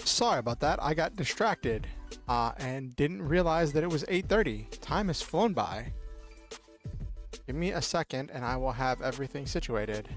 Sorry about that. I got distracted and didn't realize that it was 8:30. Time has flown by. Give me a second and I will have everything situated.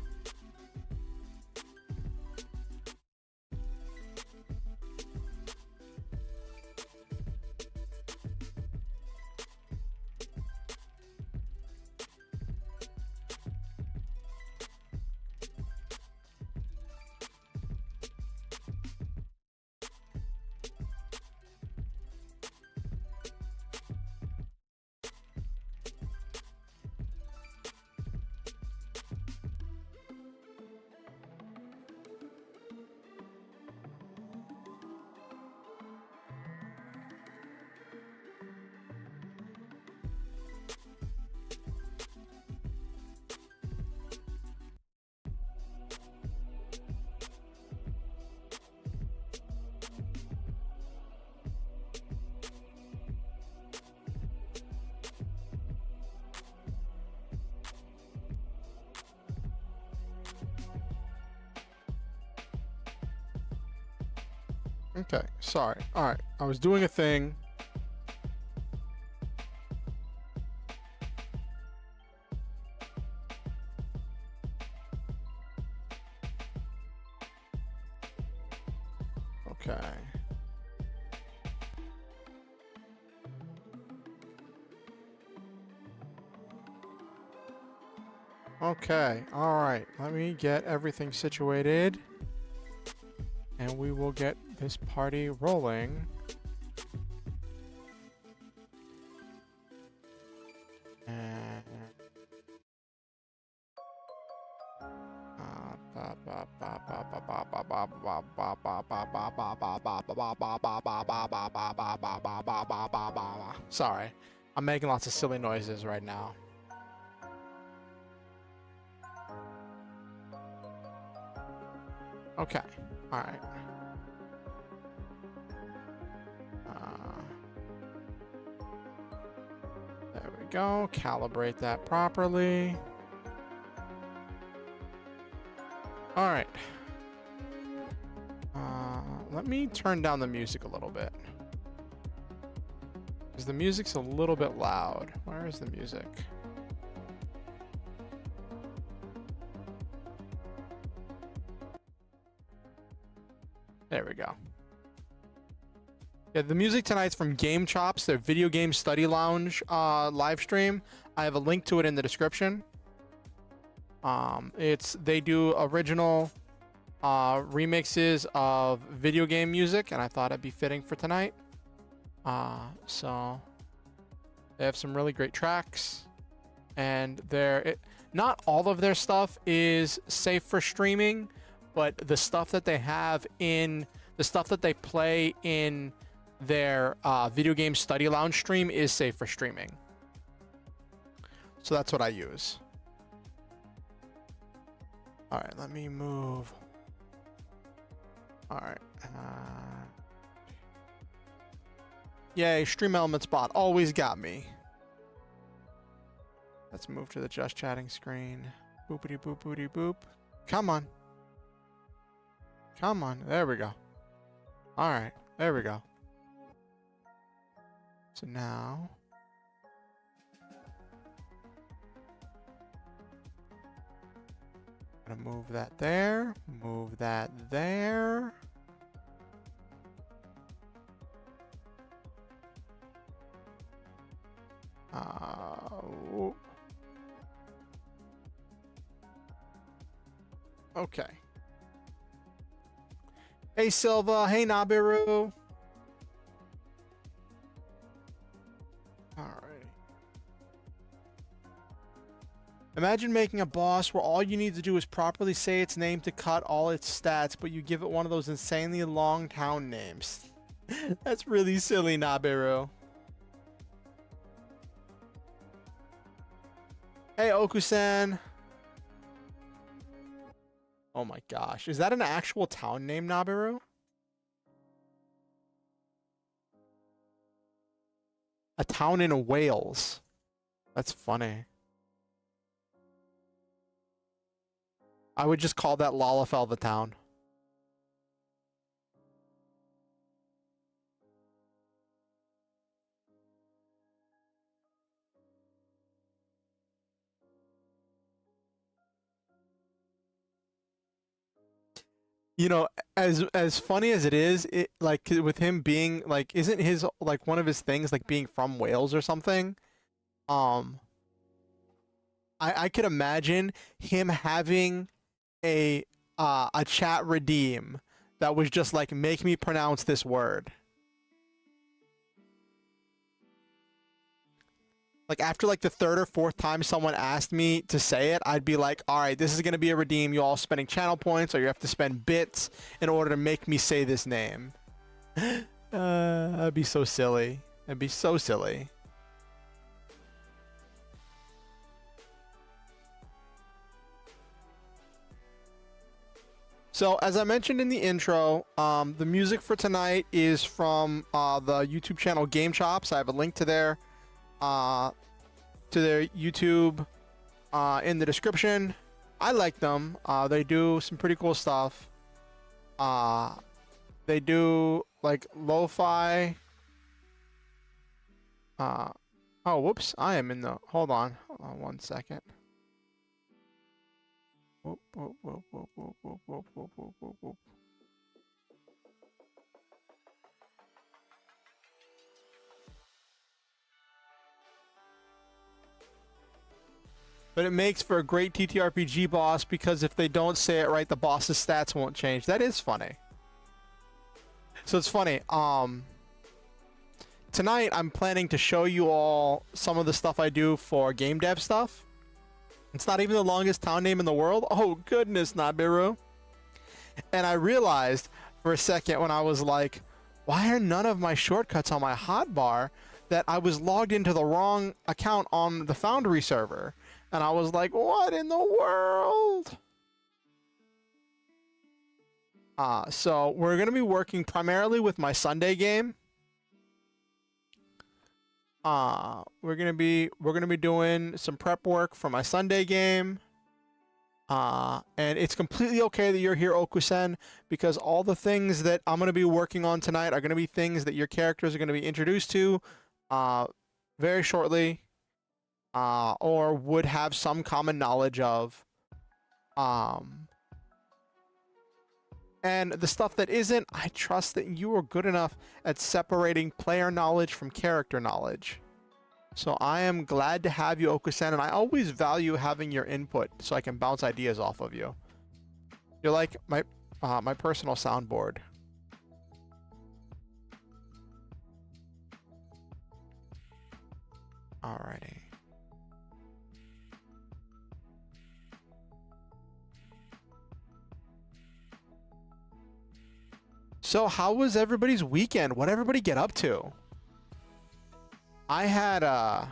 Okay, sorry. All right, I was doing a thing. Okay. Okay, all right. Let me get everything situated. And we will get this party rolling. And sorry, I'm making lots of silly noises right now. Okay, all right. There we go. Calibrate that properly. All right. Let me turn down the music a little bit. Because the music's a little bit loud. Where is the music? There we go. Yeah, the music tonight's from GameChops, their video game study lounge live stream. I have a link to it in the description. They do original remixes of video game music, and I thought it'd be fitting for tonight. So they have some really great tracks, and not all of their stuff is safe for streaming, but the stuff that they have in the stuff that they play in their video game study lounge stream is safe for streaming. So that's what I use. All right, let me move. All right. Yay, Stream Elements bot always got me. Let's move to the just chatting screen. Boopity boop boopity boop. Come on. Come on. There we go. All right. There we go. So now I'm gonna move that there. Move that there. Okay. Hey Silva, hey Nabiru. Alright. Imagine making a boss where all you need to do is properly say its name to cut all its stats, but you give it one of those insanely long town names. That's really silly, Nabiru. Hey Okusan. Oh my gosh. Is that an actual town name, Nabiru? A town in Wales. That's funny. I would just call that Lalafell the town. You know, as funny as it is, it like with him being like, isn't his like one of his things like being from Wales or something? Um, I could imagine him having a chat redeem that was just like, make me pronounce this word. Like after like the third or fourth time someone asked me to say it, I'd be like, all right, this is gonna be a redeem. You all spending channel points, or you have to spend bits in order to make me say this name. That'd be so silly. That'd be so silly. So as I mentioned in the intro, the music for tonight is from the YouTube channel GameChops. I have a link to their YouTube in the description. I like them. They do some pretty cool stuff. They do like lo-fi. Oh, whoops! I am in the. Hold on 1 second. Whoop, whoop, whoop, whoop, whoop, whoop, whoop, whoop, whoop, whoop, whoop. But it makes for a great TTRPG boss, because if they don't say it right, the boss's stats won't change. That is funny. So it's funny. Tonight I'm planning to show you all some of the stuff I do for game dev stuff. It's not even the longest town name in the world. Oh goodness, Nabiru. And I realized for a second when I was like, why are none of my shortcuts on my hotbar, that I was logged into the wrong account on the Foundry server. And I was like, what in the world? So we're going to be working primarily with my Sunday game. We're gonna be doing some prep work for my Sunday game. And it's completely okay that you're here, Okusen, because all the things that I'm gonna be working on tonight are gonna be things that your characters are gonna be introduced to very shortly, or would have some common knowledge of. And the stuff that isn't, I trust that you are good enough at separating player knowledge from character knowledge. So I am glad to have you, Okusen, and I always value having your input so I can bounce ideas off of you. You're like my personal soundboard. Alrighty. So how was everybody's weekend? What'd everybody get up to? I had a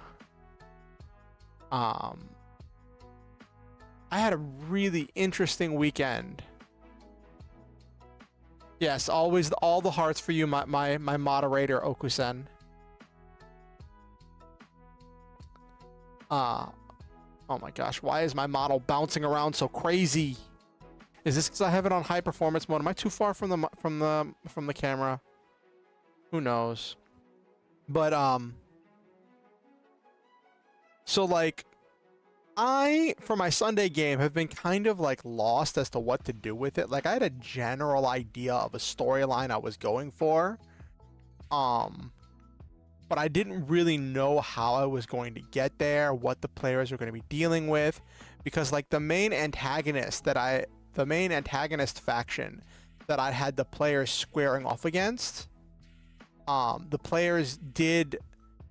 really interesting weekend. Yes, always all the hearts for you, my moderator, Okusen. Oh my gosh, why is my model bouncing around so crazy? Is this because I have it on high performance mode? Am I too far from the camera? Who knows? But so like, I for my Sunday game have been kind of like lost as to what to do with it. Like I had a general idea of a storyline I was going for, but I didn't really know how I was going to get there, what the players were going to be dealing with, because like the main antagonist faction that I had the players squaring off against, the players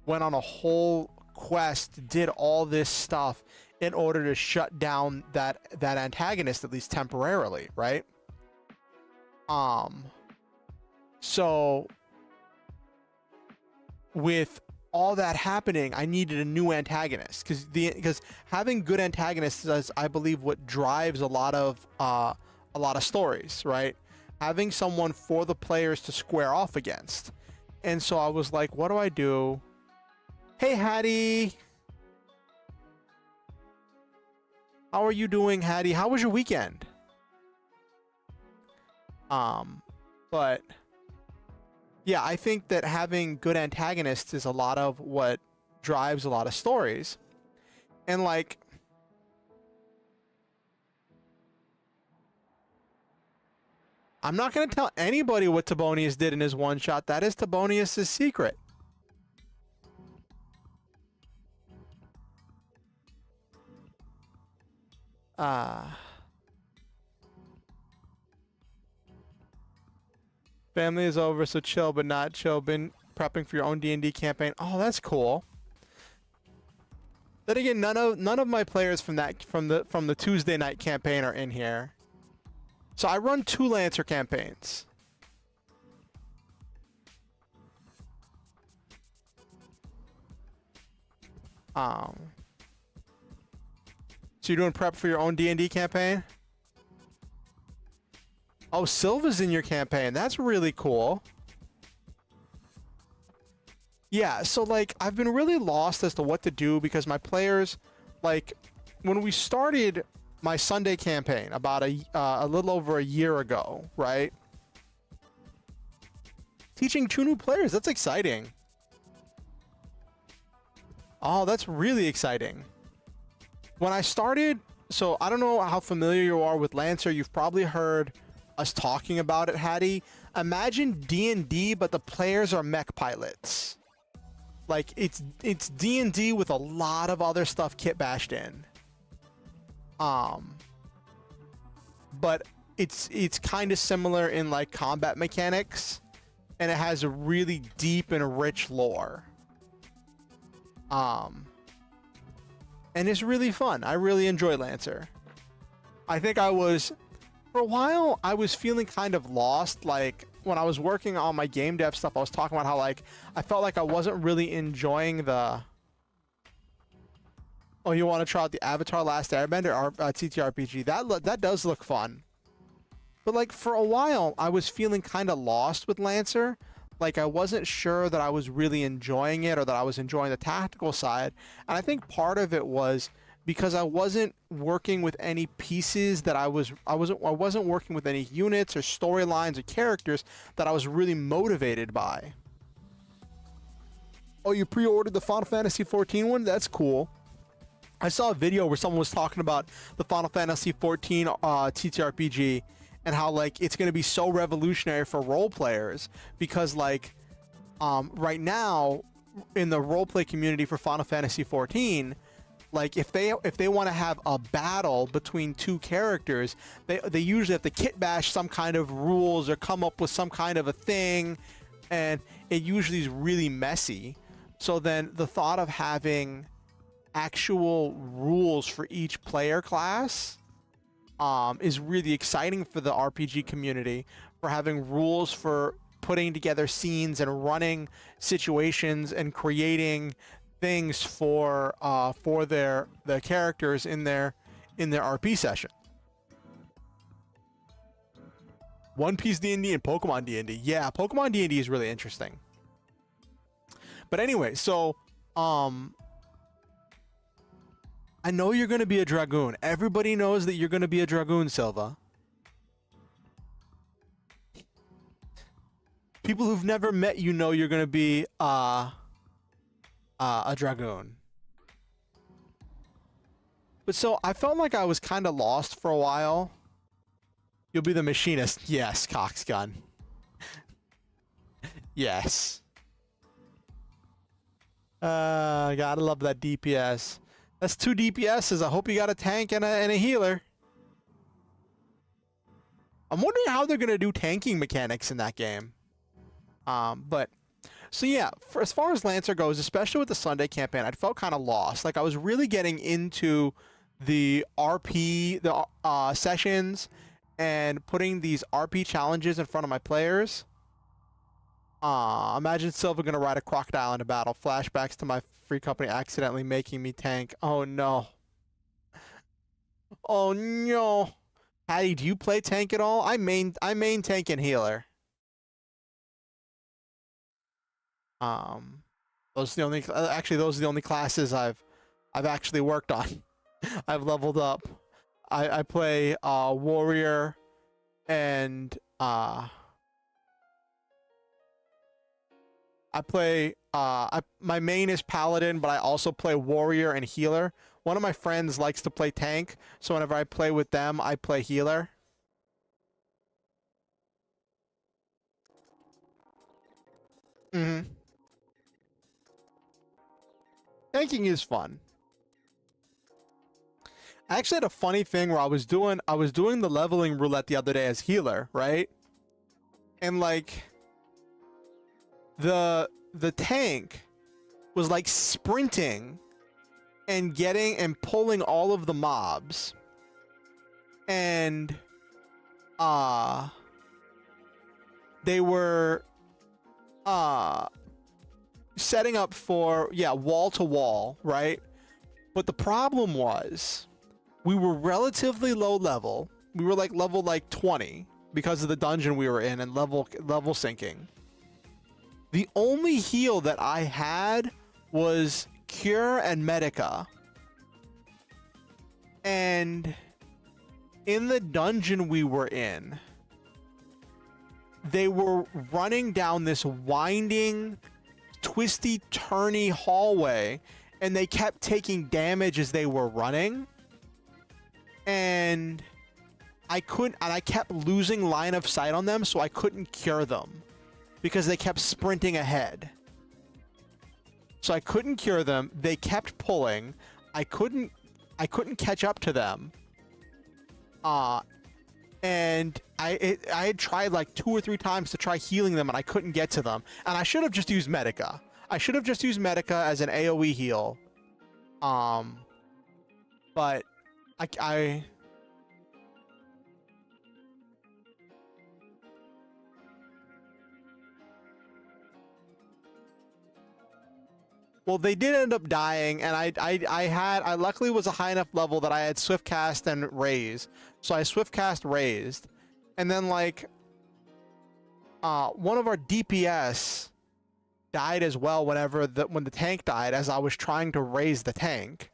went on a whole quest, did all this stuff in order to shut down that antagonist, at least temporarily, right? So with all that happening, I needed a new antagonist, because having good antagonists is, I believe, what drives a lot of stories, right? Having someone for the players to square off against. And so I was like, what do I do? Hey, Hattie. How are you doing, Hattie? How was your weekend? But yeah, I think that having good antagonists is a lot of what drives a lot of stories. And like, I'm not going to tell anybody what Tibonius did in his one shot. That is Tibonius' secret. Family is over, so chill, but not chill. Been prepping for your own D&D campaign. Oh, that's cool. Then again, none of my players from the Tuesday night campaign are in here. So I run 2 Lancer campaigns. So you're doing prep for your own D&D campaign? Oh, Silva's in your campaign. That's really cool. Yeah, so like I've been really lost as to what to do because my players, like when we started my Sunday campaign about a little over a year ago, right? Teaching 2 new players, that's exciting. Oh, that's really exciting. When I started, so I don't know how familiar you are with Lancer. You've probably heard us talking about it, Hattie. Imagine D&D, but the players are mech pilots. Like it's D&D with a lot of other stuff kit bashed in. But it's kind of similar in like combat mechanics, and it has a really deep and rich lore. And it's really fun. I really enjoy Lancer. I think for a while, I was feeling kind of lost. Like when I was working on my game dev stuff, I was talking about how like I felt like I wasn't really enjoying the. Oh, you want to try out the Avatar: Last Airbender or TTRPG? That does look fun. But like for a while, I was feeling kind of lost with Lancer. Like I wasn't sure that I was really enjoying it or that I was enjoying the tactical side. And I think part of it was because I wasn't working with any pieces that I wasn't working with any units or storylines or characters that I was really motivated by. Oh, you pre-ordered the Final Fantasy 14 one? That's cool. I saw a video where someone was talking about the Final Fantasy 14 TTRPG and how like it's going to be so revolutionary for role players because like right now in the roleplay community for Final Fantasy 14, like if they want to have a battle between 2 characters, they usually have to kit bash some kind of rules or come up with some kind of a thing, and it usually is really messy. So then the thought of having actual rules for each player class is really exciting for the RPG community, for having rules for putting together scenes and running situations and creating things for their characters in their RP session. One Piece D&D and Pokemon D&D. Yeah, Pokemon D&D is really interesting. But anyway, so I know you're going to be a Dragoon. Everybody knows that you're going to be a Dragoon, Silva. People who've never met you know you're going to be a Dragoon. But so I felt like I was kind of lost for a while. You'll be the machinist. Yes, Coxgun. Yes. Gotta love that DPS. That's 2 DPSs. I hope you got a tank and a healer. I'm wondering how they're gonna do tanking mechanics in that game. But so yeah, as far as Lancer goes, especially with the Sunday campaign, I felt kind of lost. Like I was really getting into the RP, sessions, and putting these RP challenges in front of my players. Imagine Silva gonna ride a crocodile in a battle. Flashbacks to my free company accidentally making me tank. Oh no. Oh no. Hattie, do you play tank at all? I main tank and healer. Those are the only classes I've actually worked on. I've leveled up. I play warrior and I play my main is paladin, but I also play warrior and healer. One of my friends likes to play tank, so whenever I play with them, I play healer. Mm-hmm. Tanking is fun. I actually had a funny thing where I was doing the leveling roulette the other day as healer, right? And like the tank was like sprinting and getting and pulling all of the mobs. And they were setting up for wall to wall, right? But the problem was we were relatively low level. We were like level 20 because of the dungeon we were in and level syncing. The only heal that I had was Cure and Medica. And in the dungeon we were in, they were running down this winding, twisty, turny hallway, and they kept taking damage as they were running. And I kept losing line of sight on them, so I couldn't cure them because they kept sprinting ahead. So I couldn't cure them. They kept pulling. I couldn't catch up to them. And I had tried like 2 or 3 times to try healing them, and I couldn't get to them. And I should have just used Medica. I should have just used Medica as an AoE heal. But I well, they did end up dying, and I luckily was a high enough level that I had swift cast and raise. So I swift cast raised, and then like one of our DPS died as well when the tank died as I was trying to raise the tank.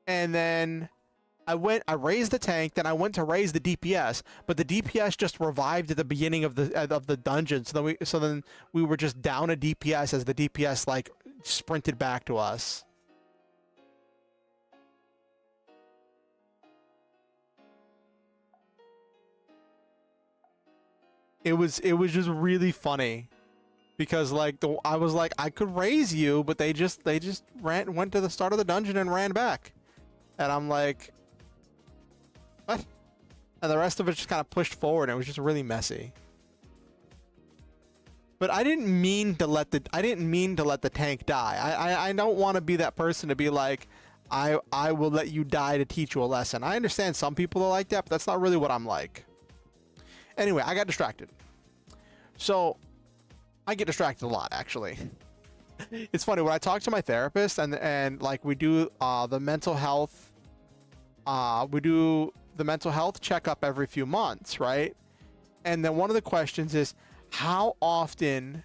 And then I raised the tank, then I went to raise the DPS, but the DPS just revived at the beginning of the dungeon. So then we were just down a DPS as the DPS like sprinted back to us. It was just really funny because like I was like, I could raise you, but they just went to the start of the dungeon and ran back. And I'm like, what? And the rest of it just kind of pushed forward, and it was just really messy. But I didn't mean to let the tank die. I don't want to be that person to be like, I will let you die to teach you a lesson. I understand some people are like that, but that's not really what I'm like. Anyway, I got distracted. So I get distracted a lot, actually. It's funny when I talk to my therapist and like we do the mental health checkup every few months, right? And then one of the questions is, how often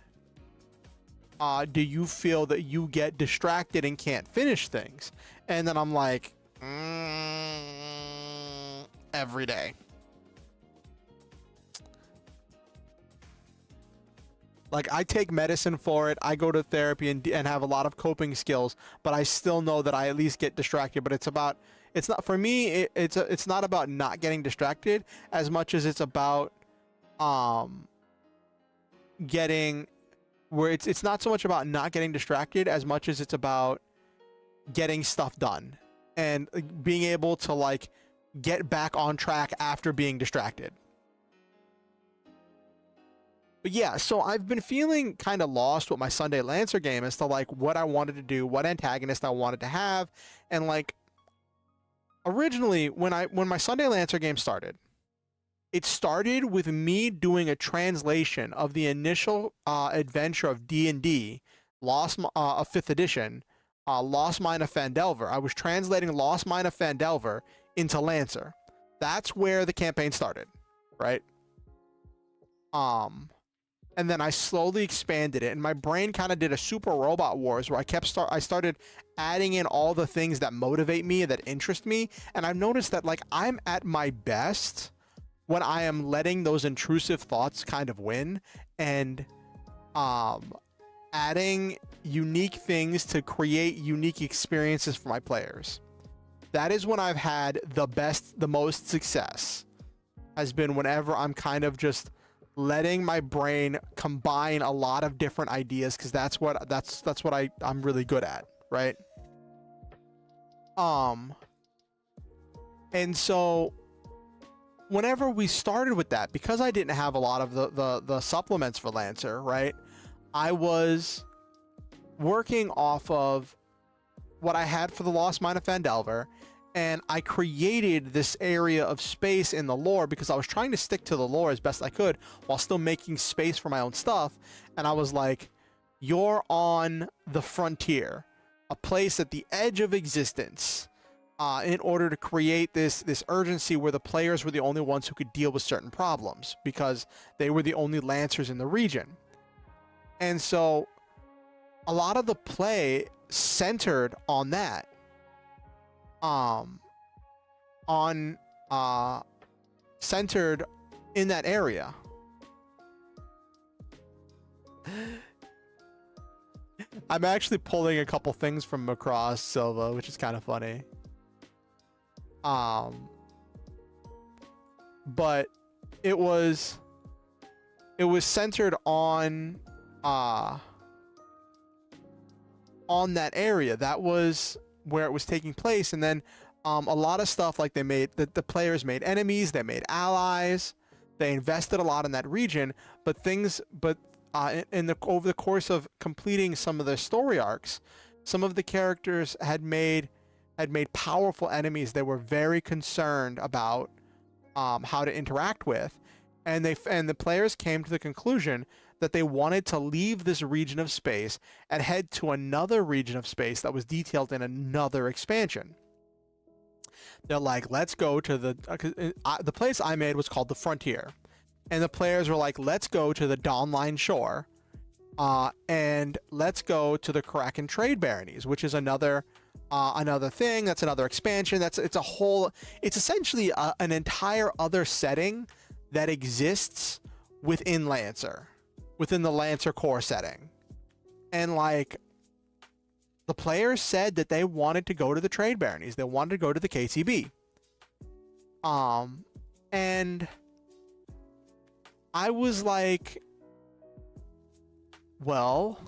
do you feel that you get distracted and can't finish things? And then I'm like, every day. Like, I take medicine for it. I go to therapy and have a lot of coping skills, but I still know that I at least get distracted. But it's not for me. It's not about not getting distracted as much as it's about getting where it's not so much about not getting distracted as much as it's about getting stuff done and being able to like get back on track after being distracted. But yeah, so I've been feeling kind of lost with my Sunday Lancer game as to like what I wanted to do, what antagonist I wanted to have. And like originally when my Sunday Lancer game started, it started with me doing a translation of the initial adventure of D&D, Lost 5th edition, Lost Mine of Phandelver. I was translating Lost Mine of Phandelver into Lancer. That's where the campaign started, right? And then I slowly expanded it, and my brain kind of did a Super Robot Wars where I started adding in all the things that motivate me, that interest me, and I've noticed that like I'm at my best when I am letting those intrusive thoughts kind of win and adding unique things to create unique experiences for my players. That is when I've had the most success, has been whenever I'm kind of just letting my brain combine a lot of different ideas, because that's what I'm really good at, right? And so whenever we started with that, because I didn't have a lot of the supplements for Lancer, right? I was working off of what I had for the Lost Mine of Phandelver, and I created this area of space in the lore because I was trying to stick to the lore as best I could while still making space for my own stuff. And I was like, you're on the frontier, a place at the edge of existence, in order to create this urgency where the players were the only ones who could deal with certain problems because they were the only Lancers in the region. And so a lot of the play centered on that. Centered in that area. I'm actually pulling a couple things from Macross Silva, which is kind of funny. But it was centered on that area. That was where it was taking place. And then a lot of stuff, like the players made enemies, they made allies, they invested a lot in that region, but over the course of completing some of the story arcs, some of the characters had made powerful enemies they were very concerned about how to interact with, and the players came to the conclusion that they wanted to leave this region of space and head to another region of space that was detailed in another expansion. They're like, let's go to the place I made was called the Frontier, and the players were like, let's go to the Dawnline Shore, and let's go to the Kraken Trade Baronies, which is another thing. That's another expansion. It's essentially an entire other setting that exists within Lancer, within the Lancer core setting. And like, the players said that they wanted to go to the Trade Baronies. They wanted to go to the KTB. And I was like, well,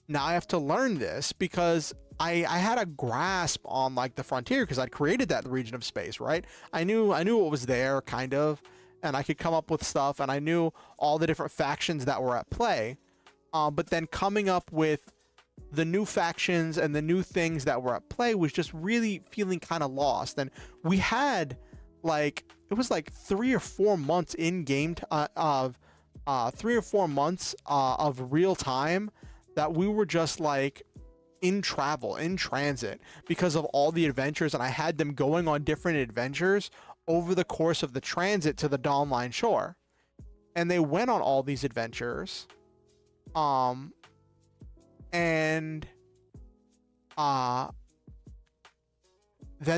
now I have to learn this, because I had a grasp on like the Frontier because I'd created that region of space, right? I knew what was there, kind of, and I could come up with stuff, and I knew all the different factions that were at play. But then coming up with the new factions and the new things that were at play was just really feeling kind of lost. And we had it was like 3 or 4 months in game of 3 or 4 months of real time that we were just like in transit because of all the adventures, and I had them going on different adventures over the course of the transit to the Dawnline Shore. And they went on all these adventures, and then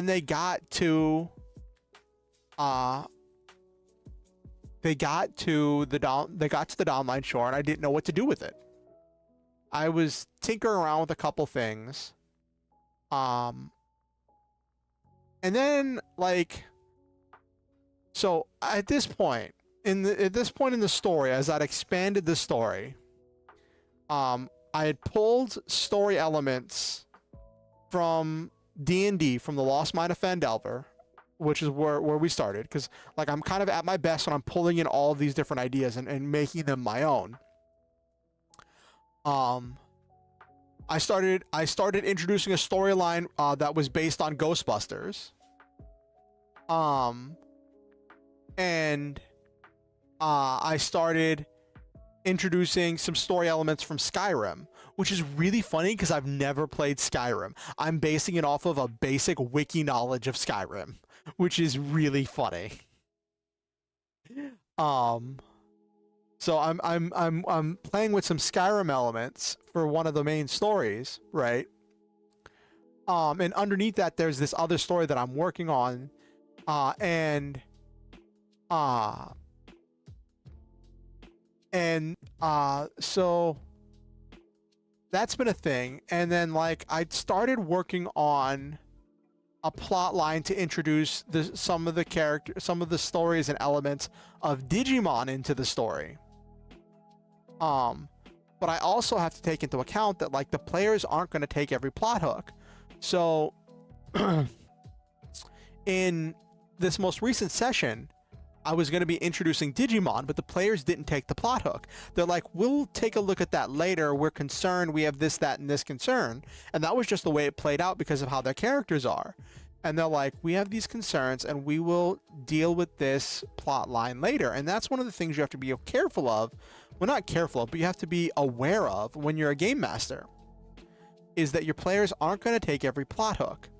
they got to the Dawnline Shore, and I didn't know what to do with it. I was tinkering around with a couple things, and then so at this point in the story, as I'd expanded the story, I had pulled story elements from D&D, from the Lost Mine of Phandelver, which is where we started, because like I'm kind of at my best when I'm pulling in all of these different ideas and making them my own. I started introducing a storyline that was based on Ghostbusters. And I started introducing some story elements from Skyrim, which is really funny because I've never played Skyrim. I'm basing it off of a basic wiki knowledge of Skyrim, which is really funny. So I'm playing with some Skyrim elements for one of the main stories, right? And underneath that, there's this other story that I'm working on, so that's been a thing. And then like I started working on a plot line to introduce some of the stories and elements of Digimon into the story. But I also have to take into account that like the players aren't going to take every plot hook. So in this most recent session, I was going to be introducing Digimon, but the players didn't take the plot hook. They're like, we'll take a look at that later. We're concerned. We have this, that, and this concern. And that was just the way it played out because of how their characters are. And they're like, we have these concerns and we will deal with this plot line later. And that's one of the things you have to be careful of. Well, not careful of, but you have to be aware of when you're a game master, is that your players aren't going to take every plot hook.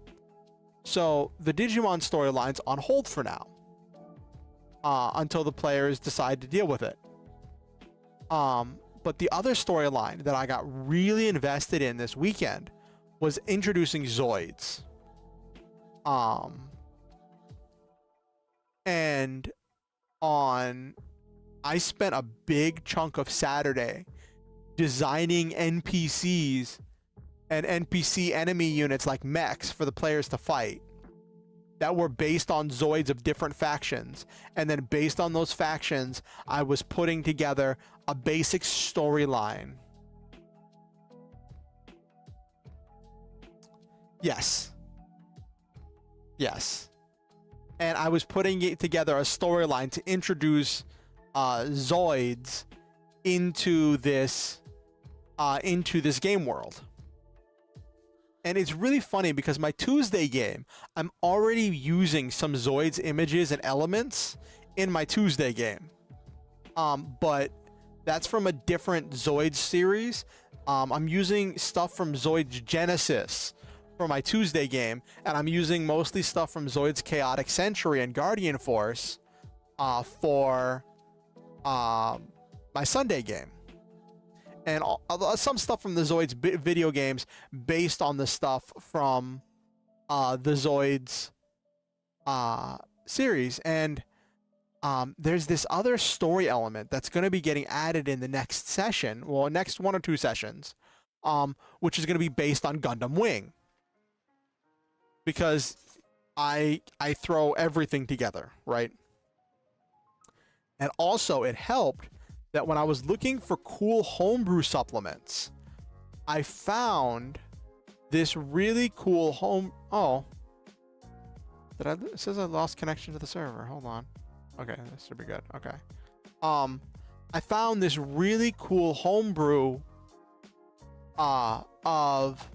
So the Digimon storyline's on hold for now. Until the players decide to deal with it. But the other storyline that I got really invested in this weekend was introducing Zoids. And I spent a big chunk of Saturday designing NPCs and NPC enemy units like mechs for the players to fight that were based on Zoids of different factions. And then based on those factions, I was putting together a basic storyline. Yes. Yes. And I was putting it together a storyline to introduce Zoids into this game world. And it's really funny because my Tuesday game, I'm already using some Zoids images and elements in my Tuesday game. But that's from a different Zoids series. I'm using stuff from Zoids Genesis for my Tuesday game, and I'm using mostly stuff from Zoids Chaotic Century and Guardian Force for my Sunday game. And some stuff from the Zoids video games based on the stuff from the Zoids series. And there's this other story element that's going to be getting added in the next session, well, next 1 or 2 sessions, which is going to be based on Gundam Wing. Because I throw everything together, right? And also it helped that when I was looking for cool homebrew supplements, I found this really cool oh. It says I lost connection to the server. Hold on. Okay, this should be good. Okay. I found this really cool homebrew of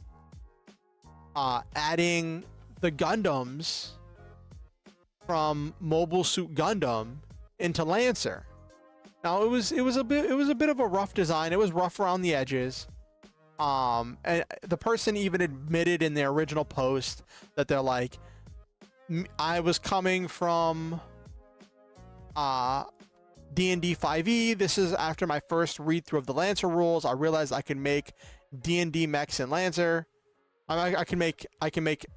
adding the Gundams from Mobile Suit Gundam into Lancer. Now it was a bit of a rough design. It was rough around the edges. And the person even admitted in their original post that they're like, I was coming from D&D 5e. This is after my first read through of the Lancer rules. I realized I can make D&D mechs in Lancer. I can make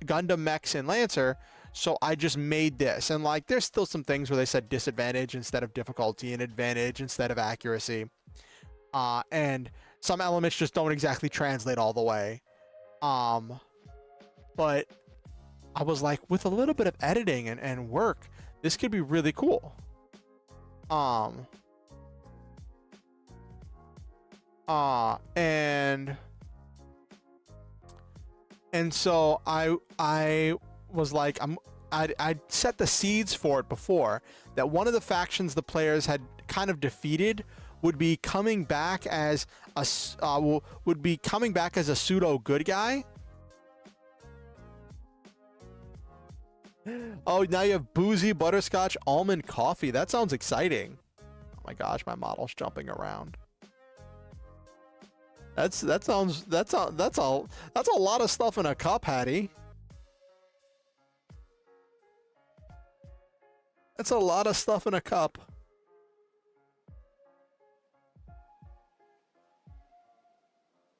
Gundam mechs in Lancer. So I just made this, and like there's still some things where they said disadvantage instead of difficulty and advantage instead of accuracy, and some elements just don't exactly translate all the way. But I was like, with a little bit of editing and work, this could be really cool. And so I was like, I'd set the seeds for it before, that one of the factions the players had kind of defeated would be coming back as a pseudo good guy. Oh, now you have boozy butterscotch almond coffee. That sounds exciting. Oh my gosh, my model's jumping around. That's a lot of stuff in a cup, Hattie. That's a lot of stuff in a cup.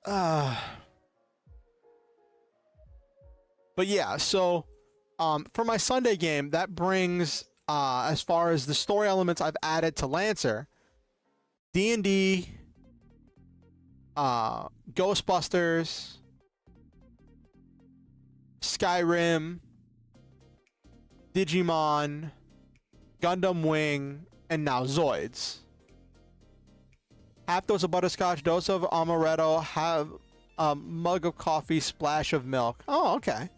But yeah, so for my Sunday game, that brings as far as the story elements I've added to Lancer, D&D, Ghostbusters, Skyrim, Digimon, Gundam Wing, and now Zoids. Half dose of butterscotch, dose of amaretto, have a mug of coffee, splash of milk. Oh, okay.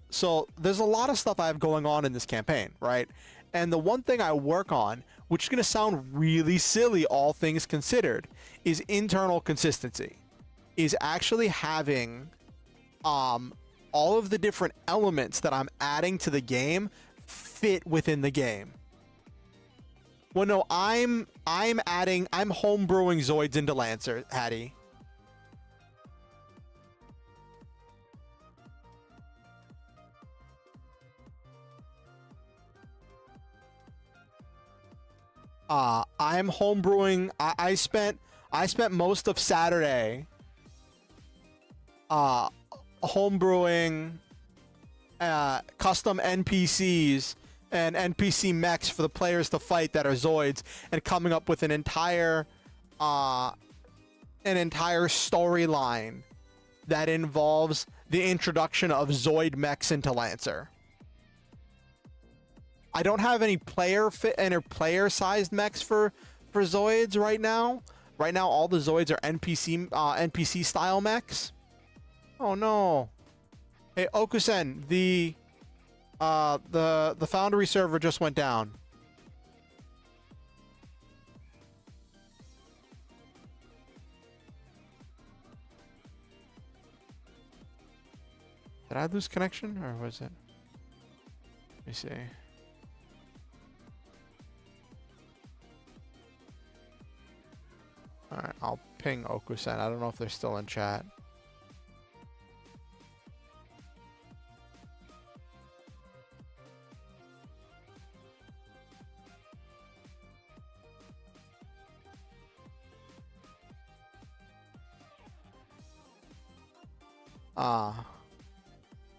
So there's a lot of stuff I have going on in this campaign, right? And the one thing I work on, which is going to sound really silly, all things considered, is internal consistency. Is actually having all of the different elements that I'm adding to the game fit within the game. Well, no, I'm homebrewing Zoids into Lancer, Hattie. I'm homebrewing. I spent most of Saturday homebrewing custom NPCs and NPC mechs for the players to fight that are Zoids, and coming up with an entire storyline that involves the introduction of Zoid mechs into Lancer. I don't have any player-sized mechs for Zoids right now. Right now, all the Zoids are NPC style mechs. Oh no! Hey Okusen, the Foundry server just went down. Did I lose connection, or was it? Let me see. Alright, I'll ping Okusen. I don't know if they're still in chat.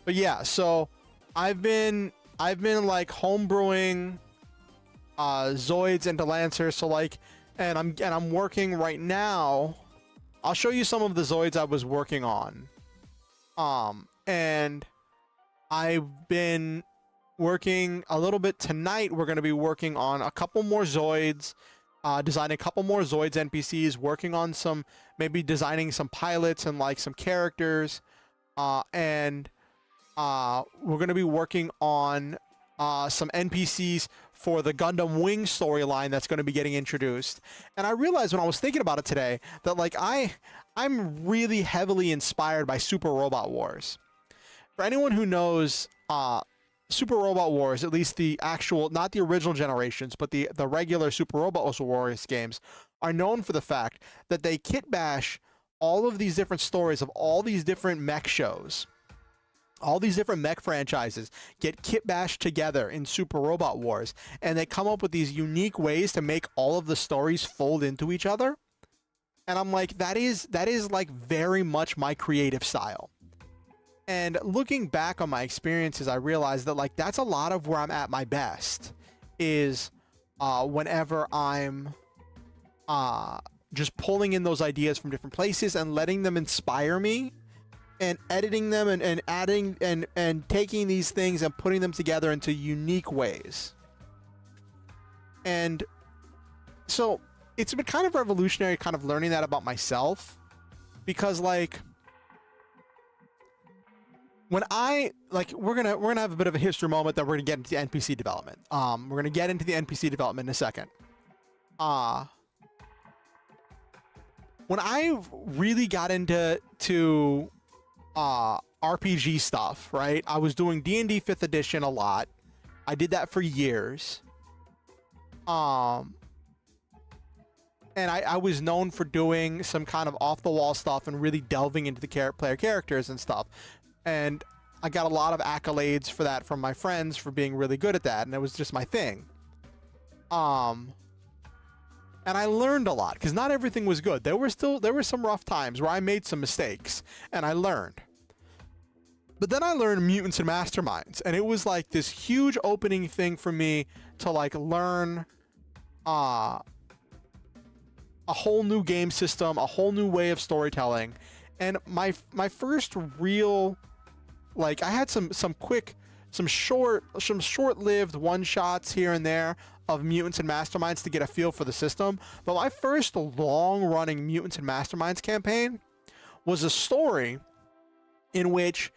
But yeah, so I've been like homebrewing Zoids into Lancer, so like, and I'm working right now. I'll show you some of the Zoids I was working on. And I've been working a little bit tonight. We're going to be working on a couple more Zoids, designing a couple more Zoids NPCs, working on some, maybe designing some pilots and like some characters. And we're going to be working on some NPCs for the Gundam Wing storyline that's going to be getting introduced. And I realized when I was thinking about it today that like I'm really heavily inspired by Super Robot Wars. For anyone who knows Super Robot Wars, at least the actual, not the original generations, but the regular Super Robot Wars games, are known for the fact that they kit bash all of these different stories of all these different mech shows. All these different mech franchises get kit bashed together in Super Robot Wars, and they come up with these unique ways to make all of the stories fold into each other. And I'm like, that is like very much my creative style. And looking back on my experiences, I realized that like that's a lot of where I'm at my best, is whenever I'm just pulling in those ideas from different places and letting them inspire me, and editing them and adding and taking these things and putting them together into unique ways. And so it's been kind of revolutionary, kind of learning that about myself, because like when I like, we're gonna have a bit of a history moment that we're gonna get into the NPC development. We're gonna get into the NPC development in a second. When I really got into RPG stuff, right? I was doing D&D 5th edition a lot. I did that for years. And I was known for doing some kind of off-the-wall stuff and really delving into the player characters and stuff. And I got a lot of accolades for that from my friends for being really good at that, and it was just my thing. And I learned a lot, because not everything was good. There were some rough times where I made some mistakes, and I learned. But then I learned Mutants and Masterminds, and it was like this huge opening thing for me to like learn a whole new game system, a whole new way of storytelling. And my first real like I had some short-lived one-shots here and there of Mutants and Masterminds to get a feel for the system. But my first long-running Mutants and Masterminds campaign was a story in which,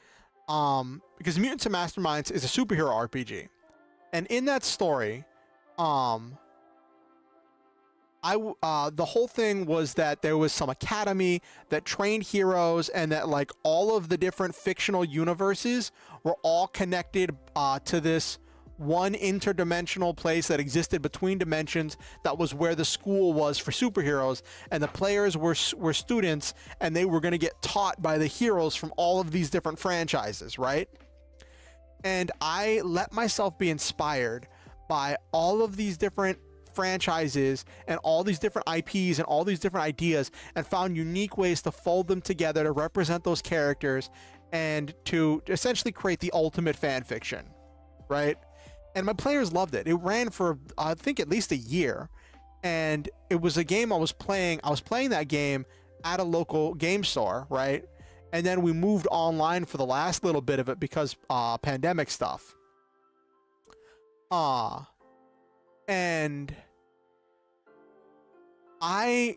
because Mutants and Masterminds is a superhero RPG, and in that story, the whole thing was that there was some academy that trained heroes, and that like all of the different fictional universes were all connected to this one interdimensional place that existed between dimensions, that was where the school was for superheroes, and the players were students, and they were going to get taught by the heroes from all of these different franchises, right? And I let myself be inspired by all of these different franchises and all these different IPs and all these different ideas, and found unique ways to fold them together to represent those characters and to essentially create the ultimate fan fiction, right? And my players loved it. It ran for I think at least a year, and it was a game I was playing. I was playing that game at a local game store, right? And then we moved online for the last little bit of it because pandemic stuff. And I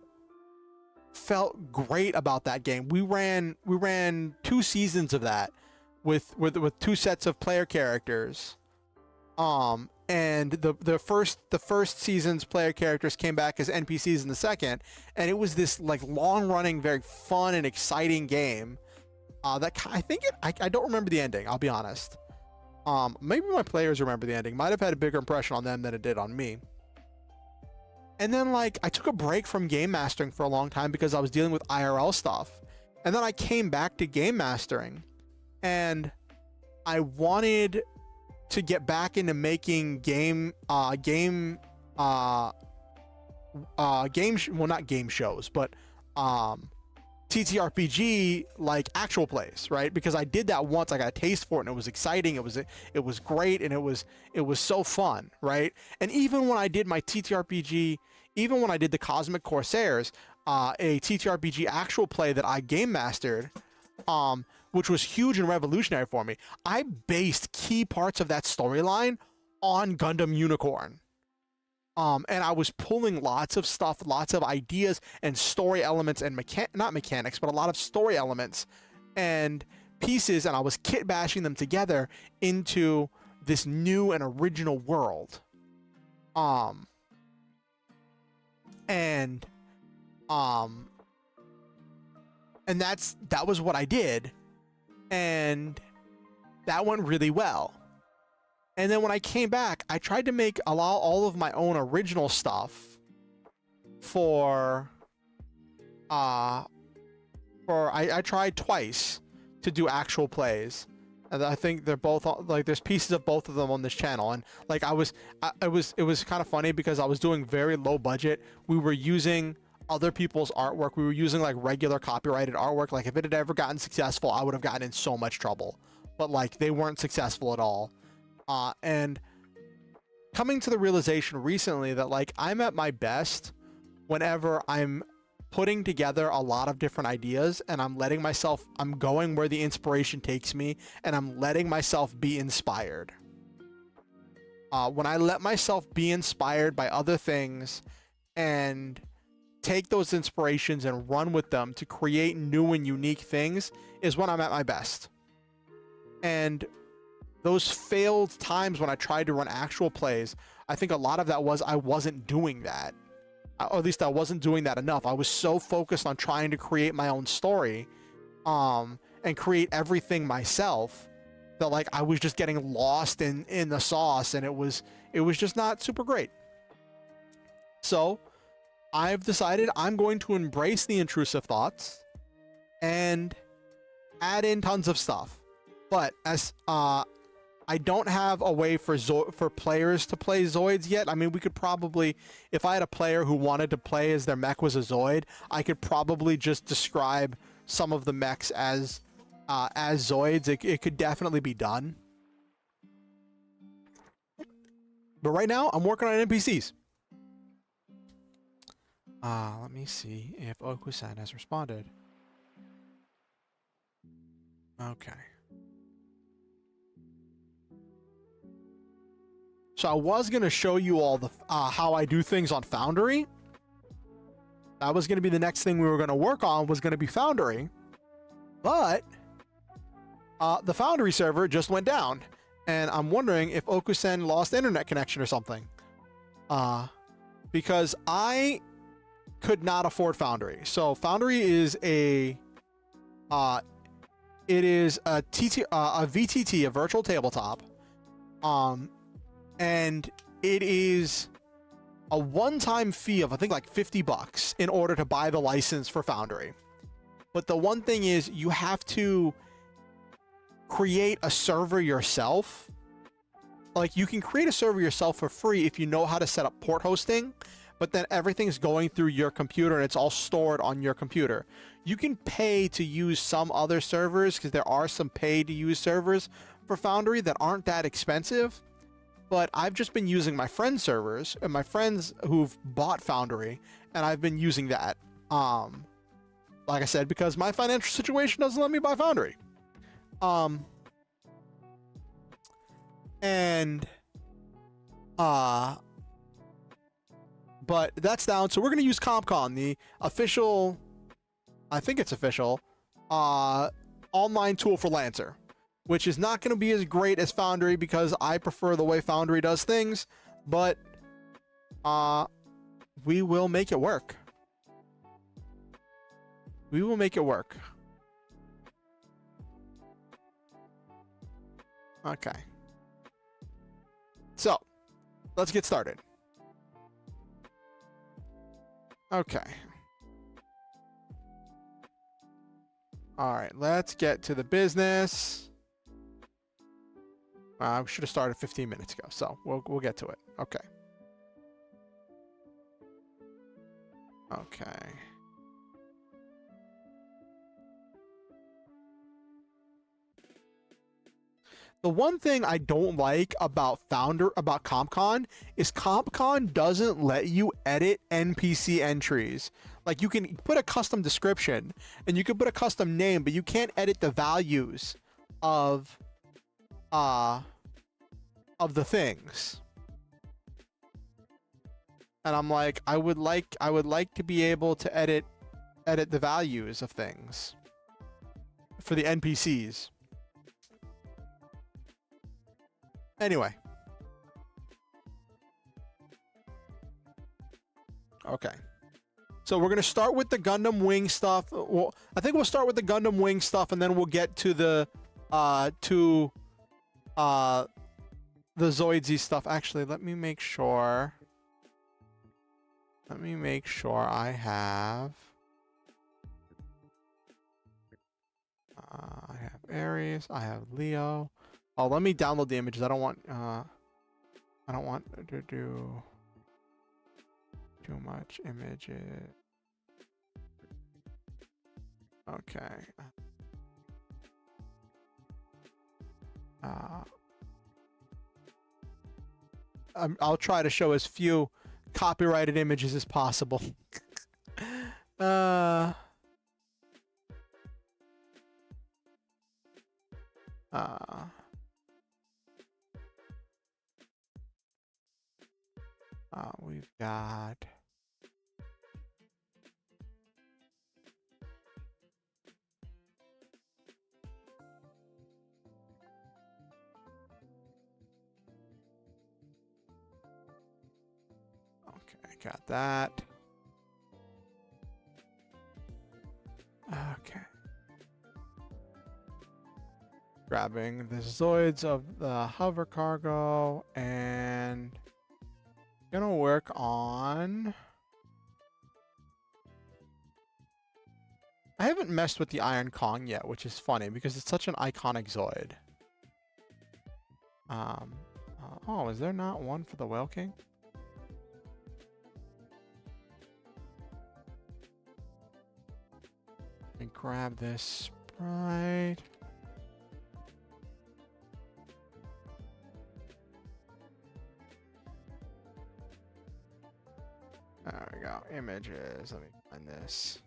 felt great about that game. We ran 2 seasons of that with 2 sets of player characters. And the first season's player characters came back as NPCs in the second, and it was this like long-running, very fun and exciting game. That I don't remember the ending, I'll be honest. Maybe my players remember the ending. Might have had a bigger impression on them than it did on me. And then like I took a break from game mastering for a long time because I was dealing with IRL stuff. And then I came back to game mastering, and I wanted to get back into making not game shows, but TTRPG like actual plays, right? Because I did that once, I got a taste for it, and it was exciting, it was great, and it was so fun, right? And even when I did my TTRPG, even when I did the Cosmic Corsairs, a TTRPG actual play that I game mastered, which was huge and revolutionary for me, I based key parts of that storyline on Gundam Unicorn. And I was pulling lots of stuff, lots of ideas and story elements and not mechanics, but a lot of story elements and pieces, and I was kit bashing them together into this new and original world. And that was what I did, and that went really well. And then when I came back, I tried to allow all of my own original stuff I tried twice to do actual plays. And I think they're both like, there's pieces of both of them on this channel. And like it was kind of funny because I was doing very low budget. We were using other people's artwork. We were using like regular copyrighted artwork. Like if it had ever gotten successful, I would have gotten in so much trouble. But like they weren't successful at all. And coming to the realization recently that like I'm at my best whenever I'm putting together a lot of different ideas, and I'm going where the inspiration takes me, and I'm letting myself be inspired. When I let myself be inspired by other things and take those inspirations and run with them to create new and unique things is when I'm at my best. And those failed times when I tried to run actual plays, I think a lot of that was I wasn't doing that. Or at least I wasn't doing that enough. I was so focused on trying to create my own story, and create everything myself, that like I was just getting lost in the sauce, and it was just not super great. So I've decided I'm going to embrace the intrusive thoughts and add in tons of stuff. But as I don't have a way for players to play Zoids yet. I mean, we could probably, if I had a player who wanted to play as their mech was a Zoid, I could probably just describe some of the mechs as Zoids. It could definitely be done. But right now, I'm working on NPCs. Let me see if Okusan has responded. Okay. So I was going to show you all the how I do things on Foundry. That was going to be the next thing we were going to work on, was going to be Foundry. But the Foundry server just went down. And I'm wondering if Okusen lost internet connection or something. Because I could not afford Foundry. So Foundry is a VTT, a virtual tabletop. And it is a one-time fee of, I think, like $50 in order to buy the license for Foundry. But the one thing is, you have to create a server yourself. Like, you can create a server yourself for free if you know how to set up port hosting, but then everything's going through your computer and it's all stored on your computer. You can pay to use some other servers, because there are some pay-to-use servers for Foundry that aren't that expensive. But I've just been using my friends' servers and my friends who've bought Foundry, and I've been using that. Like I said, because my financial situation doesn't let me buy Foundry. But that's down. So we're going to use CompCon, the official, I think it's official, online tool for Lancer, which is not going to be as great as Foundry because I prefer the way Foundry does things, but we will make it work. We will make it work. Okay. So, let's get started. Okay. All right, let's get to the business. We should have started 15 minutes ago, so we'll get to it. Okay. Okay. The one thing I don't like about CompCon is CompCon doesn't let you edit NPC entries. Like, you can put a custom description and you can put a custom name, but you can't edit the values of the things. And I'm like, I would like to be able to edit the values of things for the NPCs. Anyway. Okay. So we're going to start with the Gundam Wing stuff. Well, I think we'll start with the Gundam Wing stuff, and then we'll get to the Zoidsy stuff. Actually, let me make sure. I have Aries, I have Leo. Oh, let me download the images. I don't want to do too much images. Okay. I'll try to show as few copyrighted images as possible. We've got got that. Okay. Grabbing the Zoids of the hover cargo and gonna work on. I haven't messed with the Iron Kong yet, which is funny because it's such an iconic Zoid. Oh, is there not one for the Whale King? Let me grab this sprite. There we go. Images. Let me find this.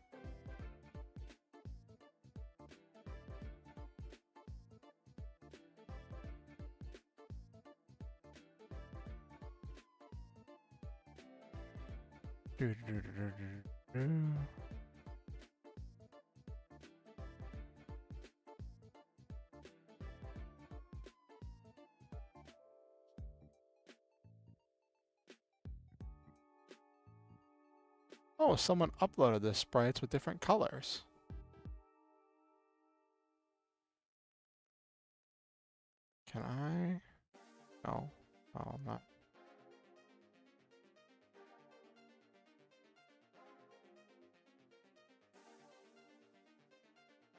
Oh, someone uploaded the sprites with different colors. Can I? No. Oh, I'm not.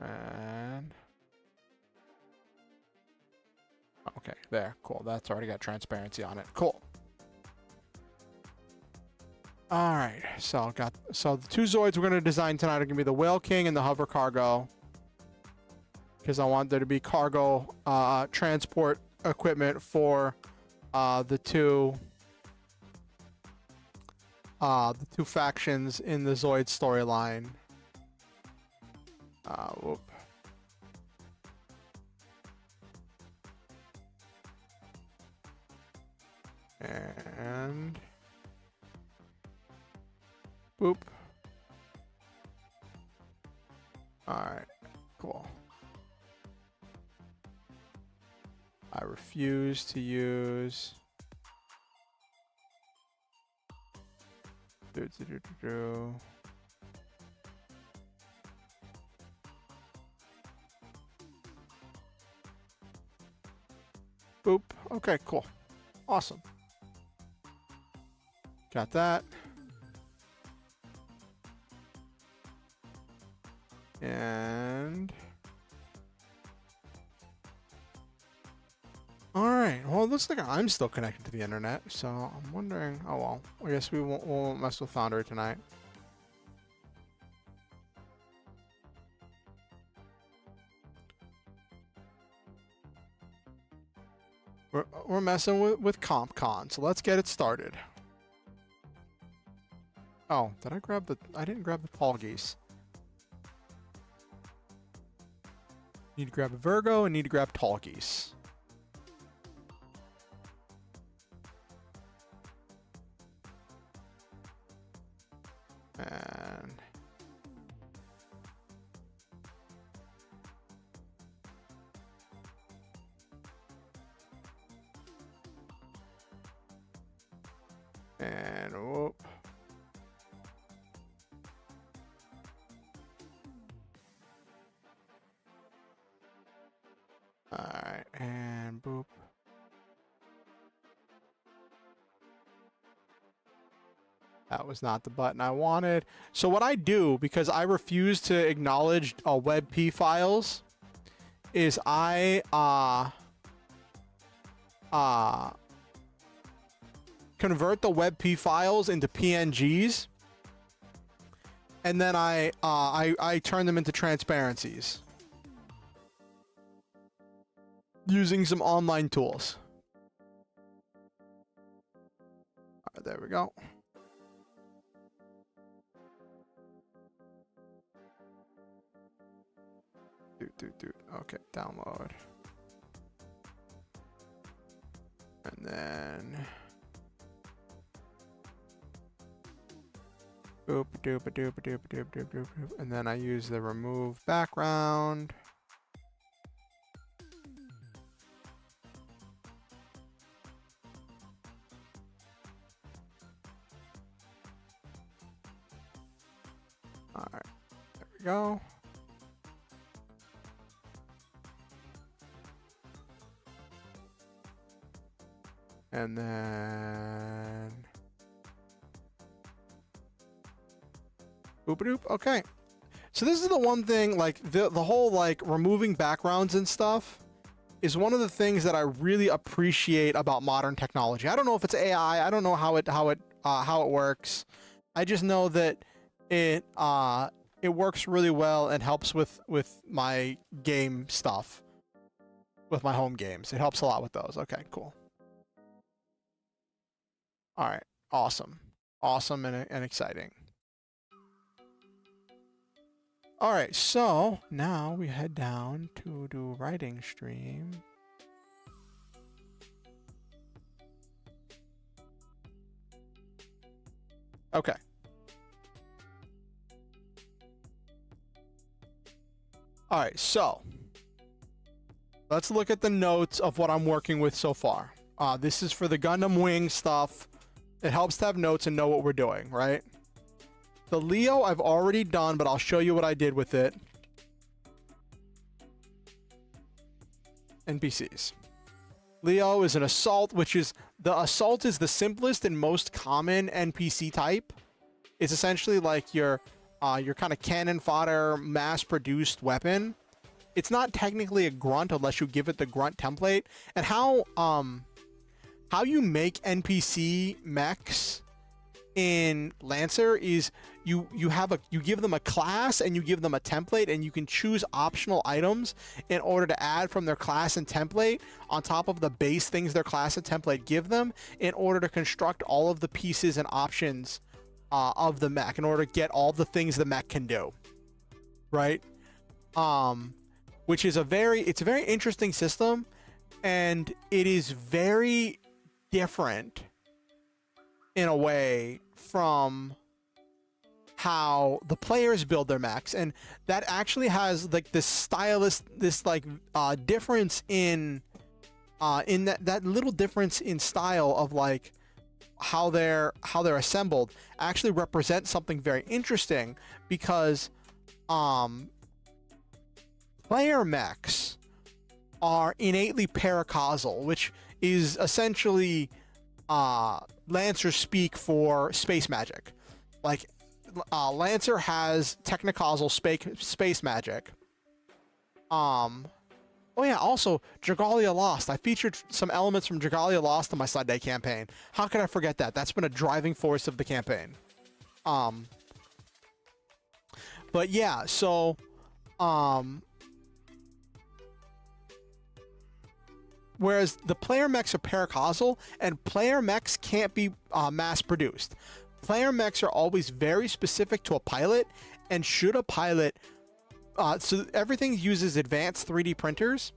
And okay, there, cool. That's already got transparency on it. Cool. All right, so the two Zoids we're gonna design tonight are gonna be the Whale King and the Hover Cargo, because I want there to be cargo transport equipment for the two factions in the Zoid storyline. Whoop. And boop. Alright, cool. I refuse to use Boop. Okay, cool. Awesome. Got that. And all right. Well, it looks like I'm still connected to the internet, so I'm wondering. Oh well. I guess we won't mess with Foundry tonight. We're messing with CompCon, so let's get it started. Oh, did I grab the? I didn't grab the tall geese. Need to grab a Virgo and need to grab tall geese. And whoop. Alright, and boop. That was not the button I wanted. So what I do, because I refuse to acknowledge WebP files, is I convert the WebP files into PNGs, and then I turn them into transparencies using some online tools. All right, there we go. Dude. Okay, download. And then boop doop doop doop doop doop doop. And then I use the remove background. All right, there we go. And then boop doop. Okay. So this is the one thing, like the whole like removing backgrounds and stuff is one of the things that I really appreciate about modern technology. I don't know if it's AI. I don't know how it works. I just know that it works really well and helps with my game stuff, with my home games. It helps a lot with those. Okay, cool. All right, awesome and exciting. All right, so now we head down to do writing stream. Okay, All right, so let's look at the notes of what I'm working with so far. This is for the Gundam Wing stuff. It helps to have notes and know what we're doing, right? The Leo I've already done, but I'll show you what I did with it. NPCs. Leo is an assault, which is the assault is the simplest and most common NPC type. It's essentially like your kind of cannon fodder, mass-produced weapon. It's not technically a grunt unless you give it the grunt template. And how you make NPC mechs in Lancer is you give them a class and you give them a template, and you can choose optional items in order to add from their class and template on top of the base things their class and template give them, in order to construct all of the pieces and options of the mech, in order to get all the things the mech can do, right? Which is it's a very interesting system, and it is very different in a way from how the players build their mechs, and that actually has like this difference in that little difference in style of like how they're assembled actually represents something very interesting, because player mechs are innately paracausal, which is essentially Lancer speak for space magic. Like Lancer has technocausal space magic. Oh yeah, also Dragalia Lost. I featured some elements from Dragalia Lost in my Sunday campaign. How could I forget that? That's been a driving force of the campaign. But yeah, so whereas the player mechs are paracausal, and player mechs can't be mass produced. Player mechs are always very specific to a pilot, and should a pilot so everything uses advanced 3D printers,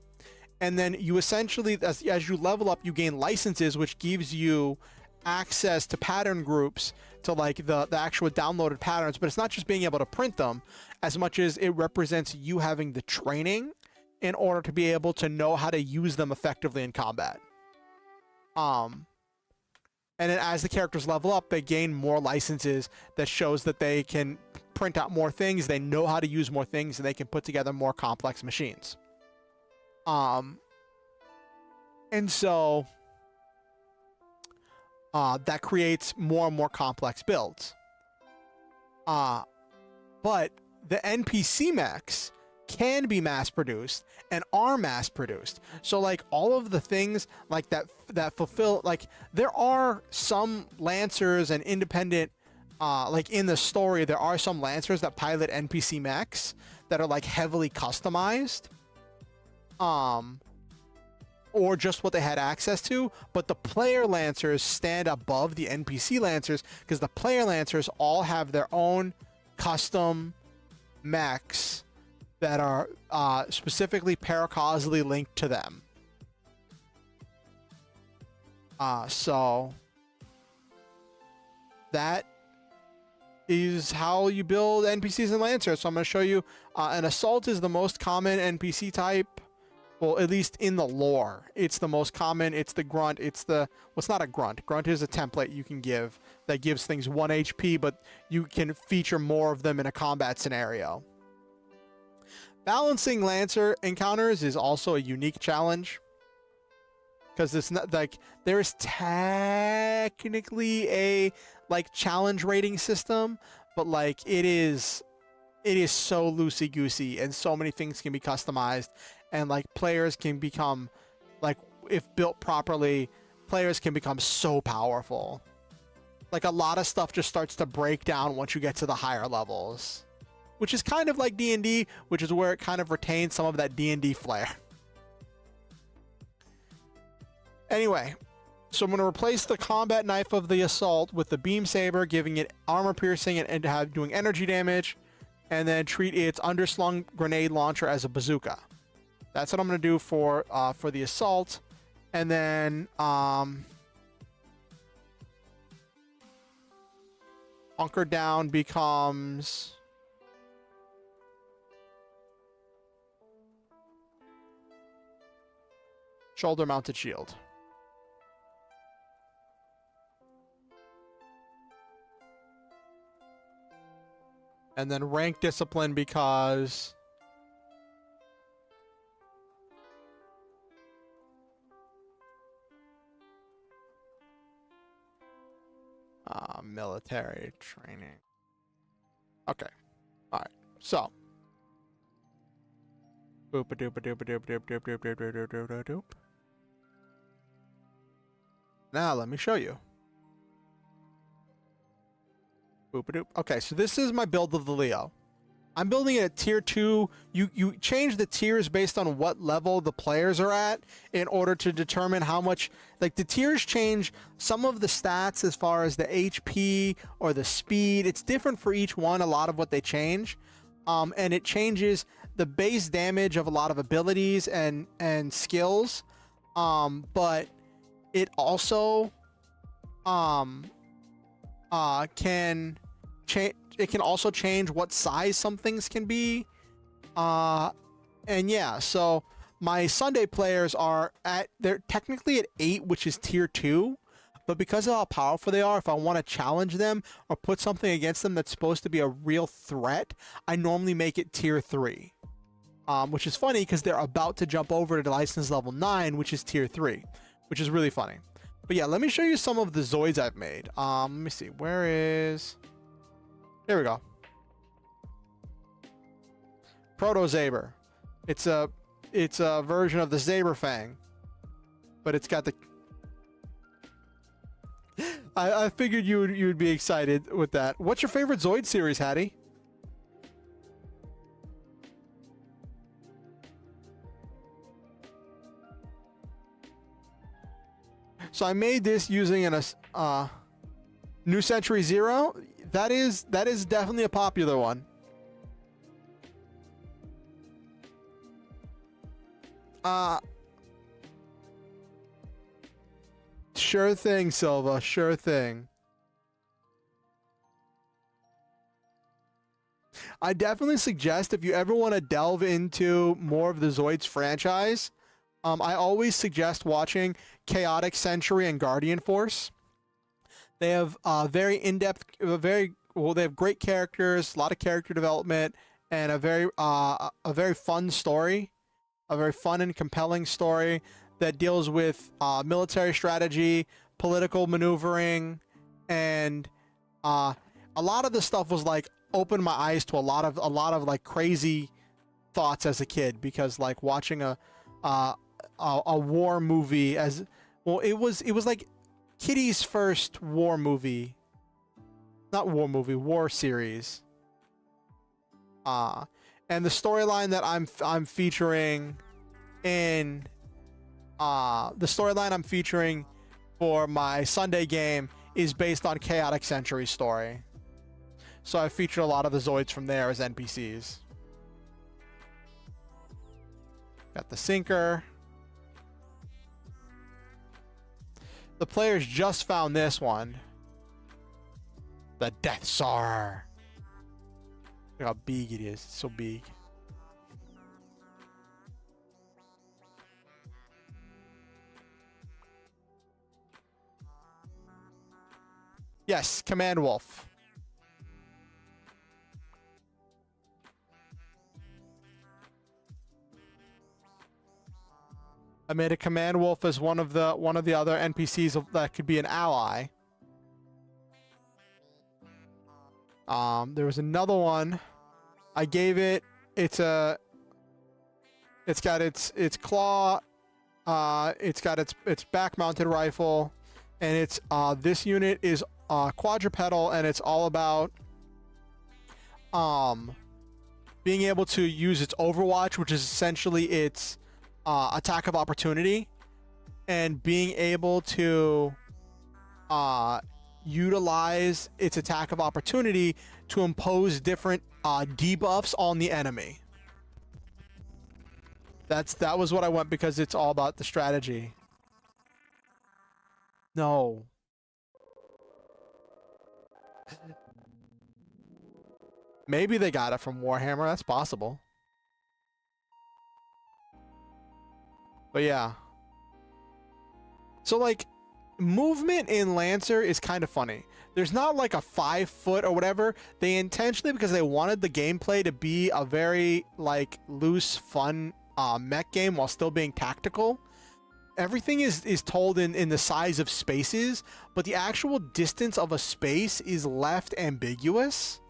and then you essentially, as you level up, you gain licenses, which gives you access to pattern groups, to like the actual downloaded patterns. But it's not just being able to print them as much as it represents you having the training in order to be able to know how to use them effectively in combat. And then as the characters level up, they gain more licenses that shows that they can print out more things, they know how to use more things, and they can put together more complex machines. And so that creates more and more complex builds. But the NPC mechs can be mass produced and are mass produced. So like all of the things like that fulfill, like there are some Lancers and independent like in the story there are some Lancers that pilot NPC mechs that are like heavily customized, or just what they had access to. But the player Lancers stand above the NPC Lancers, because the player Lancers all have their own custom mechs that are specifically paracausally linked to them. So that is how you build NPCs in Lancer. So I'm going to show you an assault is the most common NPC type. Well, at least in the lore, it's the most common. It's the grunt. It's the, well, it's not a grunt. Grunt is a template you can give that gives things 1 HP, but you can feature more of them in a combat scenario. Balancing Lancer encounters is also a unique challenge, because it's not like there's technically a like challenge rating system, but like it is so loosey goosey, and so many things can be customized, and like players can become, like if built properly, players can become so powerful. Like a lot of stuff just starts to break down once you get to the higher levels, which is kind of like D&D, which is where it kind of retains some of that D&D flair. Anyway, so I'm going to replace the combat knife of the assault with the beam saber, giving it armor piercing and doing energy damage, and then treat its underslung grenade launcher as a bazooka. That's what I'm going to do for the assault. And then Hunker Down becomes Shoulder mounted shield. And then rank discipline because military training. Okay. All right. So. Boop a doop a doop a doop doop doop doop doop doop doop doop doop. Now let me show you. Boop a doop. Okay, so this is my build of the Leo. I'm building it at tier 2. You change the tiers based on what level the players are at in order to determine how much, like the tiers change some of the stats as far as the HP or the speed. It's different for each one, a lot of what they change. And it changes the base damage of a lot of abilities and skills. But it also can change. It can also change what size some things can be. And yeah, so my Sunday players they're technically at 8, which is tier 2. But because of how powerful they are, if I want to challenge them or put something against them that's supposed to be a real threat, I normally make it tier 3. Which is funny because they're about to jump over to license level 9, which is tier 3, which is really funny. But yeah, let me show you some of the Zoids I've made. Let me see. Where is... Here we go. Proto Zaber. It's a version of the Zaber Fang, but it's got the... I figured you would be excited with that. What's your favorite Zoid series, Hattie? So I made this using a New Century Zero. That is definitely a popular one. Sure thing, Silva. Sure thing. I definitely suggest if you ever want to delve into more of the Zoids franchise, I always suggest watching Chaotic Century and Guardian Force. They have very in-depth, they have great characters, a lot of character development, and a very fun story, a very fun and compelling story that deals with military strategy, political maneuvering, and a lot of the stuff was like opened my eyes to a lot of like crazy thoughts as a kid, because like watching a war movie as well, it was like Kitty's first war movie, not war movie, war series. And the storyline that I'm featuring in the storyline I'm featuring for my Sunday game is based on Chaotic Century's story. So I featured a lot of the Zoids from there as NPCs. Got the Sinker. The players just found this one. The Death Star. Look how big it is. It's so big. Yes, Command Wolf. I made a Command Wolf as one of the other NPCs that could be an ally. There was another one. I gave it. It's got its claw. It's got its back-mounted rifle, and it's this unit is quadrupedal, and it's all about being able to use its Overwatch, which is essentially its attack of opportunity, and being able to utilize its attack of opportunity to impose different debuffs on the enemy. That was what I went, because it's all about the strategy. No. Maybe they got it from Warhammer. That's possible. But yeah. So like movement in Lancer is kind of funny. There's not like a 5 foot or whatever. They intentionally, because they wanted the gameplay to be a very like loose, fun mech game while still being tactical. Everything is told in the size of spaces, but the actual distance of a space is left ambiguous.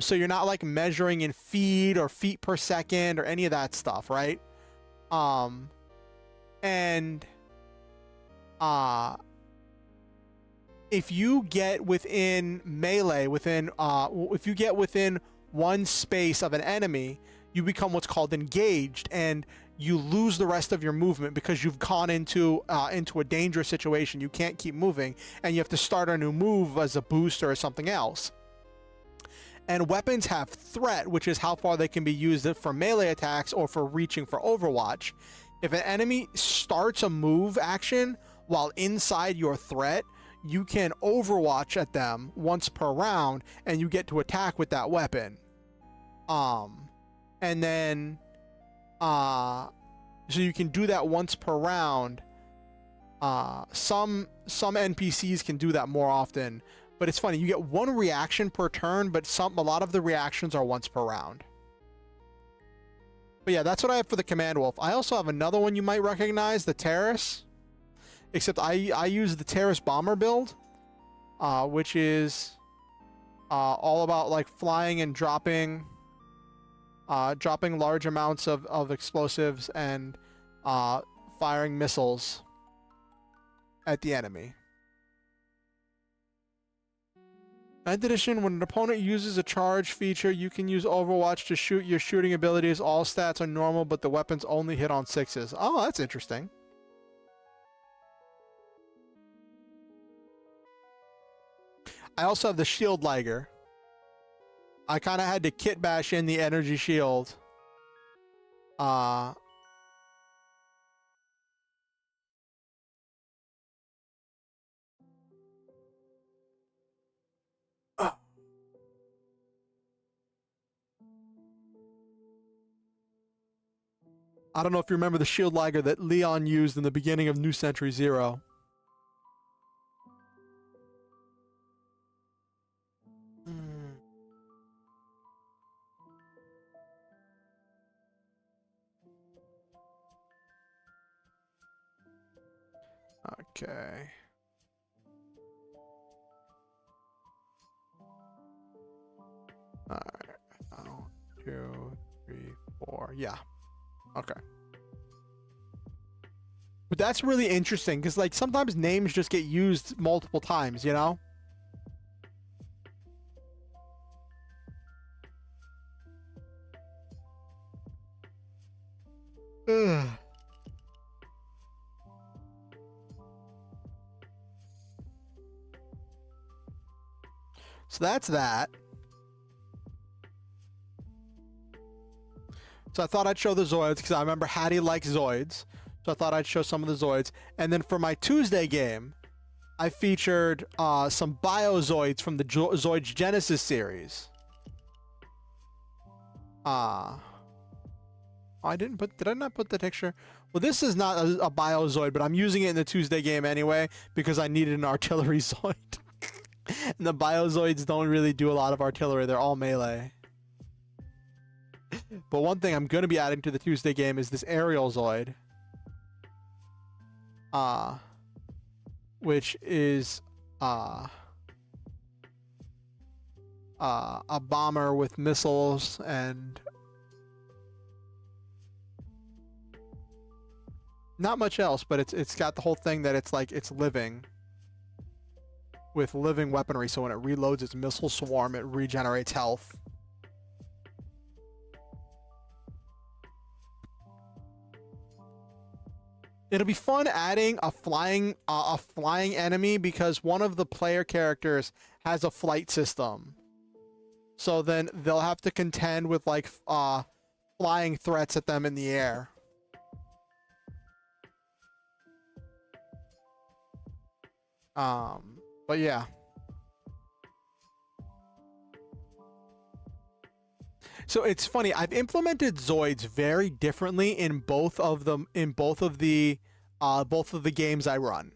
So you're not like measuring in feet or feet per second or any of that stuff, right? And if you get within melee, if you get within one space of an enemy, you become what's called engaged, and you lose the rest of your movement because you've gone into a dangerous situation. You can't keep moving, and you have to start a new move as a boost or something else. And weapons have threat, which is how far they can be used for melee attacks or for reaching for Overwatch. If an enemy starts a move action while inside your threat, you can Overwatch at them once per round, and you get to attack with that weapon. And then, so you can do that once per round. Some NPCs can do that more often, but it's funny. You get one reaction per turn, but a lot of the reactions are once per round. But yeah, that's what I have for the Command Wolf. I also have another one you might recognize, the Terrace. Except I use the Terrace Bomber build, which is all about like flying and dropping large amounts of explosives and firing missiles at the enemy. 9th edition, when an opponent uses a charge feature, you can use Overwatch to shoot your shooting abilities. All stats are normal, but the weapons only hit on 6s. Oh, that's interesting. I also have the Shield Liger. I kind of had to kit bash in the energy shield. I don't know if you remember the Shield Liger that Leon used in the beginning of New Century Zero. Okay. Alright. 1, 2, 3, 4. Yeah. Okay. But that's really interesting because, like, sometimes names just get used multiple times, you know? Ugh. So that's that. So I thought I'd show the Zoids because I remember Hattie likes Zoids. So I thought I'd show some of the Zoids. And then for my Tuesday game, I featured some Biozoids from the Zoids Genesis series. I didn't put... Did I not put the picture? Well, this is not a Biozoid, but I'm using it in the Tuesday game anyway because I needed an artillery Zoid. And the Biozoids don't really do a lot of artillery. They're all melee. But one thing I'm going to be adding to the Tuesday game is this aerial Zoid. Which is a bomber with missiles and not much else, but it's got the whole thing that it's like it's living with living weaponry, so when it reloads its missile swarm, it regenerates health. It'll be fun adding a flying enemy because one of the player characters has a flight system. So then they'll have to contend with like flying threats at them in the air. But yeah. So it's funny. I've implemented Zoids very differently in both of them, in both of the both of the games I run.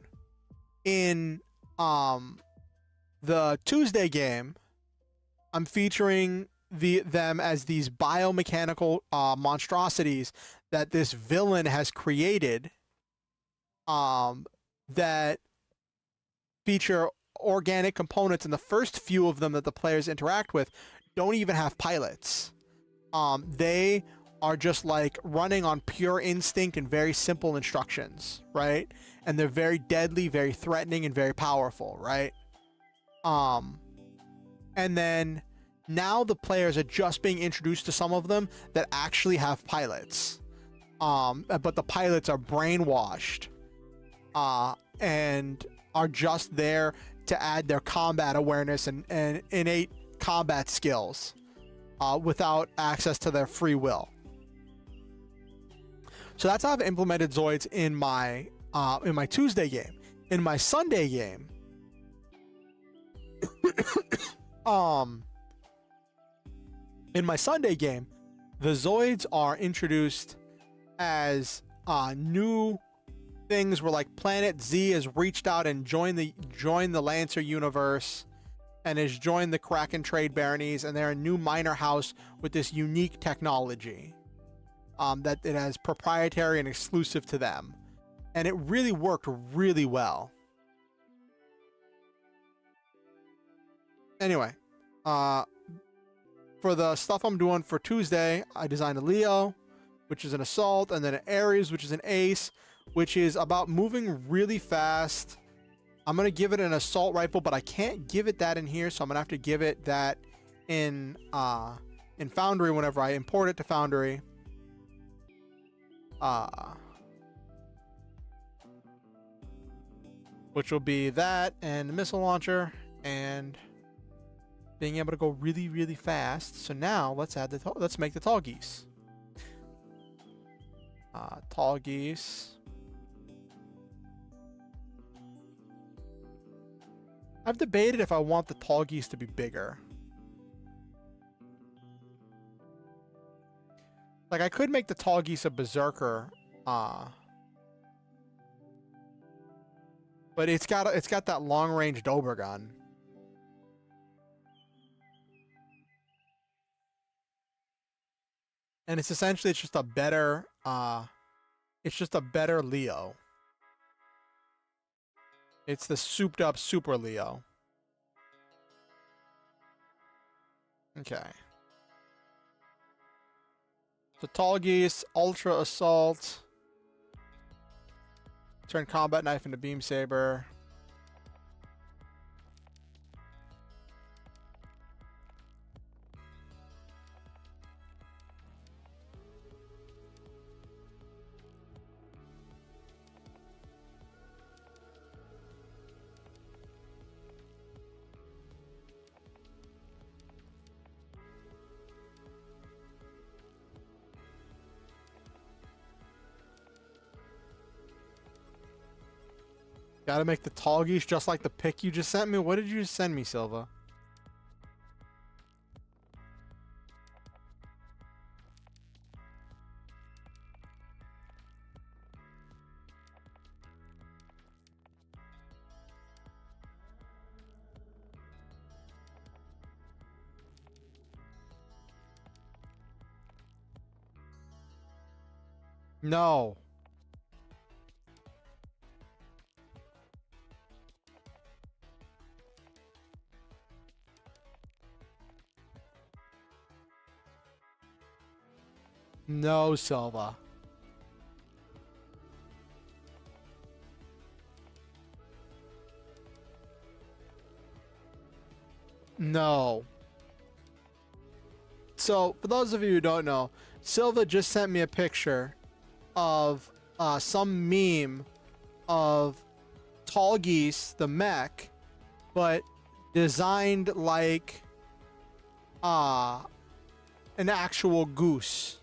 In the Tuesday game, I'm featuring them as these biomechanical monstrosities that this villain has created, that feature organic components, and the first few of them that the players interact with don't even have pilots. They are just like running on pure instinct and very simple instructions, right? And they're very deadly, very threatening, and very powerful, right? And then now the players are just being introduced to some of them that actually have pilots. But the pilots are brainwashed, and are just there to add their combat awareness and innate combat skills, without access to their free will. So that's how I've implemented Zoids in my Tuesday game. In my Sunday game, the Zoids are introduced as new things where, like, Planet Z has reached out and joined the Lancer universe and has joined the Kraken Trade Baronies, and they're a new miner house with this unique technology that it has proprietary and exclusive to them. And it really worked really well. Anyway, for the stuff I'm doing for Tuesday, I designed a Leo, which is an assault, and then an Ares, which is an ace, which is about moving really fast. I'm going to give it an assault rifle, but I can't give it that in here, so I'm going to have to give it that in Foundry whenever I import it to Foundry. Which will be that and the missile launcher and being able to go really, really fast. So now let's make the tall geese. Tall geese. I've debated if I want the tall geese to be bigger. Like, I could make the tall geese a berserker, but it's got that long range Dober gun. And it's essentially just a better Leo. It's the souped up Super Leo. Okay. So tall geese, ultra assault. Turn combat knife into beam saber. Gotta make the tall geese just like the pic you just sent me. What did you just send me, Silva? No. No, Silva. No. So, for those of you who don't know, Silva just sent me a picture of some meme of tall geese, the mech, but designed like an actual goose.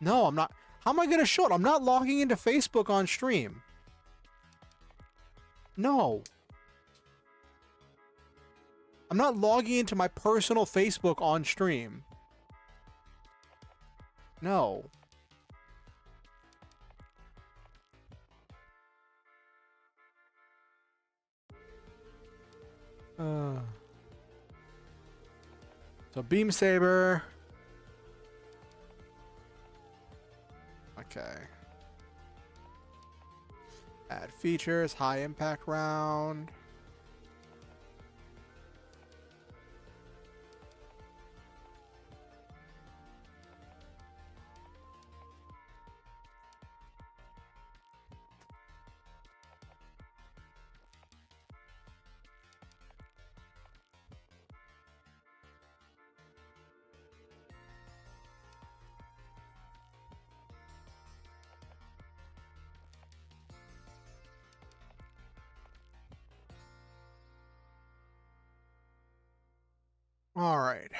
No, I'm not. How am I going to show it? I'm not logging into Facebook on stream. No. I'm not logging into my personal Facebook on stream. No. So beam saber. Okay. Add features, high impact round. All right.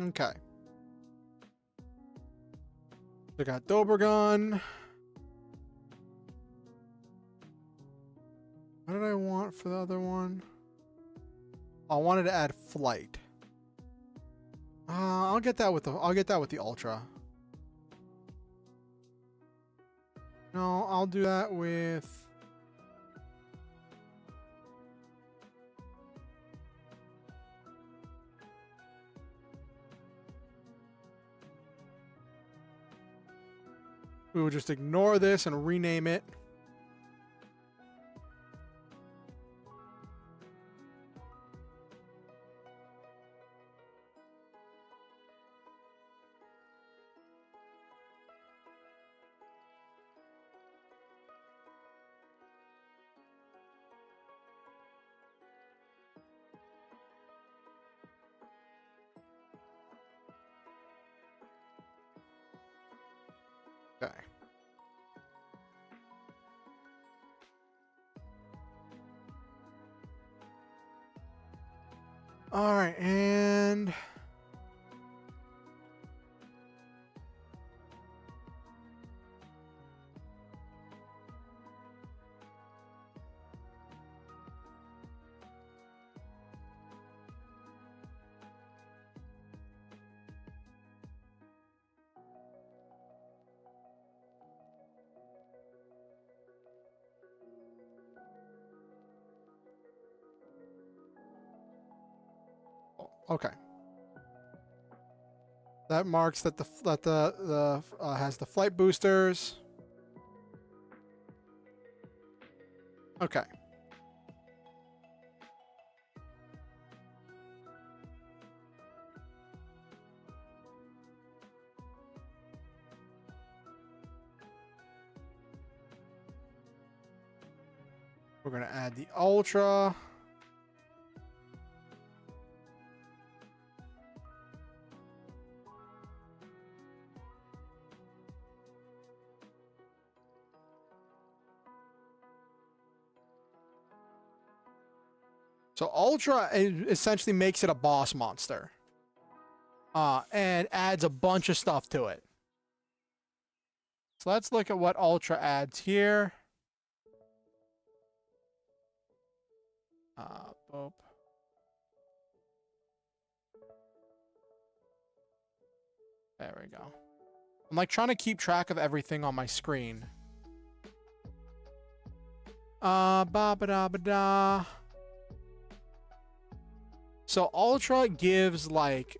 Okay. I got Dobergun. What did I want for the other one? I wanted to add flight. I'll get that with the Ultra. No, I'll do that with. We will just ignore this and rename it. Okay. All right, and okay. That marks that the has the flight boosters. Okay. We're gonna add the Ultra. So Ultra essentially makes it a boss monster. And adds a bunch of stuff to it. So let's look at what Ultra adds here. Boop. There we go. I'm like trying to keep track of everything on my screen. Ba-ba-da-ba-da. So Ultra gives like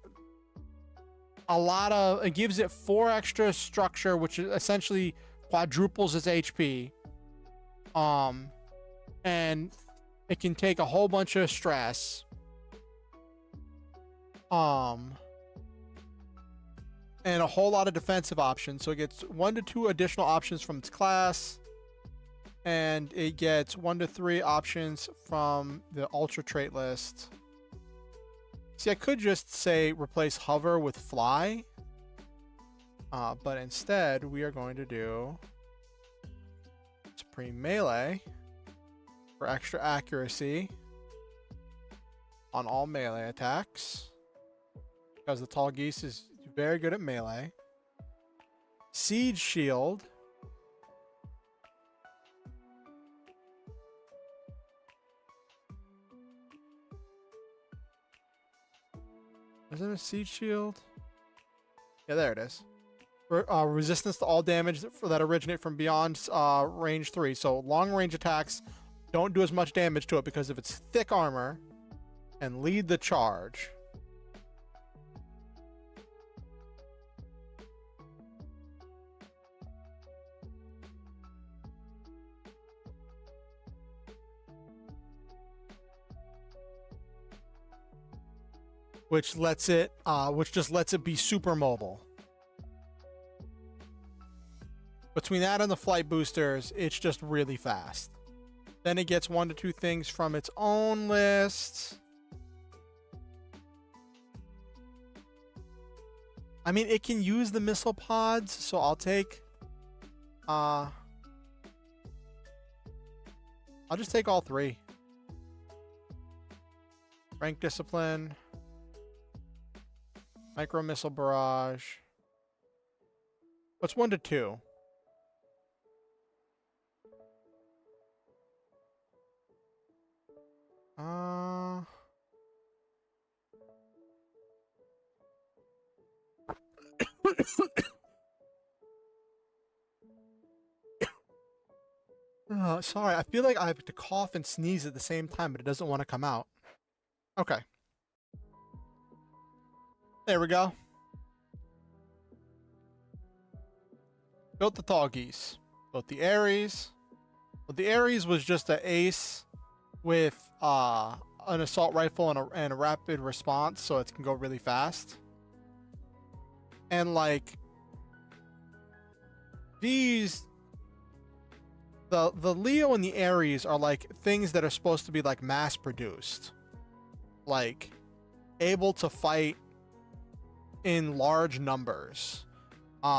a lot of, it gives it 4 extra structure, which essentially quadruples its HP. And it can take a whole bunch of stress. And a whole lot of defensive options. So it gets 1 to 2 additional options from its class. And it gets 1 to 3 options from the Ultra trait list. See, I could just say replace hover with fly. But instead, we are going to do supreme melee for extra accuracy on all melee attacks. Because the tall geese is very good at melee. Siege shield. Isn't it a siege shield? Yeah, there it is. Resistance to all damage that originate from beyond range 3. So long range attacks don't do as much damage to it because of its thick armor. And lead the charge. Which just lets it be super mobile. Between that and the flight boosters, it's just really fast. Then it gets 1 to 2 things from its own list. I mean, it can use the missile pods, so I'll take I'll just take all 3. Rank discipline. Micro missile barrage. What's 1 to 2? Sorry, I feel like I have to cough and sneeze at the same time, but it doesn't want to come out. Okay. There we go. Built the tall geese. Built the Ares. But the Ares was just an ace with an assault rifle and a rapid response, so it can go really fast. And like these, the Leo and the Ares are like things that are supposed to be like mass produced, like able to fight in large numbers.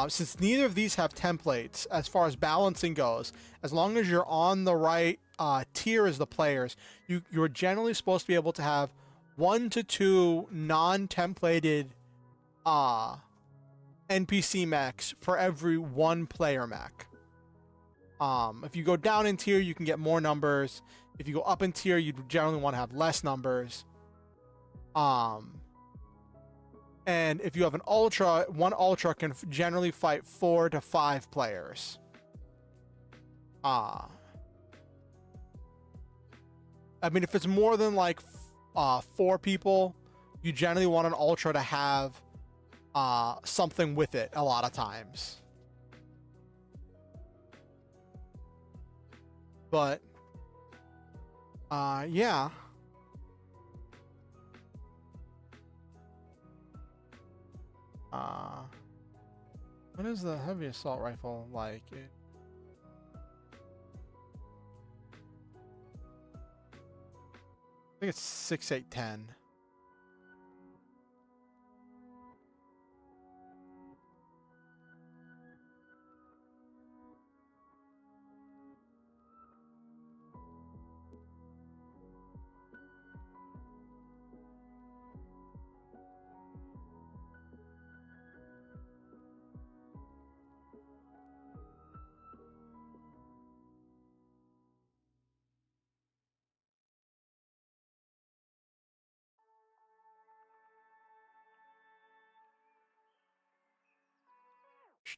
Since neither of these have templates as far as balancing goes, as long as you're on the right tier as the players, you're generally supposed to be able to have 1 to 2 non-templated NPC mechs for every 1 player mech. If you go down in tier, you can get more numbers. If you go up in tier, you generally want to have less numbers. And if you have an ultra, 1 ultra can generally fight 4 to 5 players. I mean, if it's more than like 4 people, you generally want an ultra to have something with it a lot of times. But yeah. What is the heavy assault rifle like? I think it's 6.810.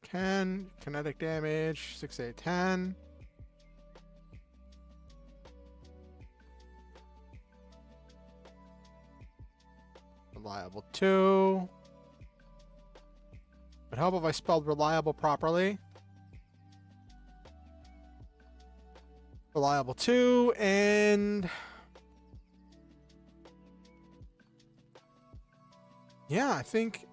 Ten kinetic damage, 6.810. Reliable 2. Would help if I spelled reliable properly. Reliable 2 and yeah, I think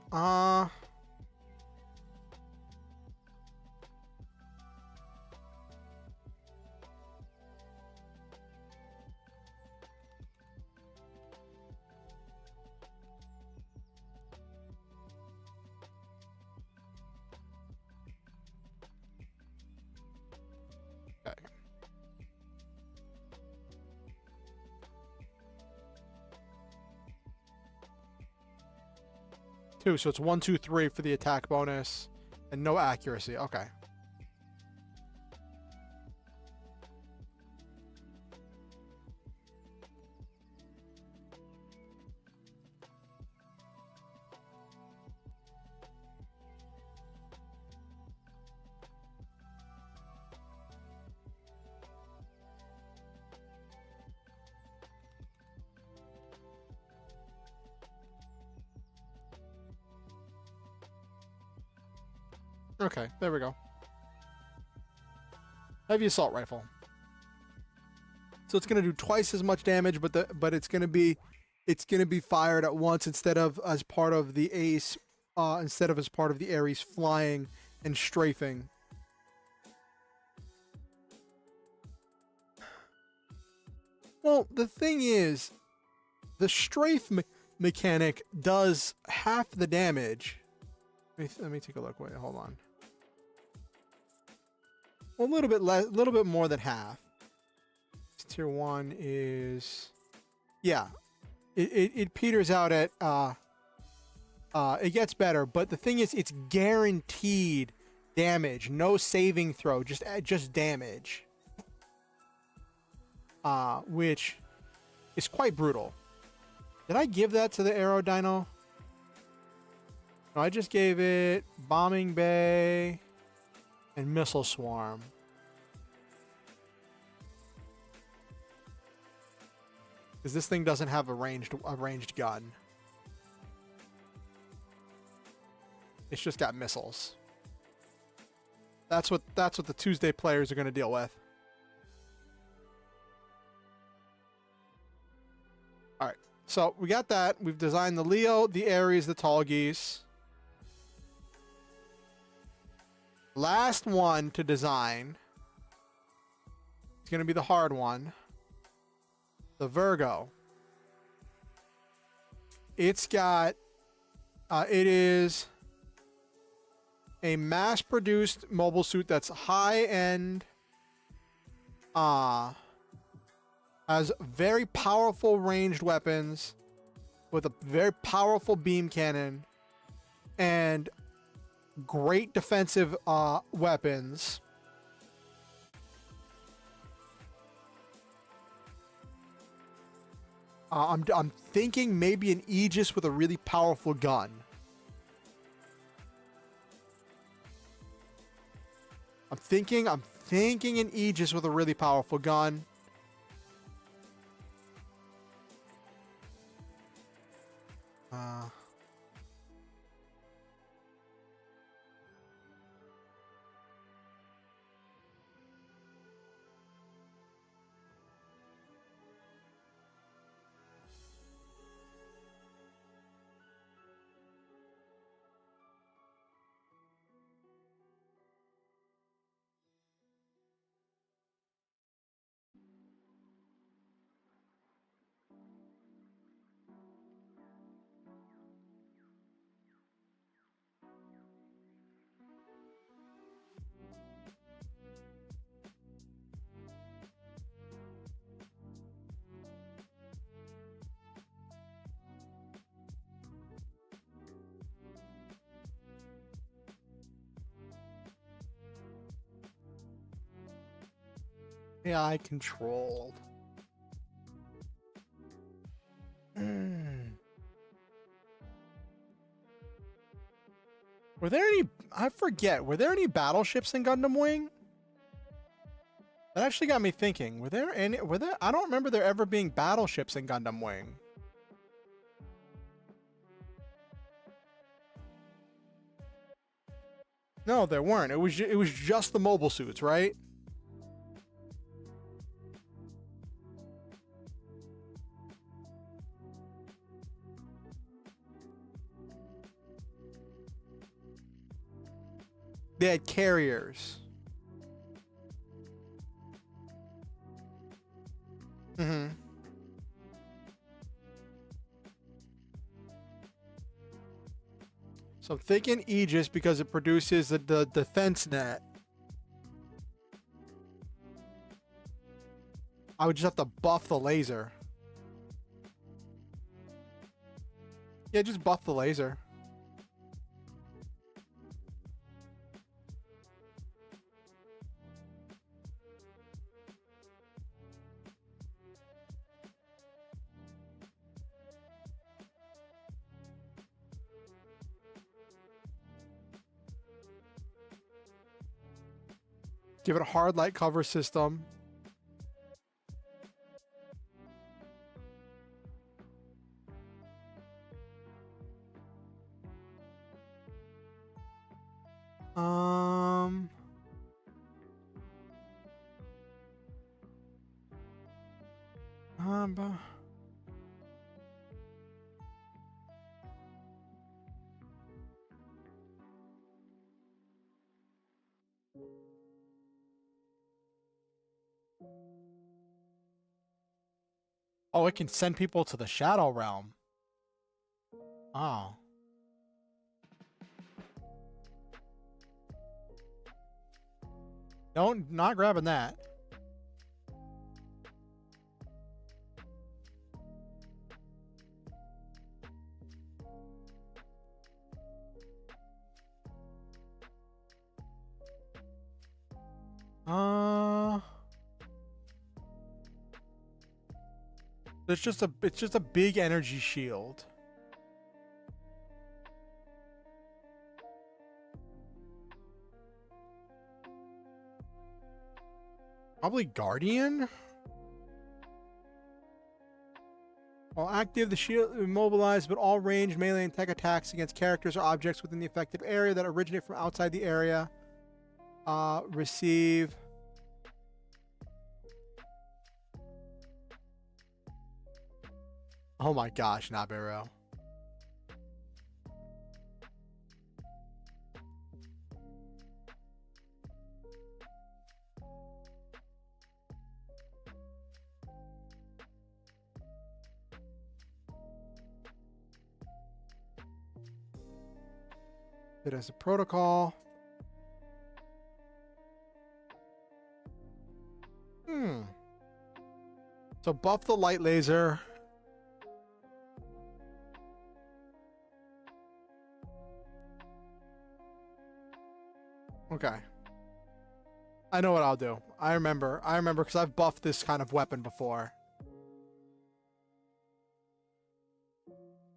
2, so it's 1, 2, 3 for the attack bonus, and no accuracy. Okay. Okay, there we go. Heavy assault rifle. So it's gonna do twice as much damage, but it's gonna be fired at once instead of as part of the ace, instead of as part of the Ares flying and strafing. Well, the thing is, the strafe mechanic does half the damage. Let me take a look. Wait, hold on. Well, a little bit less, a little bit more than half. Tier 1 is, yeah, it peters out at it gets better, but the thing is, it's guaranteed damage, no saving throw, just damage, which is quite brutal. Did I give that to the Arrow Dino? No, I just gave it Bombing Bay and Missile Swarm. Because this thing doesn't have a ranged gun. It's just got missiles. That's what the Tuesday players are going to deal with. All right. So we got that. We've designed the Leo, the Ares, the Tall Geese. Last one to design. It's going to be the hard one. The Virgo. It's got, it is a mass-produced mobile suit that's high-end, has very powerful ranged weapons with a very powerful beam cannon and great defensive weapons. I'm thinking maybe an Aegis with a really powerful gun. I'm thinking an Aegis with a really powerful gun. AI controlled. Were there any, I forget, were there any battleships in Gundam Wing? That actually got me thinking. Were there, I don't remember there ever being battleships in Gundam Wing. No, there weren't. It was just the mobile suits, right? They had carriers. Mm-hmm. So I'm thinking Aegis because it produces the defense net. I would just have to buff the laser. Yeah, just buff the laser. Give it a hard light cover system. Oh, it can send people to the Shadow Realm. Oh. Not grabbing that. It's just a big energy shield. Probably Guardian? While active, the shield is immobilized, but all ranged melee and tech attacks against characters or objects within the affected area that originate from outside the area receive... Oh my gosh, Nabiru. It has a protocol. So buff the light laser. Okay. I know what I'll do. I remember because I've buffed this kind of weapon before.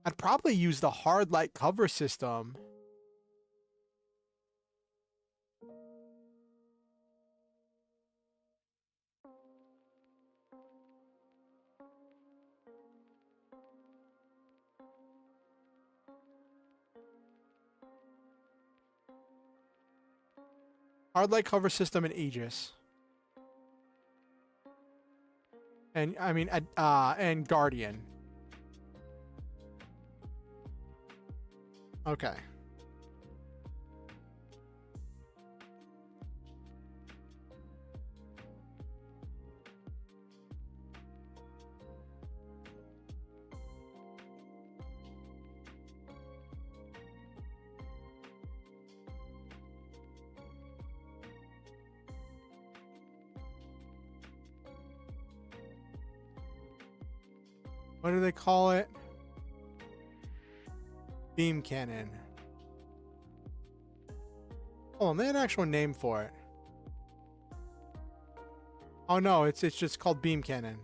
I'd probably use the hard light cover system. Hard light cover system and Aegis. And I mean and Guardian. Okay. What do they call it? Beam cannon. Oh, they had an actual name for it. Oh no, it's just called beam cannon.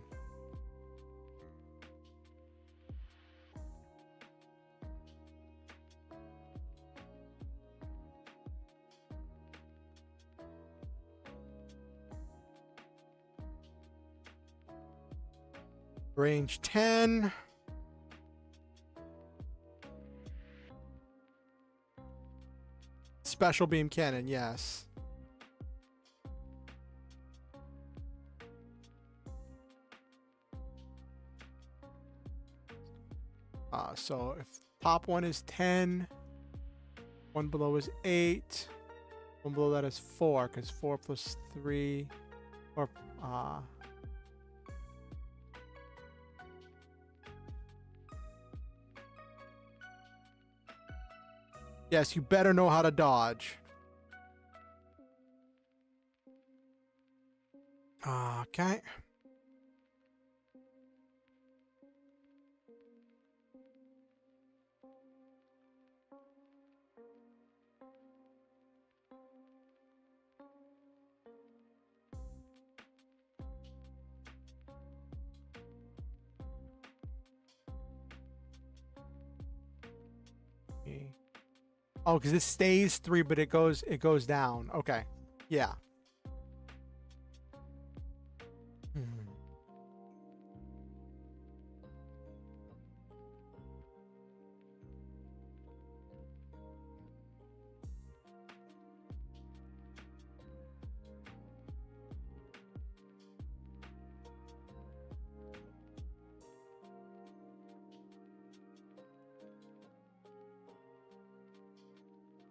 Range 10. Special beam cannon, yes. So if top one is 10, one below is 8, one below that is 4, because 4 plus 3, or yes, you better know how to dodge. Okay. Oh, because it stays 3, but it goes down. Okay. Yeah.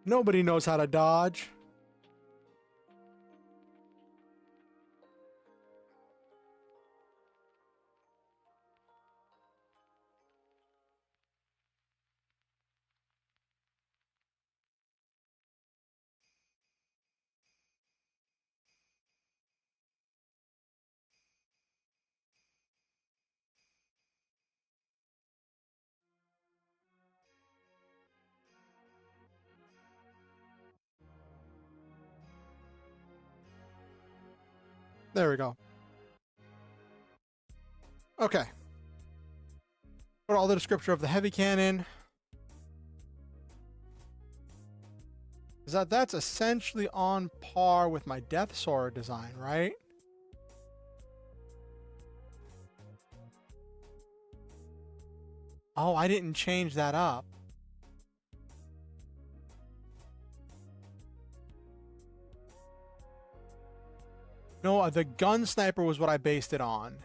Nobody knows how to dodge. There we go. Okay. Put all the description of the heavy cannon. Is that's essentially on par with my Death Sword design, right? Oh, I didn't change that up. No, the gun sniper was what I based it on.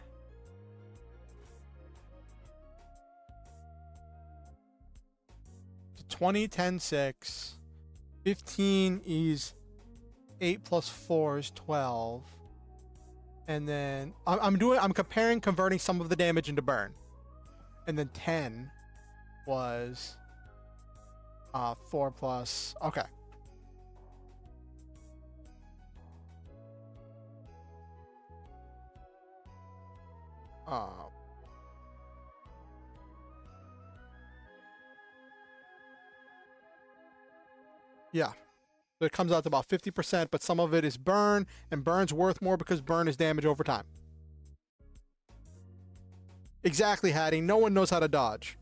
So 20, 10, 6. 15 is 8 plus 4 is 12. And then I'm converting some of the damage into burn. And then 10 was 4 plus. Okay. Yeah. So it comes out to about 50%, but some of it is burn, and burn's worth more because burn is damage over time. Exactly, Hattie. No one knows how to dodge.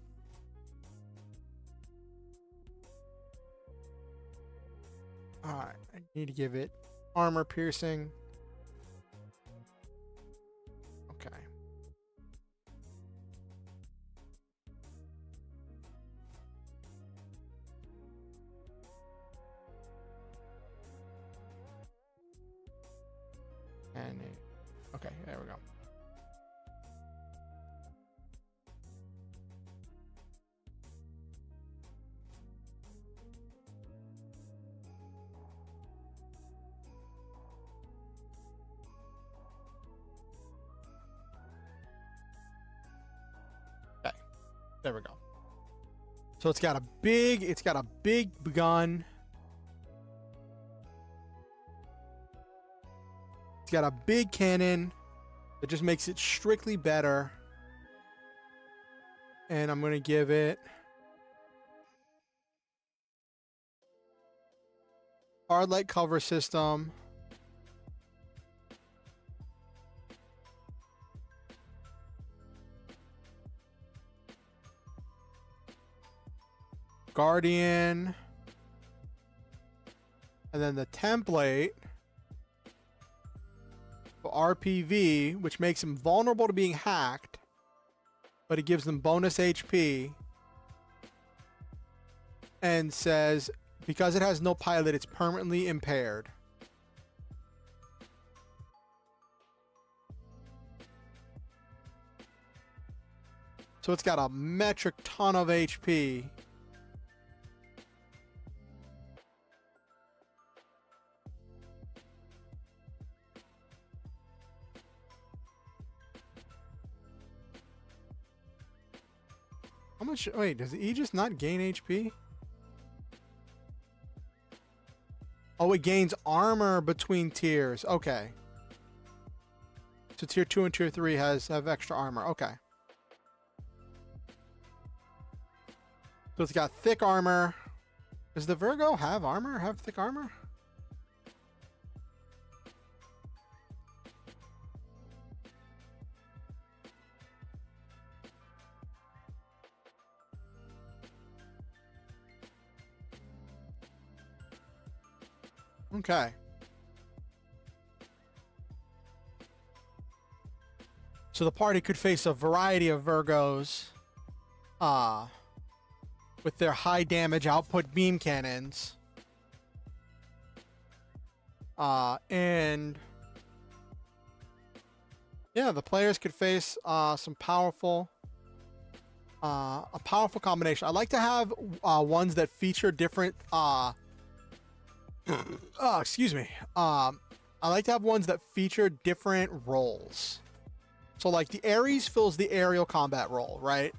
Alright, I need to give it armor piercing. Okay. And okay, there we go. Okay, there we go. So it's got a big gun. It's got a big cannon that just makes it strictly better. And I'm going to give it hard light cover system. Guardian. And then the template for RPV, which makes him vulnerable to being hacked, but it gives them bonus HP. And says, because it has no pilot, it's permanently impaired. So it's got a metric ton of HP. How much? Wait, does E just not gain HP? Oh, it gains armor between tiers. Okay. So tier 2 and tier 3 have extra armor. Okay. So it's got thick armor. Does the Virgo have armor? Have thick armor? Okay. So the party could face a variety of Virgos with their high damage output beam cannons. And yeah, the players could face some powerful a powerful combination. I like to have ones that feature different Oh, excuse me. I like to have ones that feature different roles. So like the Ares fills the aerial combat role, right?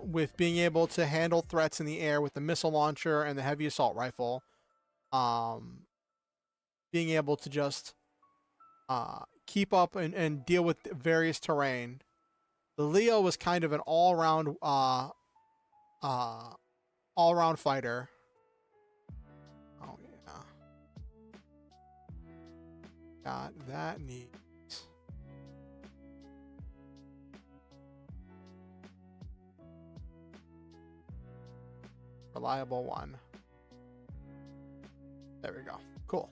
With being able to handle threats in the air with the missile launcher and the heavy assault rifle. Being able to just keep up and deal with various terrain. The Leo was kind of an all-round fighter. Oh yeah. Got that neat. Reliable one. There we go. Cool.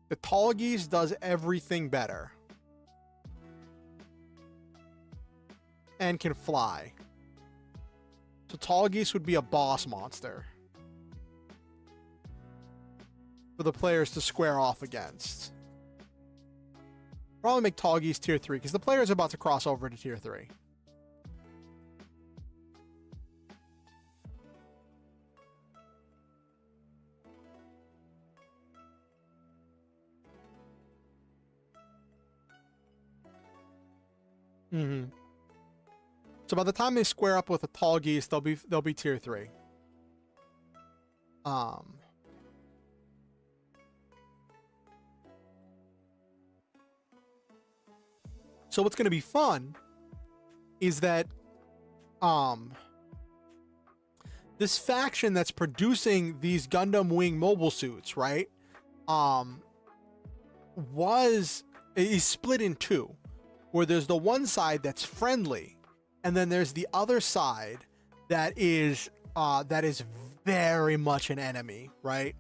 The Tallgeese does everything better. And can fly. So Tallgeese would be a boss monster for the players to square off against. Probably make Tallgeese tier 3 because the players are about to cross over to tier 3. So by the time they square up with the Tallgeese, they'll be tier 3. So what's going to be fun is that this faction that's producing these Gundam Wing mobile suits, right? Is split in two, where there's the one side that's friendly, and then there's the other side that is very much an enemy, right?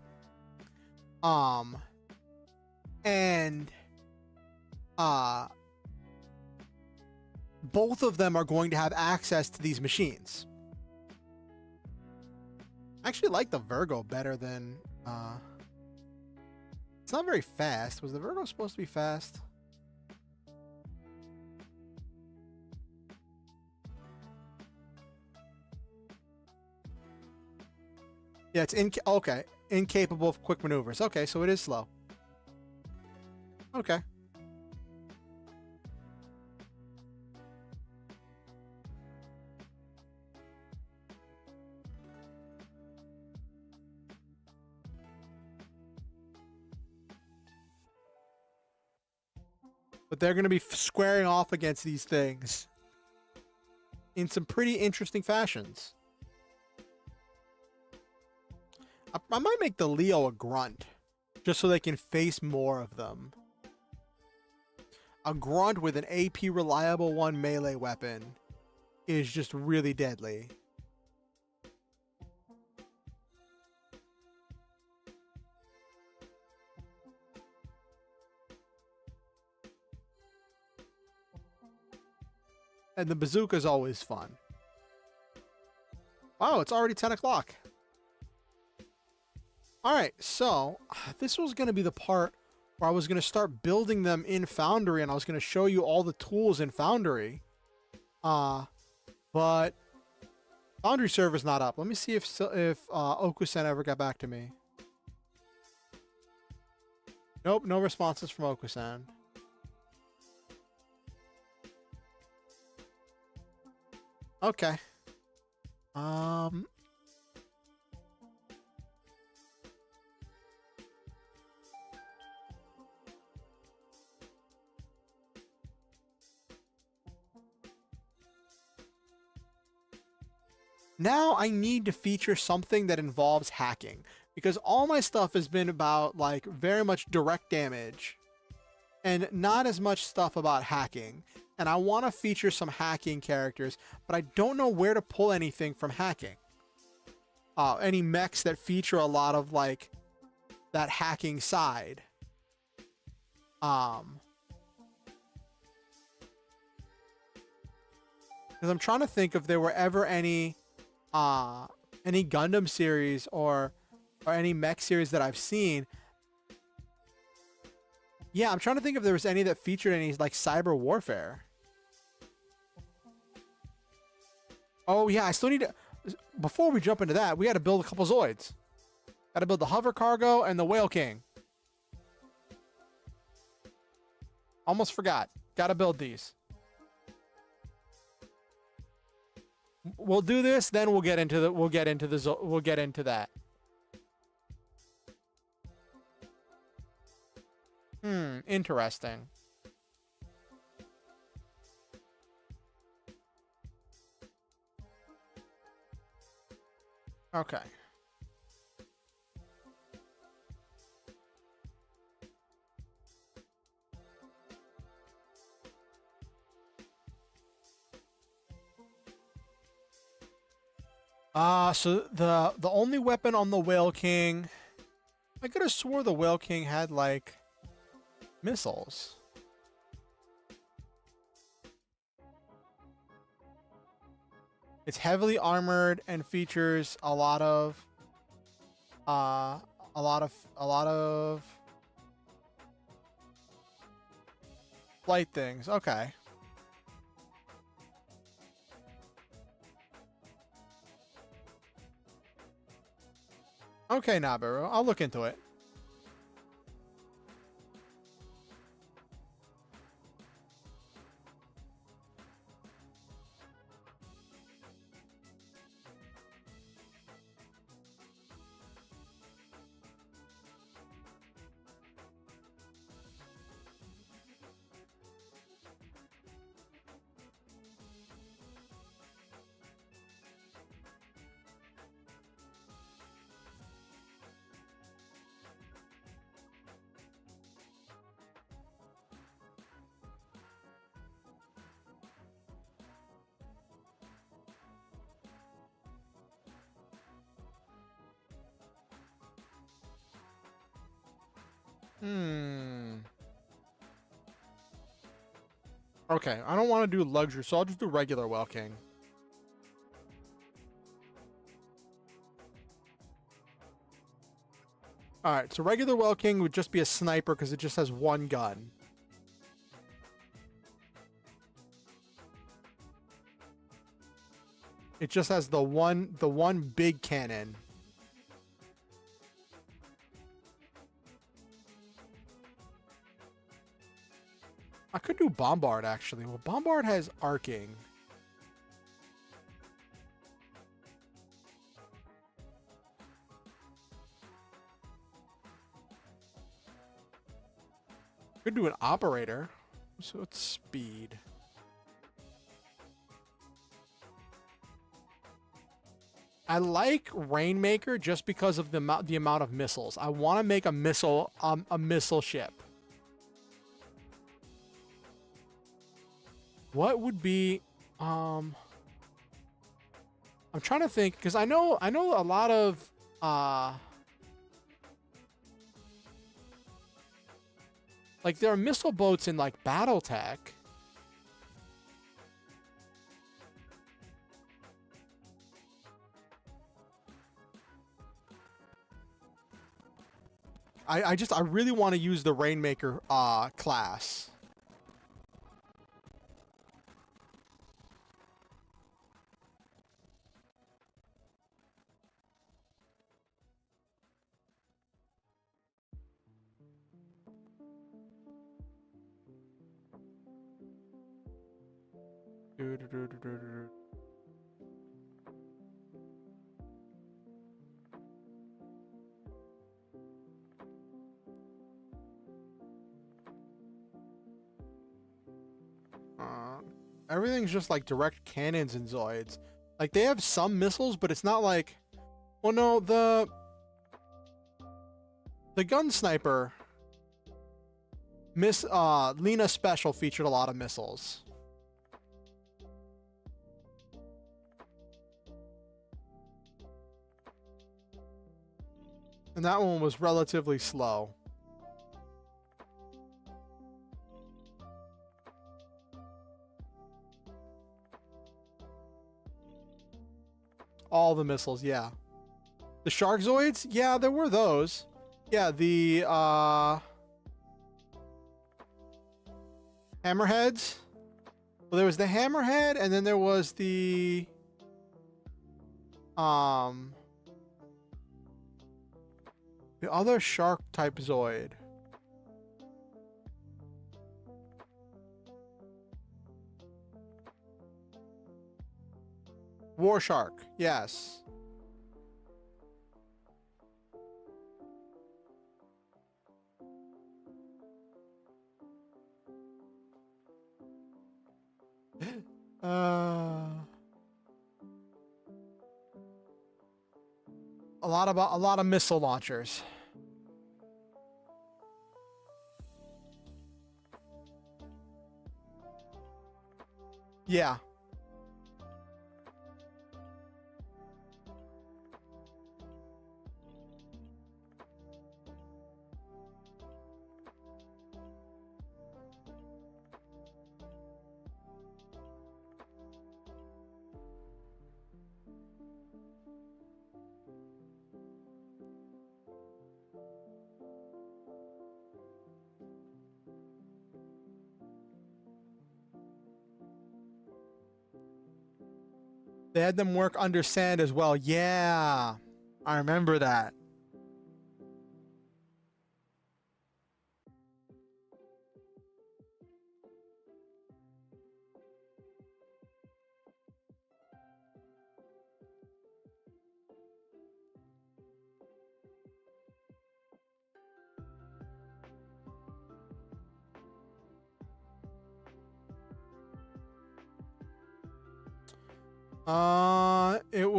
Both of them are going to have access to these machines. I actually like the Virgo better than it's not very fast. Was the Virgo supposed to be fast? Yeah, it's okay. Incapable of quick maneuvers. Okay, so it is slow. Okay. But they're going to be squaring off against these things in some pretty interesting fashions. I might make the Leo a grunt, just so they can face more of them. A grunt with an AP reliable 1 melee weapon is just really deadly. And the bazooka is always fun. Wow, it's already 10 o'clock. Alright, so this was going to be the part where I was going to start building them in Foundry, and I was going to show you all the tools in Foundry. But Foundry server's not up. Let me see if Okusen ever got back to me. Nope, no responses from Okusen. Okay. Now I need to feature something that involves hacking, because all my stuff has been about like very much direct damage and not as much stuff about hacking. And I want to feature some hacking characters, but I don't know where to pull anything from hacking. Any mechs that feature a lot of like that hacking side. Because I'm trying to think if there were ever any Gundam series or any mech series that I've seen. Yeah, I'm trying to think if there was any that featured any like cyber warfare. Oh yeah, I still need to. Before we jump into that, we got to build a couple Zoids. Got to build the Hover Cargo and the Whale King. Almost forgot. Got to build these. We'll do this, then we'll get into that. Interesting. Okay. So the only weapon on the Whale King, I could have swore the Whale King had like missiles. It's heavily armored and features a lot of flight things. Okay. Okay, Nabaru. I'll look into it. Okay, I don't want to do luxury, so I'll just do regular Whale King. Alright, so regular Whale King would just be a sniper because it just has one gun. It just has the one big cannon. I could do Bombard, actually. Well, Bombard has arcing. Could do an Operator. So it's speed. I like Rainmaker just because of the amount of missiles. I want to make a missile ship. What would be I'm trying to think because I know a lot of like there are missile boats in like BattleTech. I really want to use the Rainmaker class. Everything's just like direct cannons and Zoids. Like they have some missiles, but it's not like, well, no, the gun sniper Lena Special featured a lot of missiles. And that one was relatively slow. All the missiles, yeah. The Shark Zoids? Yeah, there were those. Yeah, the Hammerheads. Well, there was the Hammerhead, and then there was the The other shark type Zoid. War shark, yes. A lot of missile launchers. Yeah. They had them work under sand as well. Yeah. I remember that. It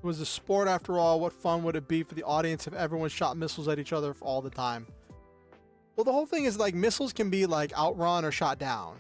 was a sport after all. What fun would it be for the audience if everyone shot missiles at each other all the time? Well, the whole thing is like missiles can be like outrun or shot down.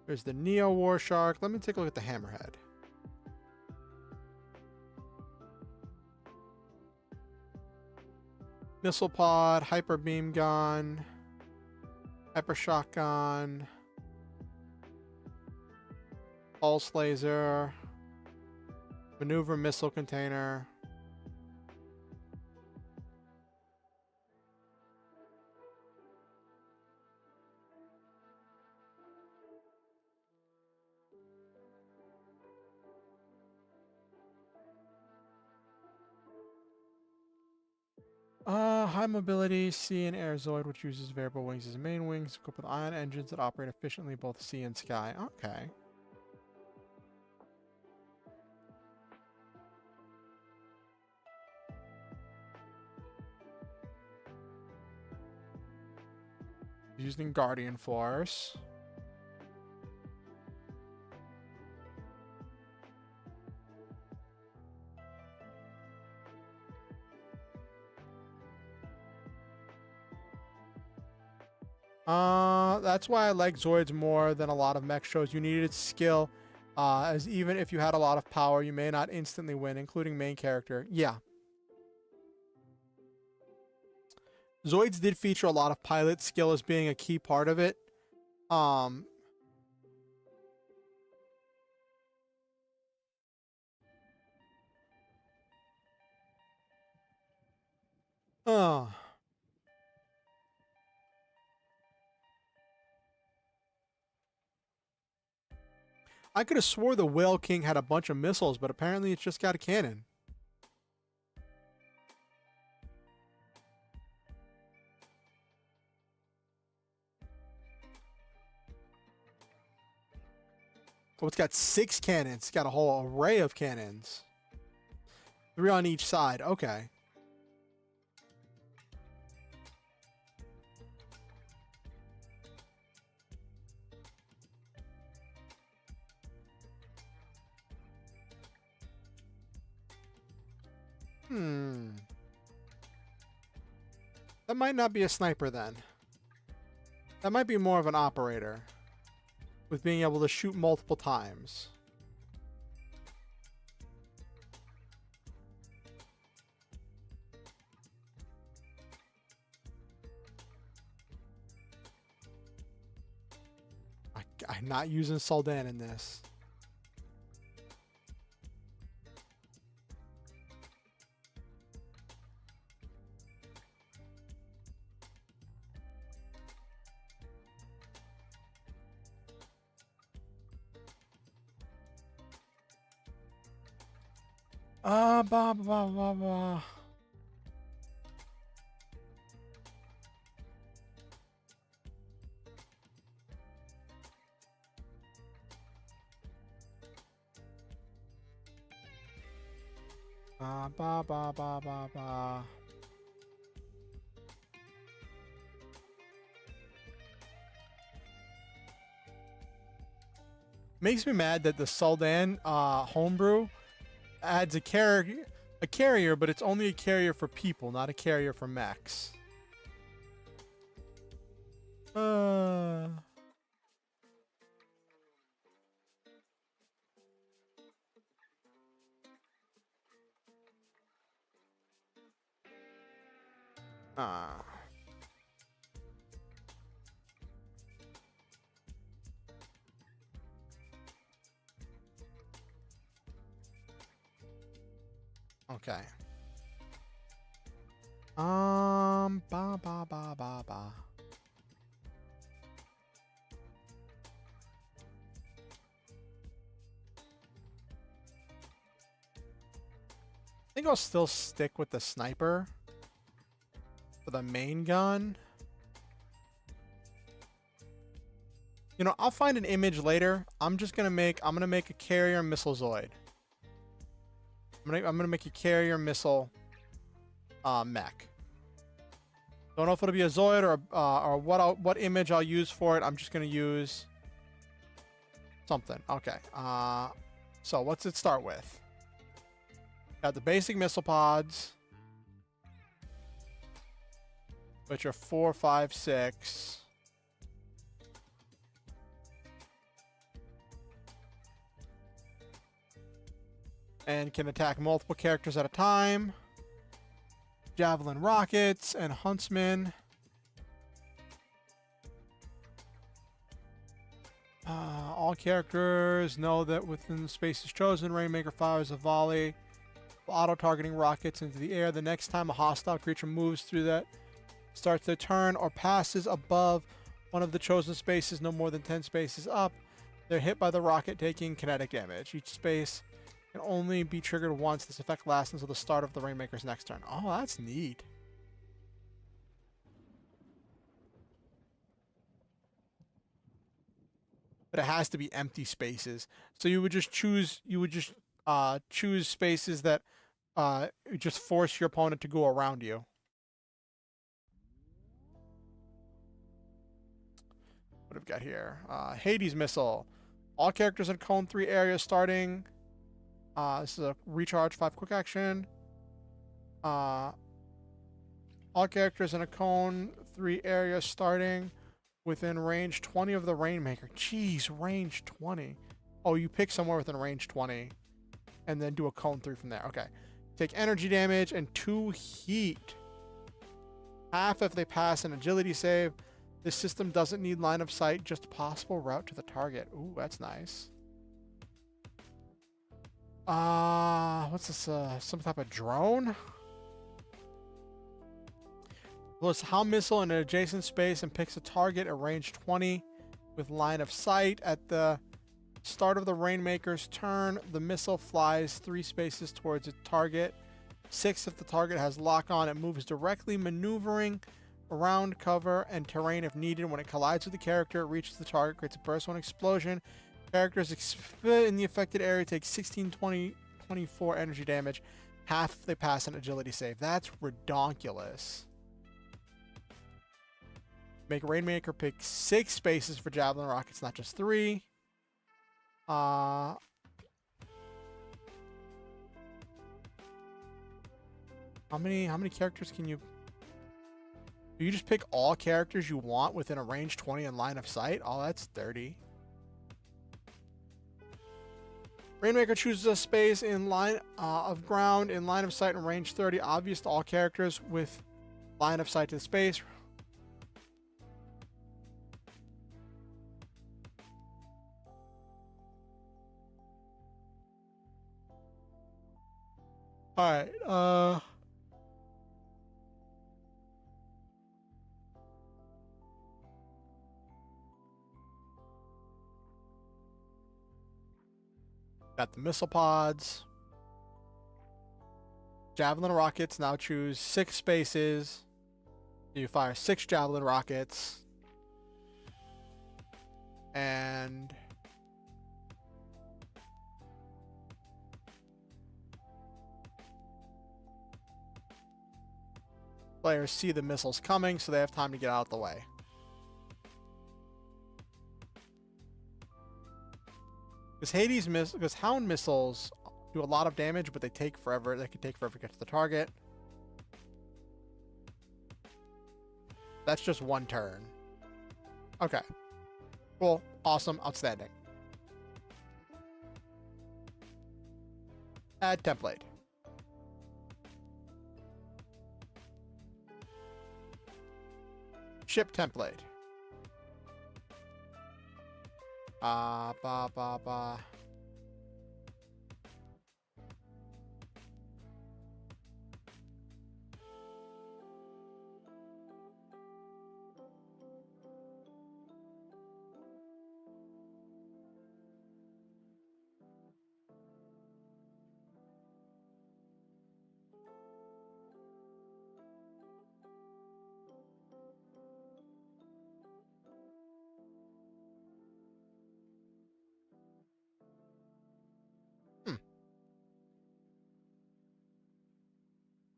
There's the Neo War Shark. Let me take a look at the Hammerhead. Missile Pod, Hyper Beam Gun, Hyper Shotgun, Pulse Laser, Maneuver Missile Container. High mobility, sea and air Zoid, which uses variable wings as main wings, equipped with ion engines that operate efficiently both sea and sky. Okay. Using Guardian Force. That's why I like Zoids more than a lot of mech shows. You needed skill, as even if you had a lot of power, you may not instantly win, including main character. Yeah. Zoids did feature a lot of pilot skill as being a key part of it. Oh. I could have swore the Whale King had a bunch of missiles, but apparently it's just got a cannon. Oh, it's got 6 cannons. It's got a whole array of cannons. 3 on each side. Okay. That might not be a sniper then. That might be more of an operator with being able to shoot multiple times. I'm not using Soldan in this. Ba ba ba ba. Ba ba ba ba ba ba. Makes me mad that the Soldan homebrew adds a carrier, but it's only a carrier for people, not a carrier for mechs. Okay. Ba ba ba ba ba. I think I'll still stick with the sniper for the main gun. You know, I'll find an image later. I'm gonna make a carrier missile Zoid. I'm gonna make a carrier missile mech. Don't know if it'll be a Zoid or what image I'll use for it. I'm just gonna use something. Okay. So what's it start with? Got the basic missile pods, which are 4, 5, 6. And can attack multiple characters at a time. Javelin rockets and huntsmen. All characters know that within the spaces chosen, Rainmaker fires a volley of auto-targeting rockets into the air. The next time a hostile creature moves through that, starts their turn, or passes above one of the chosen spaces no more than 10 spaces up, they're hit by the rocket, taking kinetic damage. Each space can only be triggered once. This effect lasts until the start of the Rainmaker's next turn. Oh, that's neat. But it has to be empty spaces. So you would just choose choose spaces that just force your opponent to go around you. What have we got here? Hades missile. All characters in Cone 3 area starting. This is a recharge 5 quick action. All characters in a Cone 3 area starting within range 20 of the Rainmaker. Jeez, range 20. Oh, you pick somewhere within range 20 and then do a Cone 3 from there. Okay. Take energy damage and 2 heat. Half if they pass an agility save. This system doesn't need line of sight, just a possible route to the target. Ooh, that's nice. What's this? Some type of drone? Blows a HAL missile in an adjacent space and picks a target at range 20 with line of sight. At the start of the Rainmaker's turn, the missile flies 3 spaces towards its target. 6 if the target has lock on. It moves directly, maneuvering around cover and terrain if needed. When it collides with the character, it reaches the target, creates a burst 1 explosion. Characters in the affected area take 16, 20, 24 energy damage. Half if they pass an agility save. That's redonkulous. Make Rainmaker pick 6 spaces for Javelin rockets, not just 3. How many characters can you... Do you just pick all characters you want within a range 20 and line of sight? Oh, that's 30. Rainmaker chooses a space in line of ground in line of sight and range 30, obvious to all characters with line of sight to the space. All right. Got the missile pods. Javelin rockets. Now choose 6 spaces. You fire 6 javelin rockets. And players see the missiles coming, so they have time to get out of the way. Because Hound missiles do a lot of damage, but they take forever. They can take forever to get to the target. That's just 1 turn. Okay. Cool. Awesome. Outstanding. Add template. Ship template.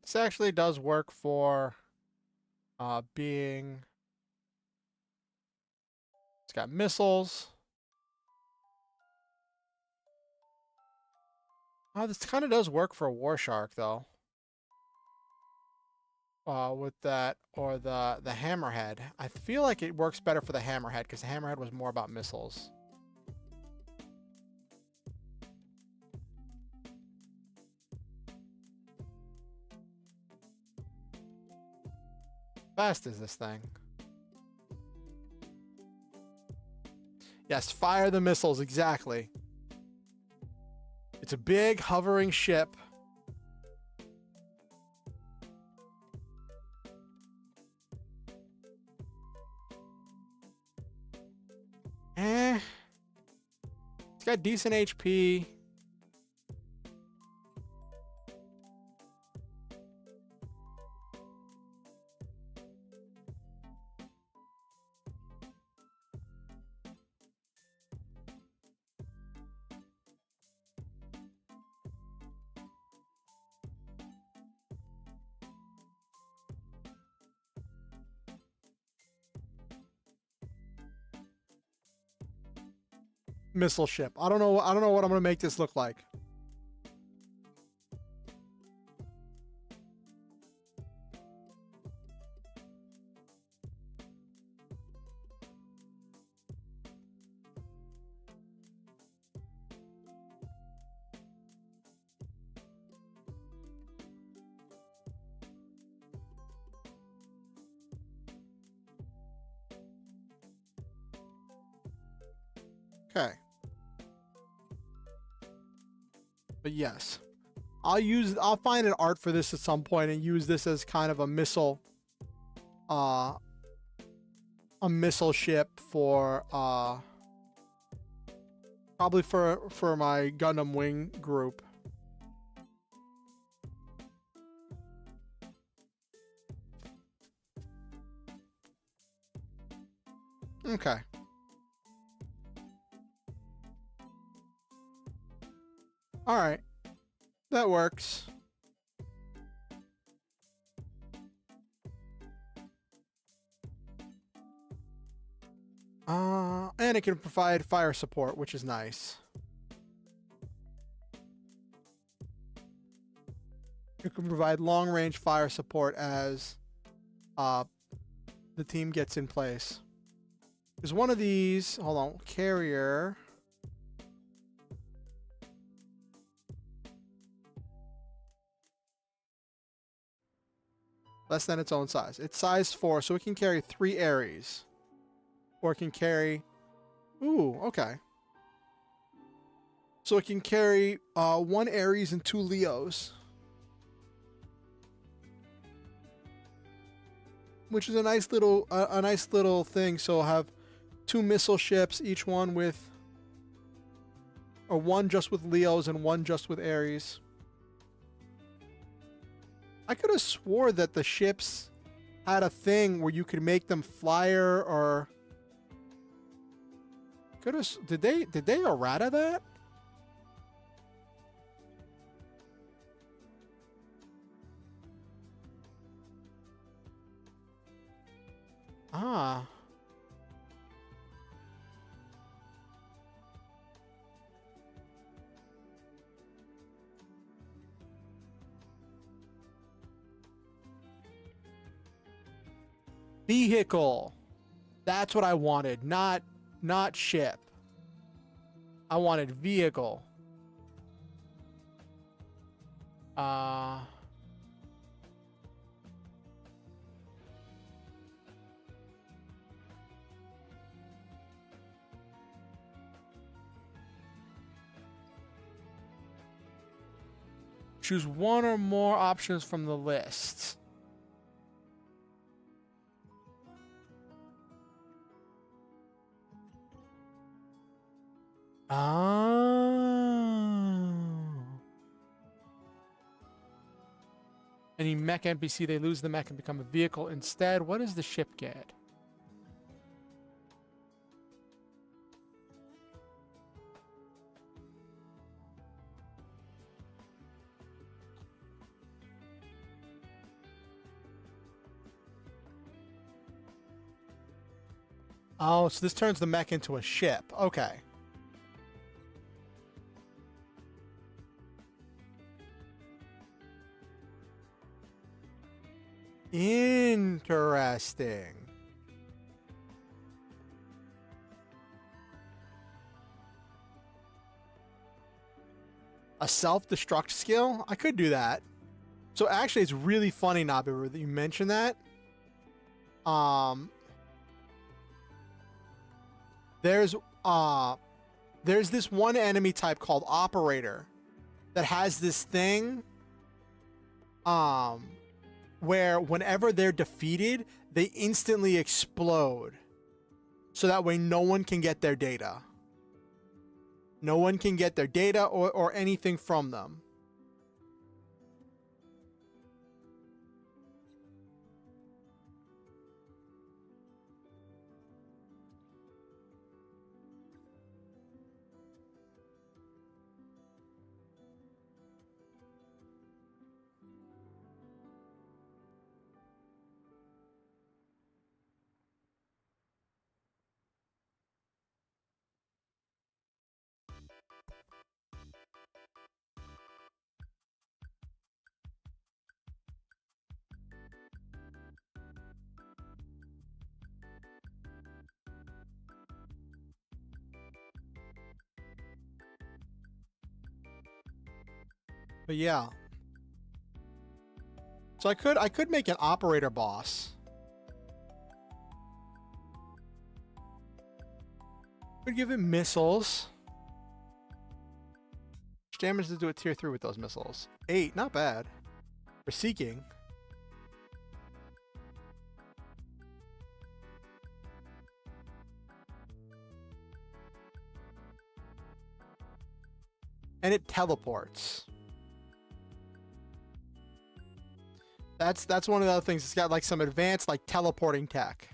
This actually does work for being... It's got missiles. Oh, this kind of does work for a War Shark, though. With that, or the Hammerhead. I feel like it works better for the Hammerhead, because the Hammerhead was more about missiles. How fast is this thing? Yes, fire the missiles, exactly. It's a big hovering ship. It's got decent HP. Missile ship. I don't know what I'm gonna make this look like. Okay. But yes, I'll find an art for this at some point and use this as kind of a missile ship for probably for my Gundam Wing group. Okay. All right. That works. And it can provide fire support, which is nice. It can provide long-range fire support as the team gets in place. There's one of these. Hold on. Carrier. Less than its own size. It's size 4, so it can carry 3 Ares. Or it can carry... Ooh, okay. So it can carry 1 Ares and 2 Leos. which is a nice little thing. So I'll have 2 missile ships, each one with, or one just with Leos and one just with Ares. I could have swore that the ships had a thing where you could make them flyer, or could have. Did they errata that? Ah. Vehicle. That's what I wanted, not ship. I wanted vehicle. Choose one or more options from the list. Any mech NPC, they lose the mech and become a vehicle instead. What does the ship get? Oh, so this turns the mech into a ship. Okay. Interesting. A self-destruct skill? I could do that. So actually, it's really funny, Nabiru, that you mentioned that. There's this one enemy type called Operator that has this thing where whenever they're defeated, they instantly explode. So that way no one can get their data. No one can get their data or anything from them. But yeah. So I could make an operator boss. Could give him missiles. Which damage to do a tier 3 with those missiles? 8, not bad. For seeking. And it teleports. That's one of the other things. It's got like some advanced like teleporting tech.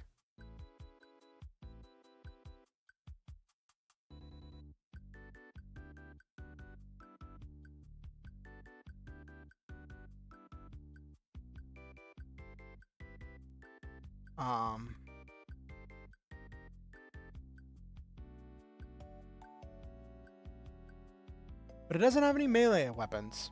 But it doesn't have any melee weapons.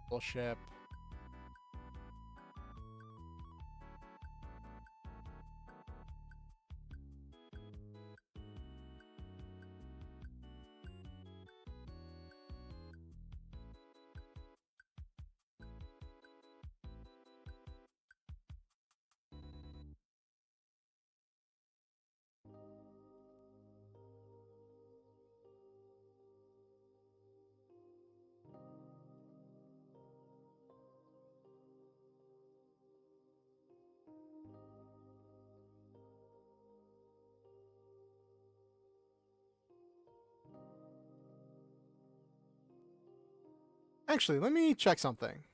Bullshit. Actually, let me check something.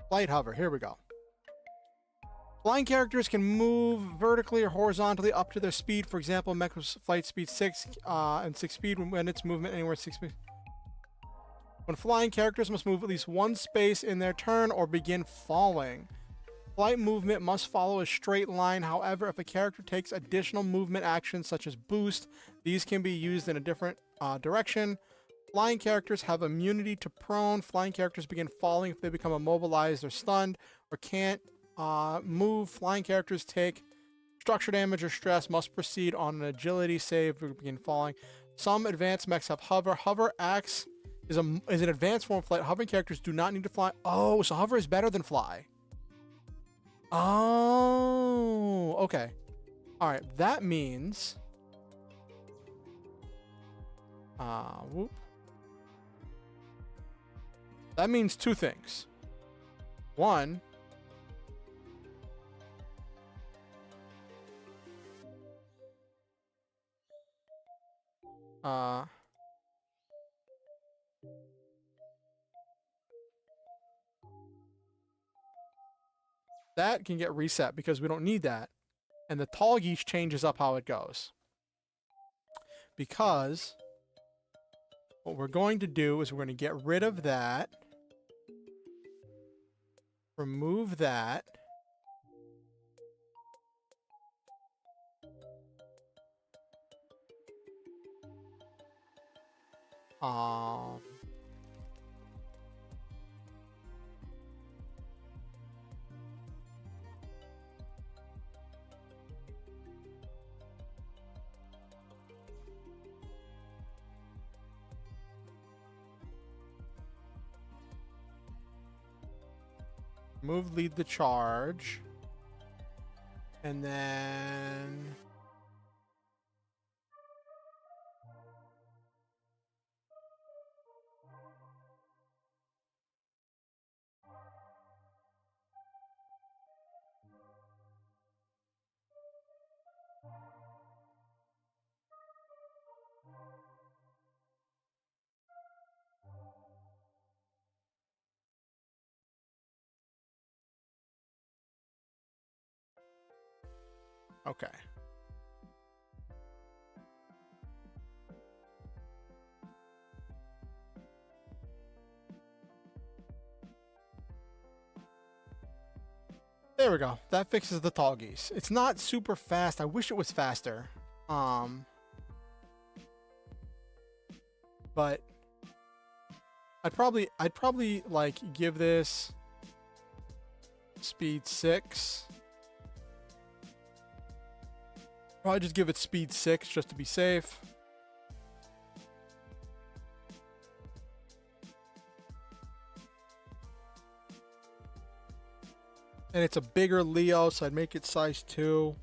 Flight hover, here we go. Flying characters can move vertically or horizontally up to their speed. For example, mech flight speed 6 and 6 speed when its movement anywhere 6 speed. When flying characters must move at least one space in their turn or begin falling. Flight movement must follow a straight line. However, if a character takes additional movement actions such as boost, these can be used in a different direction. Flying characters have immunity to prone. Flying characters begin falling if they become immobilized or stunned or can't move. Flying characters take structure damage or stress, must proceed on an agility save to begin falling. Some advanced mechs have hover. Hover acts is an advanced form of flight. Hovering characters do not need to fly. Oh, so hover is better than fly. Oh, okay. All right, that means whoop. That means two things. One, that can get reset because we don't need that. And the tall geese changes up how it goes. Because what we're going to do is we're going to get rid of that. Remove that. Move lead the charge. And then okay. There we go. That fixes the tall geese. It's not super fast. I wish it was faster. But I'd probably like give this speed 6. Probably just give it speed 6 just to be safe. And it's a bigger Leo, so I'd make it size 2.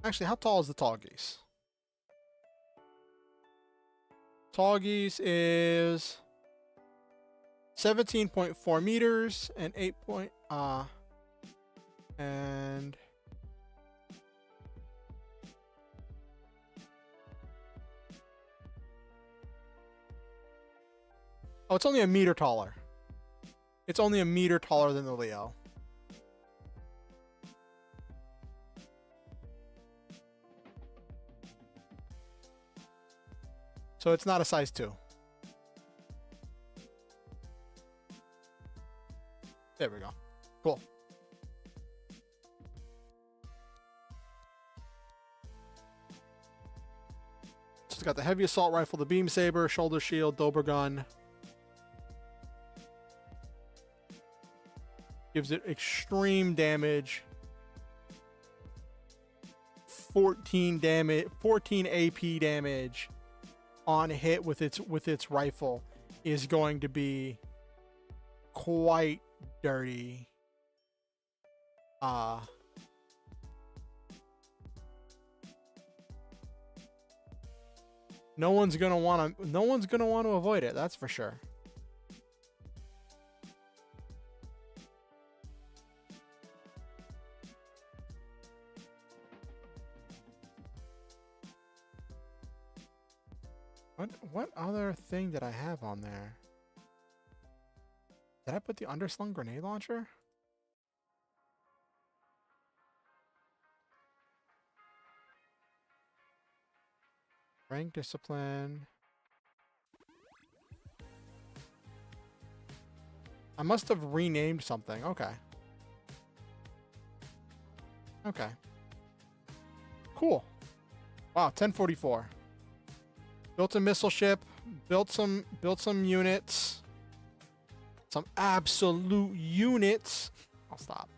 Actually, how tall is the tall geese? Tall geese is 17.4 meters and 8 point, and oh, it's only a meter taller. It's only a meter taller than the Leo. So it's not a size 2. There we go. Cool. So it's got the heavy assault rifle, the beam saber, shoulder shield, Dober gun. Gives it extreme damage. 14 damage, 14 AP damage. on hit with its rifle is going to be quite dirty. No one's gonna want to avoid it, that's for sure. What other thing did I have on there? Did I put the underslung grenade launcher? Rank discipline. I must have renamed something. Okay. Okay. Cool. Wow, 1044. Built a missile ship, built some units. Some absolute units. I'll stop.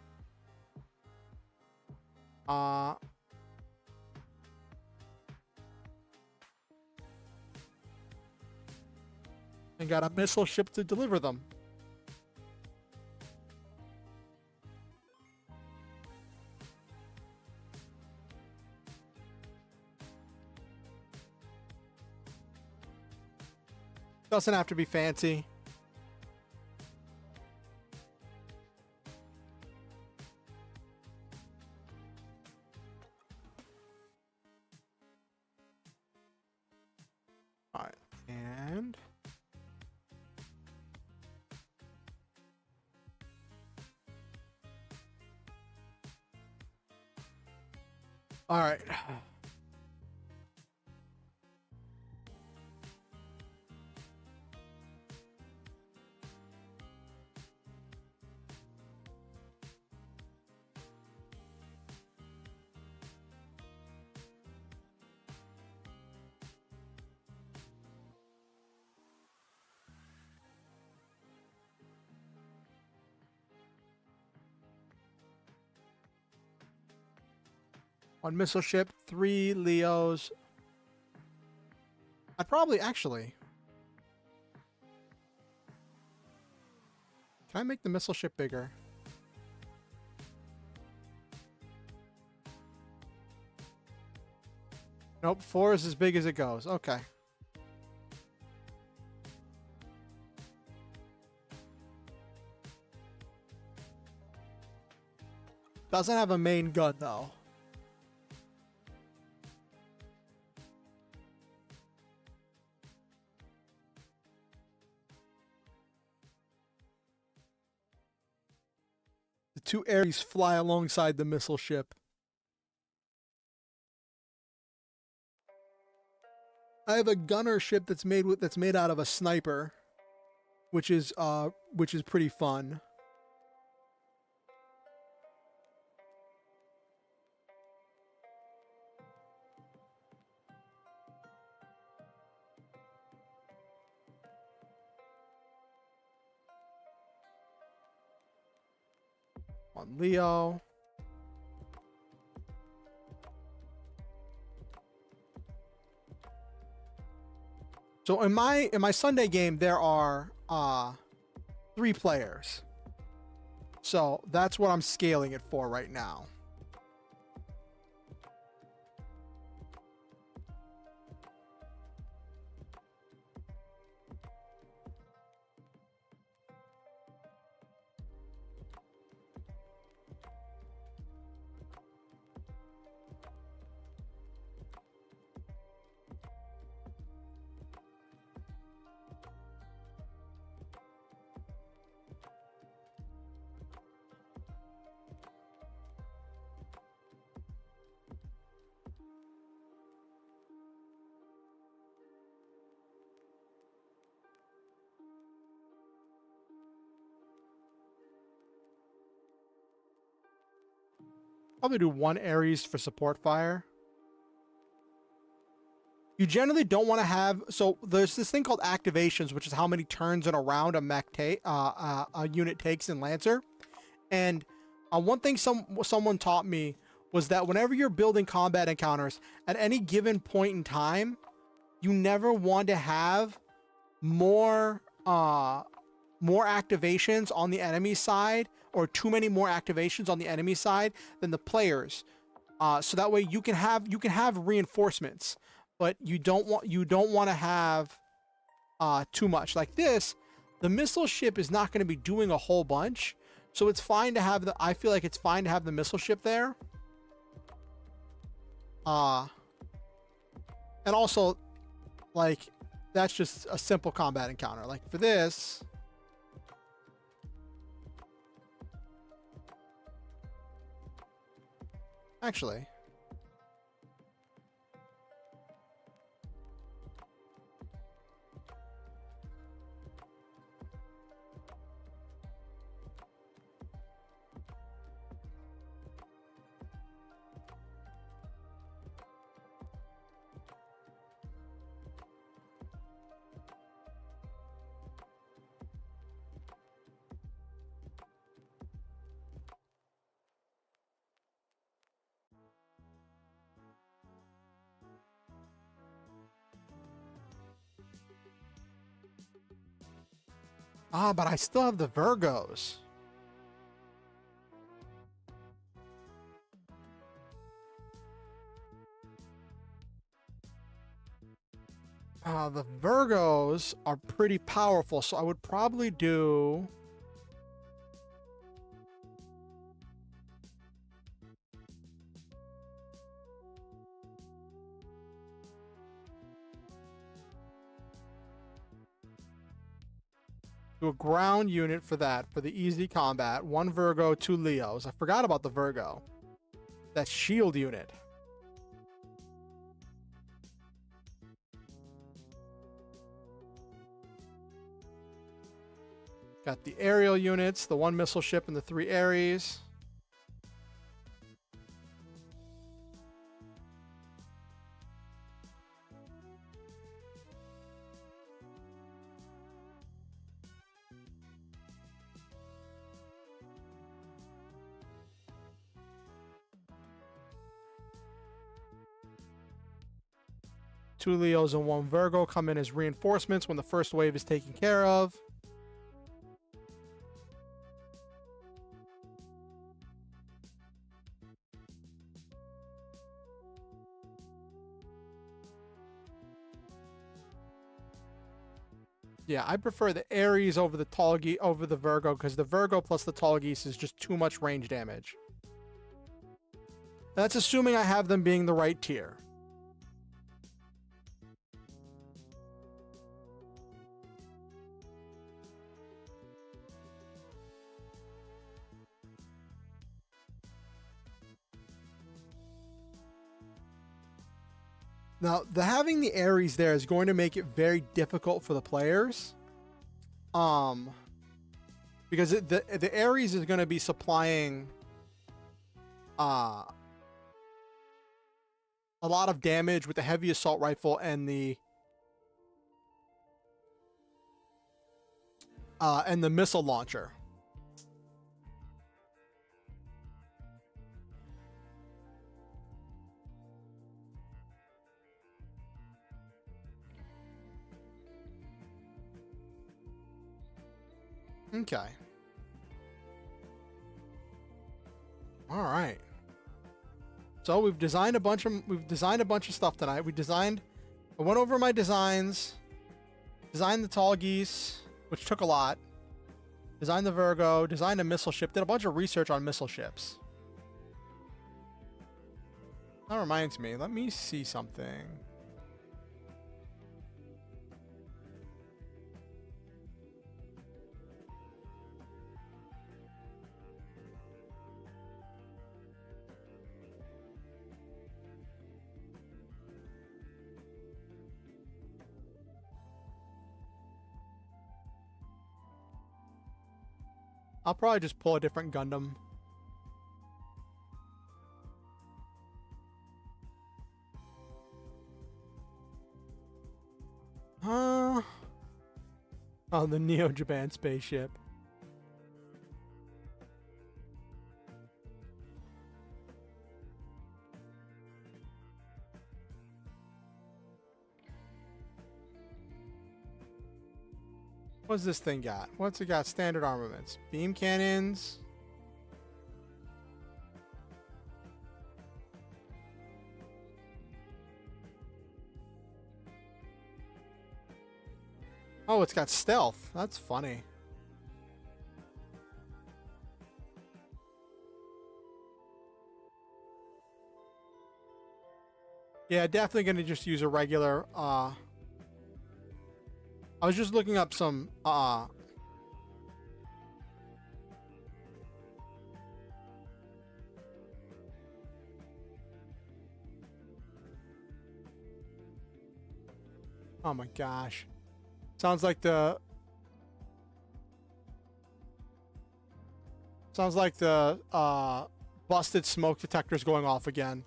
And got a missile ship to deliver them. Doesn't have to be fancy. All right, and all right. One missile ship, 3 Leos. I'd probably actually. Can I make the missile ship bigger? Nope, 4 is as big as it goes. Okay. Doesn't have a main gun though. The 2 Ares fly alongside the missile ship. I have a gunner ship that's made out of a sniper, which is pretty fun. On Leo. So in my Sunday game there are 3 players. So that's what I'm scaling it for right now. Probably do 1 Ares for support fire. You generally don't want to have, so there's this thing called activations, which is how many turns in a round a unit takes in Lancer. And one thing someone taught me was that whenever you're building combat encounters, at any given point in time, you never want to have more more activations on the enemy side, or too many more activations on the enemy side than the players. So that way you can have reinforcements, but you don't want to have too much. Like this, the missile ship is not going to be doing a whole bunch, so it's fine to have I feel like it's fine to have the missile ship there. And also, like, that's just a simple combat encounter. Like for this, actually, but I still have the Virgos. The Virgos are pretty powerful, so I would probably do... do a ground unit for that, for the easy combat. 1 Virgo, 2 Leos. I forgot about the Virgo. That shield unit. Got the aerial units, the 1 missile ship and the 3 Ares. Two Leos and 1 Virgo come in as reinforcements when the first wave is taken care of. Yeah, I prefer the Ares over the Virgo, because the Virgo plus the Tall Geese is just too much range damage. That's assuming I have them being the right tier. Now, having the Ares there is going to make it very difficult for the players. Because the Ares is going to be supplying a lot of damage with the heavy assault rifle and the missile launcher. Okay. All right. So we've designed a bunch of stuff tonight. I went over my designs. Designed the Tall Geese, which took a lot. Designed the Virgo, designed a missile ship, did a bunch of research on missile ships. That reminds me, let me see something. I'll probably just pull a different Gundam. Oh, the Neo Japan spaceship. What's this thing got? What's it got? Standard armaments. Beam cannons. Oh, it's got stealth. That's funny. Yeah, definitely going to just use a regular, I was just looking up some, oh my gosh. Sounds like the busted smoke detector's going off again.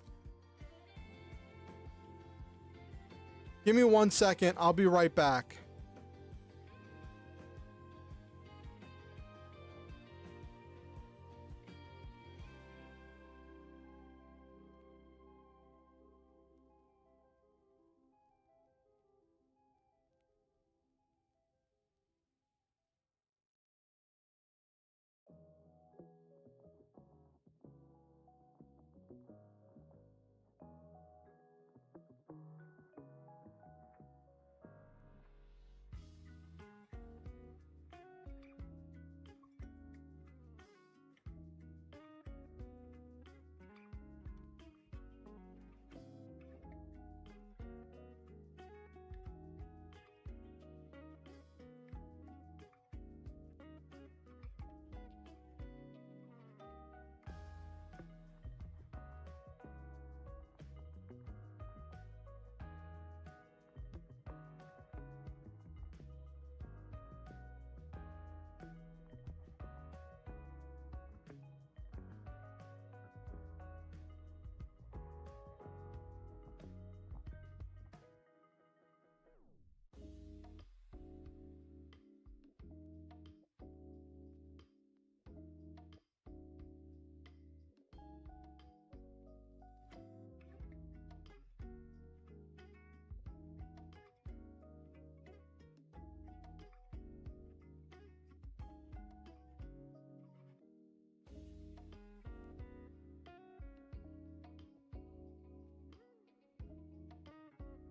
Give me 1 second. I'll be right back.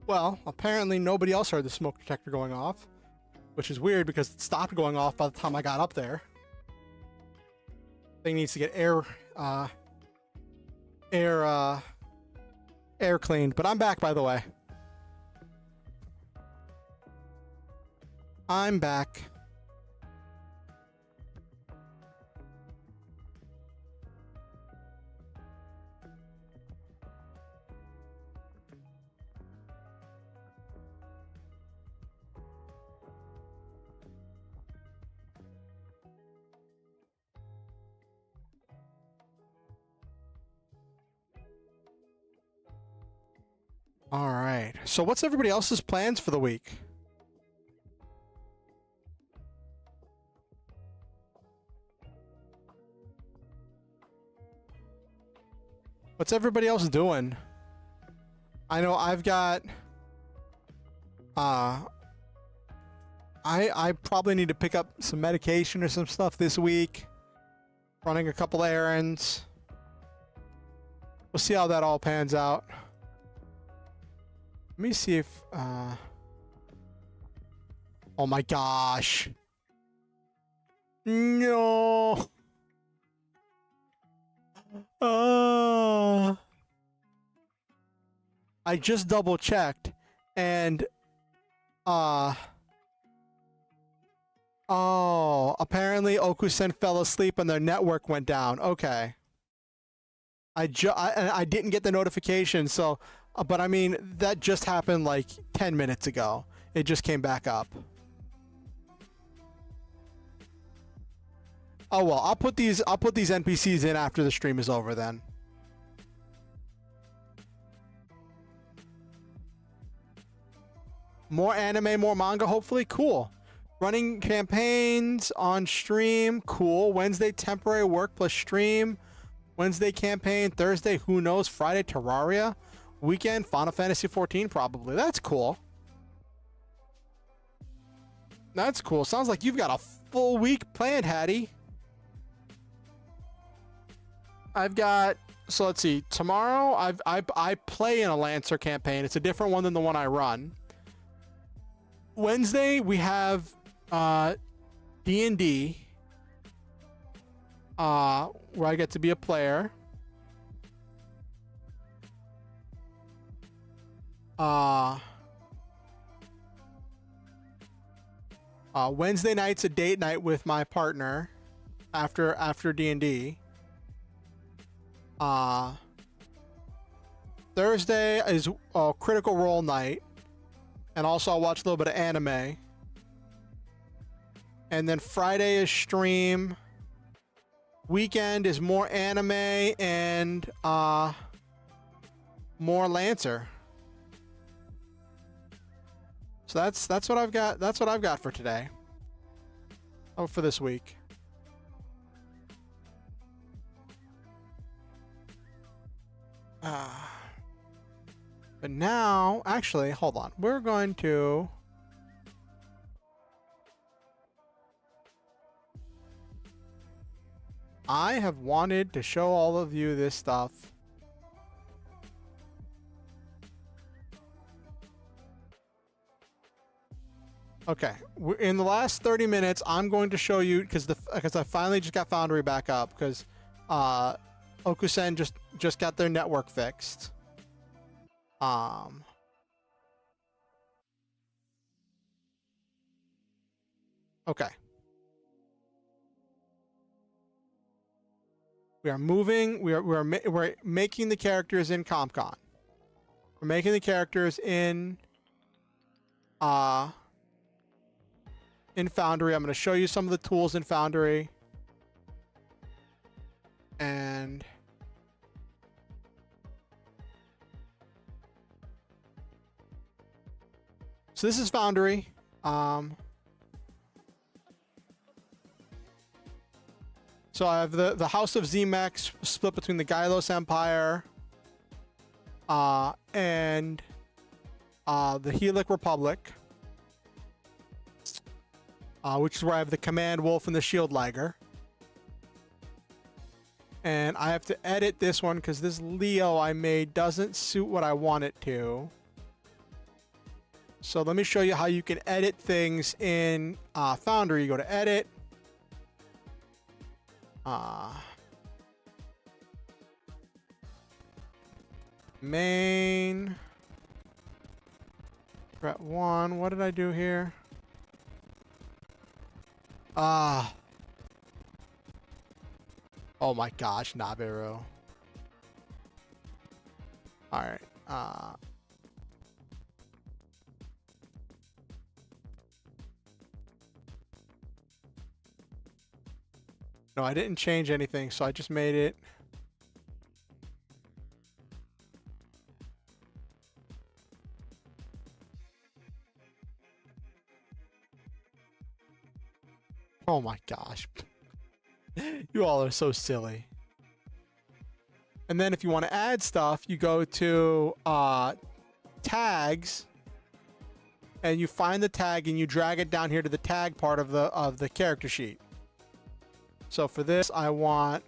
Well, apparently nobody else heard the smoke detector going off, which is weird because it stopped going off by the time I got up there. Thing needs to get air cleaned, but I'm back, by the way. I'm back. All right. So what's everybody else's plans for the week? What's everybody else doing? I know I've got I probably need to pick up some medication or some stuff this week. Running a couple errands. We'll see how that all pans out. Let me see if oh my gosh. No. I just double checked and oh, apparently Okusen fell asleep and their network went down. Okay. I didn't get the notification, so but I mean that just happened like 10 minutes ago. It just came back up. Oh well, I'll put these NPCs in after the stream is over then. More anime, more manga, hopefully. Cool. Running campaigns on stream. Cool. Wednesday, temporary work plus stream. Wednesday, campaign. Thursday, who knows? Friday, Terraria. Weekend, Final Fantasy 14, probably. That's cool. That's cool. Sounds like you've got a full week planned, Hattie. I've got, so let's see. Tomorrow, I play in a Lancer campaign. It's a different one than the one I run. Wednesday, we have D&D, where I get to be a player. Wednesday night's a date night with my partner after D&D. Thursday is Critical Role night, and also I'll watch a little bit of anime. And then Friday is stream. Weekend is more anime and more Lancer. So that's what I've got. That's what I've got for today. Oh, for this week. But now, actually, hold on. We're going to. I have wanted to show all of you this stuff. Okay, in the last 30 minutes, I'm going to show you because I finally just got Foundry back up because Okusen just got their network fixed. Okay. We are moving. We're making the characters in CompCon. We're making the characters in Foundry. I'm going to show you some of the tools in Foundry. And so this is Foundry. So I have the House of Zemex split between the Gylos Empire and the Helic Republic. Which is where I have the Command Wolf and the Shield Liger. And I have to edit this one because this Leo I made doesn't suit what I want it to. So let me show you how you can edit things in Foundry. You go to Edit. Main. Threat 1. What did I do here? Oh my gosh, Nabiru. Alright, no, I didn't change anything, so I just made it. Oh my gosh. You all are so silly. And then if you want to add stuff, you go to tags and you find the tag and you drag it down here to the tag part of the character sheet. So for this, I want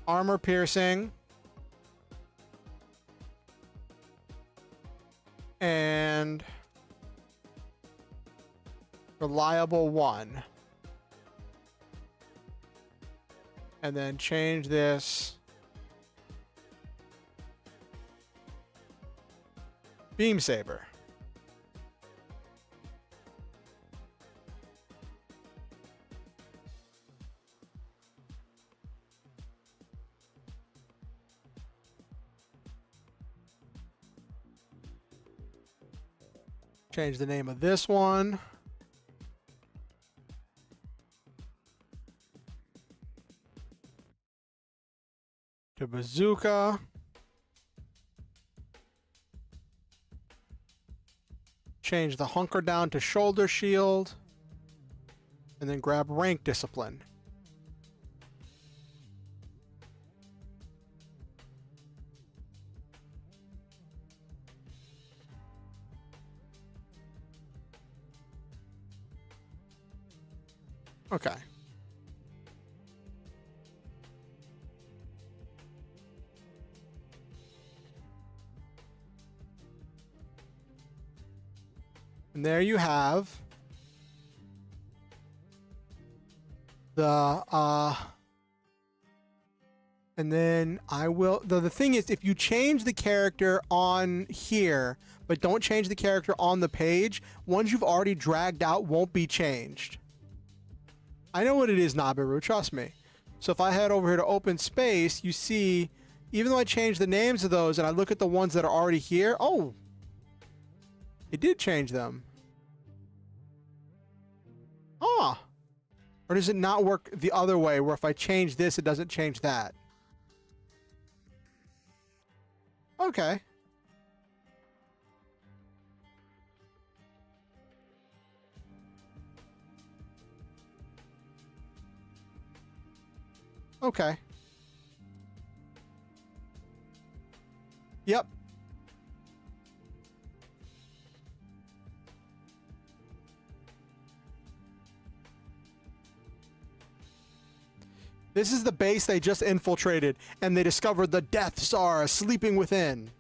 armor piercing and reliable 1. And then change this beam saber. Change the name of this one. To bazooka. Change the hunker down to shoulder shield. And then grab rank discipline. Okay. And there you have the and then I will the thing is, if you change the character on here but don't change the character on the page, ones you've already dragged out won't be changed. I know what it is, Nabiru, trust me. So if I head over here to open space, you see, even though I changed the names of those and I look at the ones that are already here, oh, it did change them. Ah. Or does it not work the other way, where if I change this, it doesn't change that? Okay. Okay. Yep. This is the base they just infiltrated, and they discovered the Death Star sleeping within.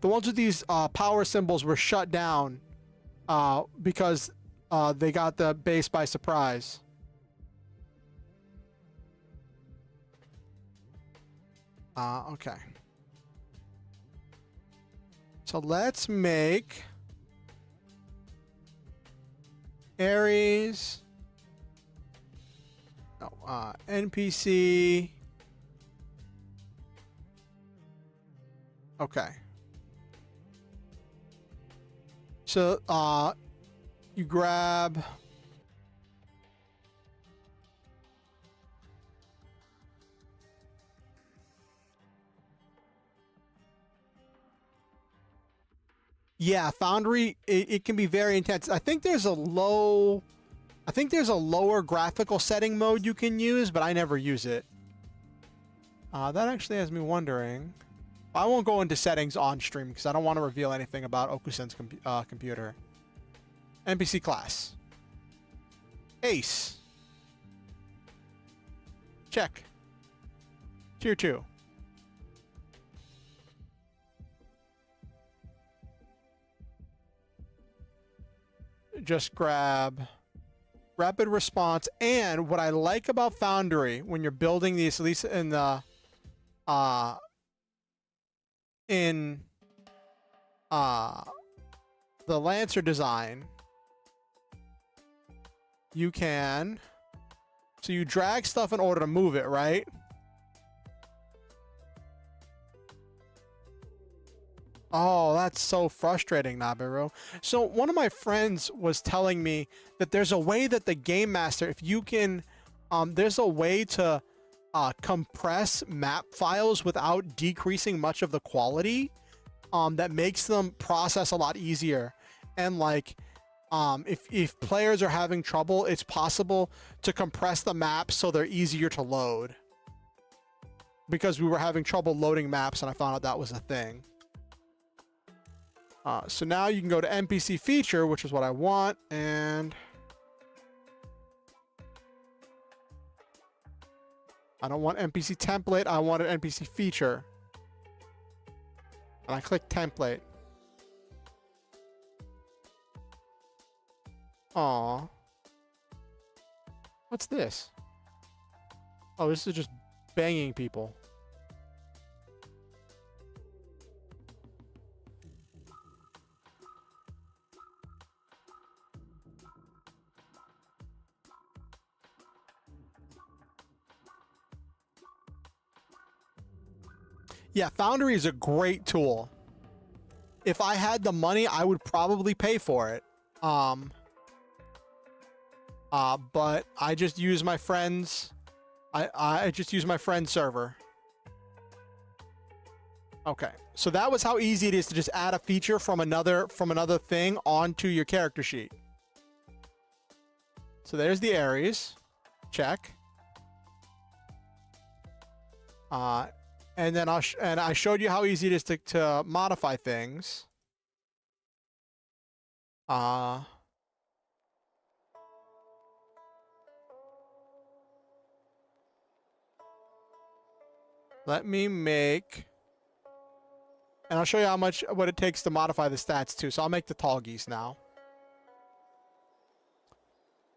The ones with these power symbols were shut down because they got the base by surprise. Okay. So let's make Ares. NPC. Okay. So, you grab yeah, Foundry, it can be very intense. I think there's a lower graphical setting mode you can use, but I never use it. That actually has me wondering. I won't go into settings on stream because I don't want to reveal anything about Okusen's computer. NPC class. Ace. Check. Tier 2. Just grab rapid response. And what I like about Foundry when you're building these, at least in the Lancer design, you can, so you drag stuff in order to move it, right? Oh, that's so frustrating, Nabiru. So one of my friends was telling me that there's a way that the Game Master, if you can, there's a way to compress map files without decreasing much of the quality, that makes them process a lot easier. And like, if players are having trouble, it's possible to compress the maps so they're easier to load. Because we were having trouble loading maps, and I found out that was a thing. So now you can go to NPC feature, which is what I want, and I don't want NPC template, I want an NPC feature. And I click template. Aw. What's this? Oh, this is just banging people. Yeah, Foundry is a great tool. If I had the money, I would probably pay for it. But I just use my friend's. I just use my friend's server. Okay, so that was how easy it is to just add a feature from another thing onto your character sheet. So there's the Ares. Check. And then I showed you how easy it is to modify things. Let me make, and I'll show you what it takes to modify the stats too. So I'll make the tall geese now.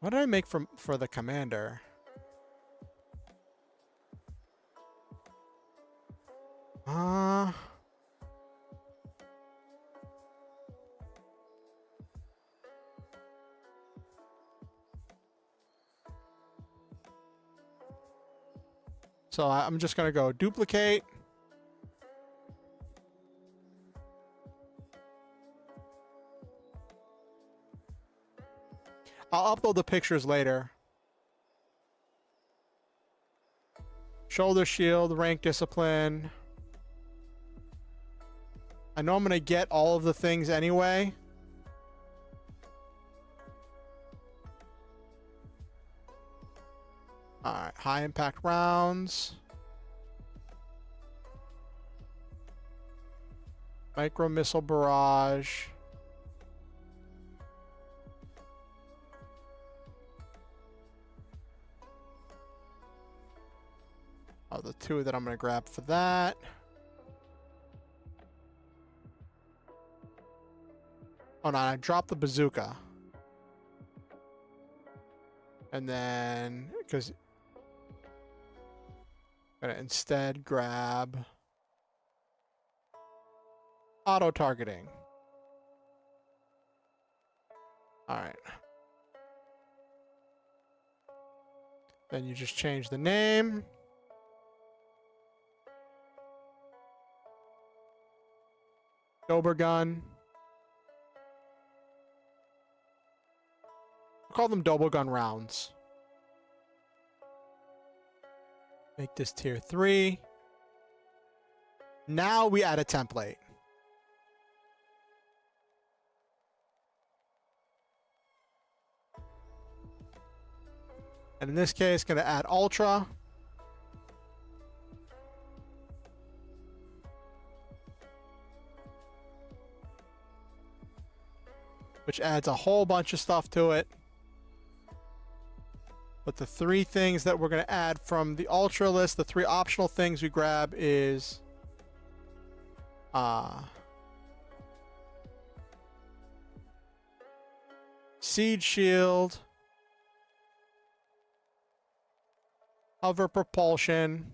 What did I make for the commander? So I'm just gonna go duplicate. I'll upload the pictures later. Shoulder shield, rank discipline. I know I'm gonna get all of the things anyway. Alright, high impact rounds. Micro missile barrage. Oh, the two that I'm gonna grab for that. Oh no, I dropped the bazooka. And then, because I'm gonna instead grab auto targeting. All right. Then you just change the name. Dobergun. We'll call them Dobergun rounds. Make this tier 3. Now we add a template. And in this case, going to add Ultra. Which adds a whole bunch of stuff to it. But the 3 things that we're going to add from the Ultra list, the 3 optional things we grab is Siege Shield, Hover Propulsion,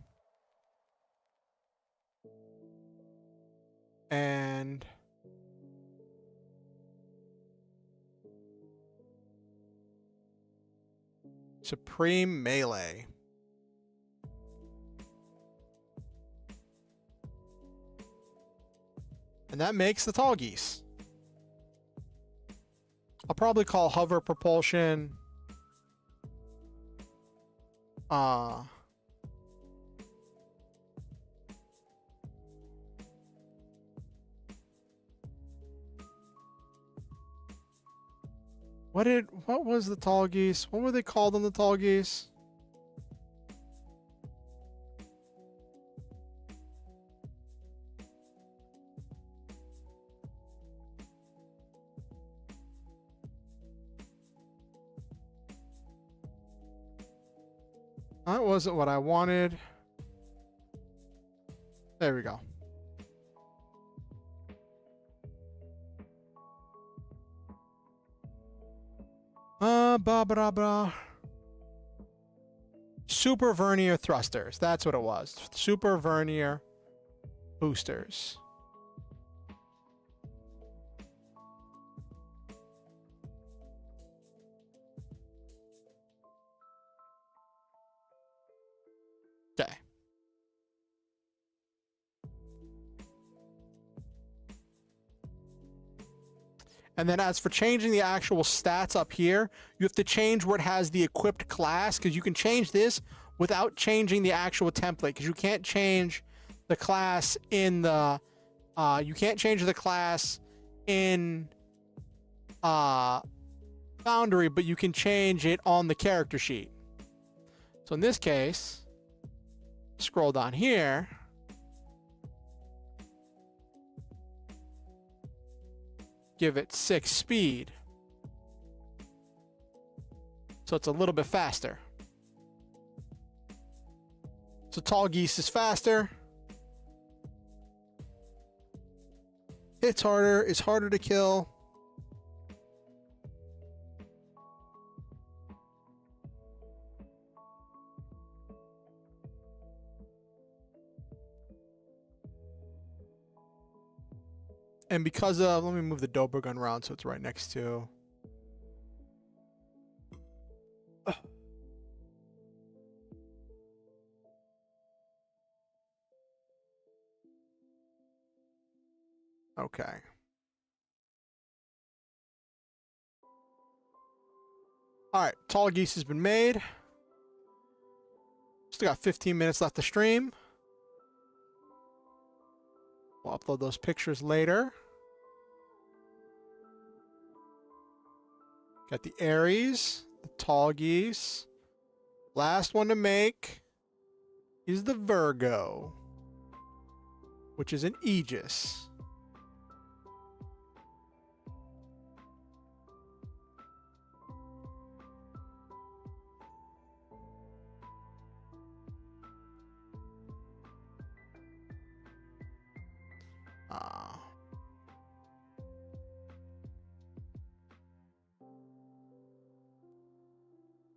and Supreme Melee. And that makes the tall geese. I'll probably call Hover Propulsion what was the tall geese? What were they called on the tall geese? That wasn't what I wanted. There we go. Super vernier thrusters. That's what it was. Super vernier boosters. Okay. And then as for changing the actual stats up here, you have to change where it has the equipped class, because you can change this without changing the actual template, because you can't change the class in the Foundry, but you can change it on the character sheet. So in this case, scroll down here. Give it 6 speed. So it's a little bit faster. So tall geese is faster. hits harder, is harder to kill. And because of, let me move the Dober gun around so it's right next to. Okay. All right, Tall Geese has been made. Still got 15 minutes left to stream. We'll upload those pictures later. Got the Aries, the Tall Geese. Last one to make is the Virgo, which is an Aegis.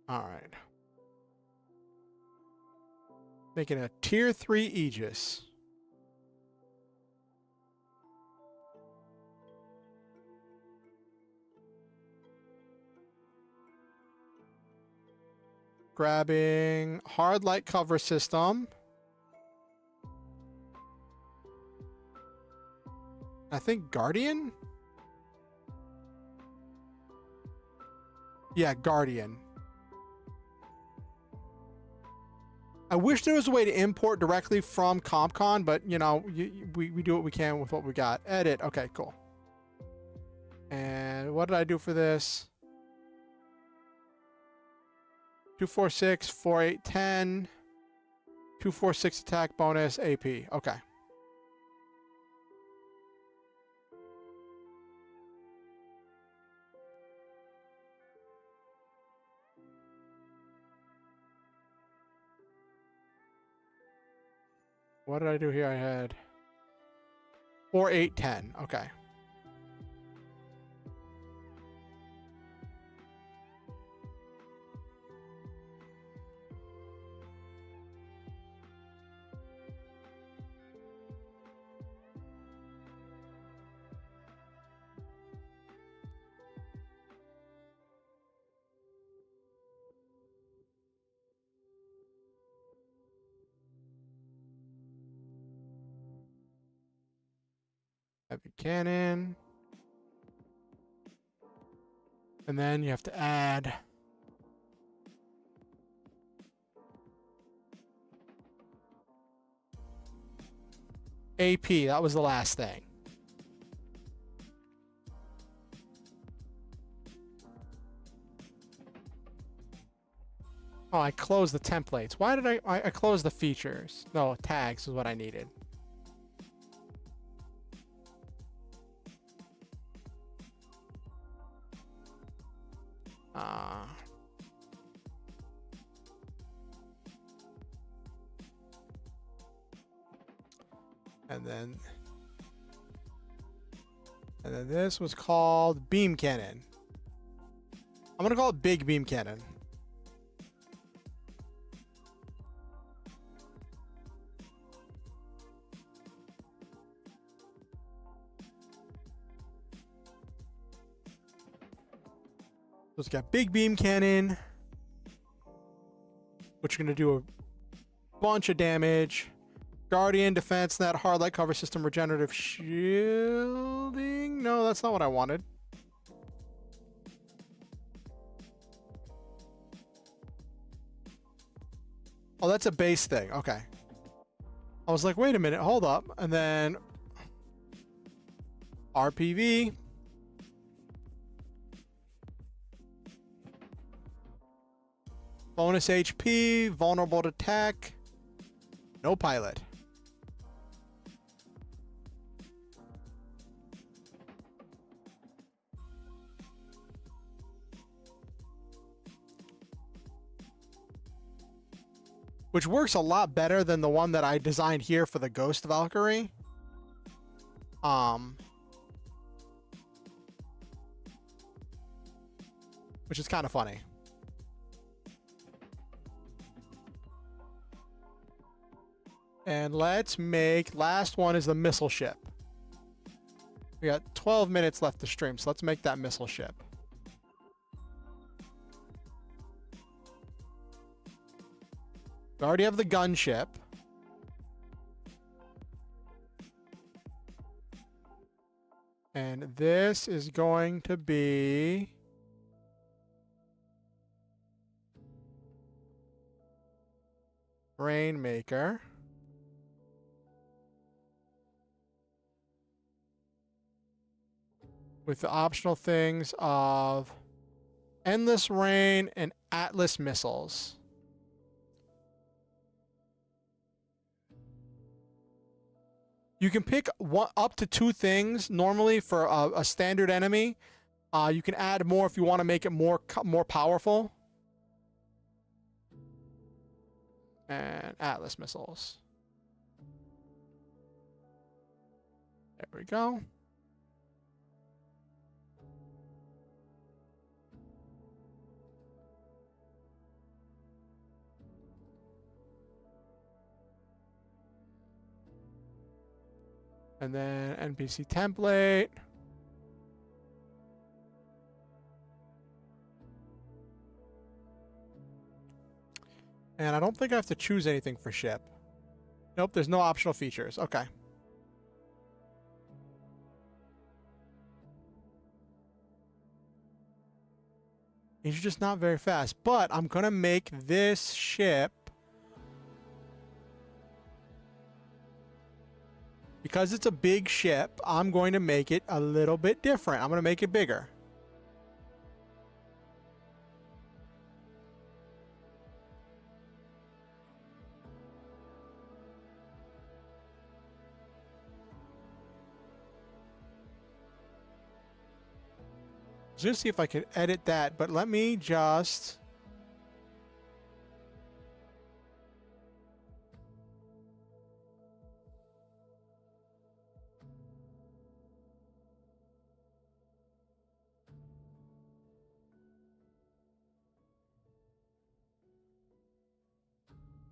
All right. Making a tier 3 Aegis. Grabbing hard light cover system. I think Guardian? Yeah, Guardian. I wish there was a way to import directly from CompCon, but, you know, we do what we can with what we got. Edit. Okay, cool. And what did I do for this? 246, 4810, 246 attack bonus, AP. Okay. What did I do here? I had 4810. Okay. Heavy cannon. And then you have to add AP. That was the last thing. Oh, I closed the templates. Why did I closed the features? No, tags is what I needed. And then this was called Beam Cannon. I'm gonna call it Big Beam Cannon. So it's got Big Beam Cannon, which are gonna do a bunch of damage. Guardian, defense, net, hard light cover system, regenerative shielding. No, that's not what I wanted. Oh, that's a base thing. Okay. I was like, wait a minute, hold up. And then RPV. Bonus HP, vulnerable to attack. No pilot. Which works a lot better than the one that I designed here for the Ghost Valkyrie. which is kind of funny. And let's make, last one is the missile ship. We got 12 minutes left to stream, so let's make that missile ship. We already have the gunship. And this is going to be Rainmaker. With the optional things of Endless Rain and Atlas Missiles. You can pick one, up to 2 things normally for a standard enemy. You can add more if you want to make it more powerful. And Atlas Missiles. There we go. And then NPC template. And I don't think I have to choose anything for ship. Nope, there's no optional features. Okay. He's just not very fast. But I'm going to make this ship, because it's a big ship, I'm going to make it a little bit different. I'm going to make it bigger. I was going to see if I could edit that, but let me just...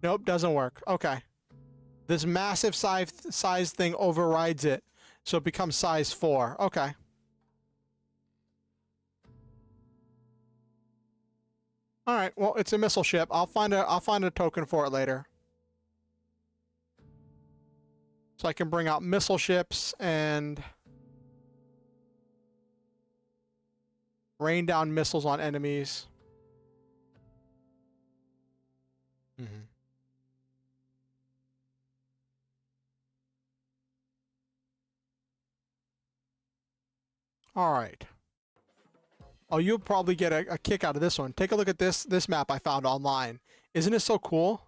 Nope, doesn't work. Okay. This massive size thing overrides it, so it becomes size 4. Okay. All right. Well, it's a missile ship. I'll find a token for it later. So I can bring out missile ships and rain down missiles on enemies. Mm-hmm. All right. Oh, you'll probably get a kick out of this one. Take a look at this map I found online. Isn't it so cool?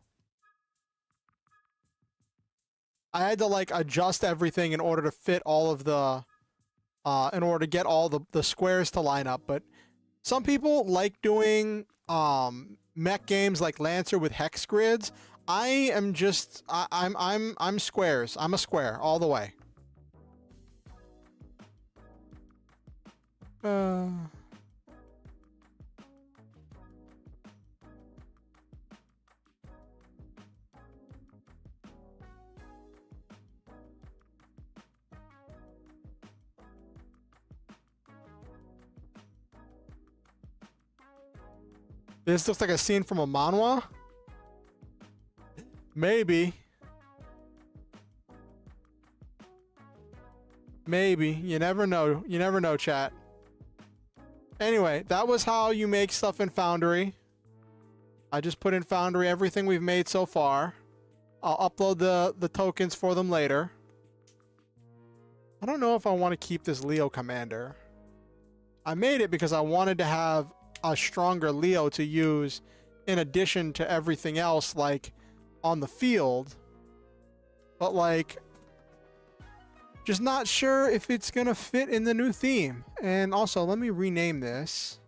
I had to like adjust everything in order to fit all of the in order to get all the squares to line up, but some people like doing mech games like Lancer with hex grids. I am just I'm squares. I'm a square all the way. This looks like a scene from a manhwa. Maybe. Maybe. You never know. You never know, chat. Anyway, that was how you make stuff in Foundry. I just put in Foundry everything we've made so far. I'll upload the tokens for them later. I don't know if I want to keep this Leo commander. I made it because I wanted to have a stronger Leo to use in addition to everything else, like on the field, but like just not sure if it's gonna fit in the new theme. And also, let me rename this.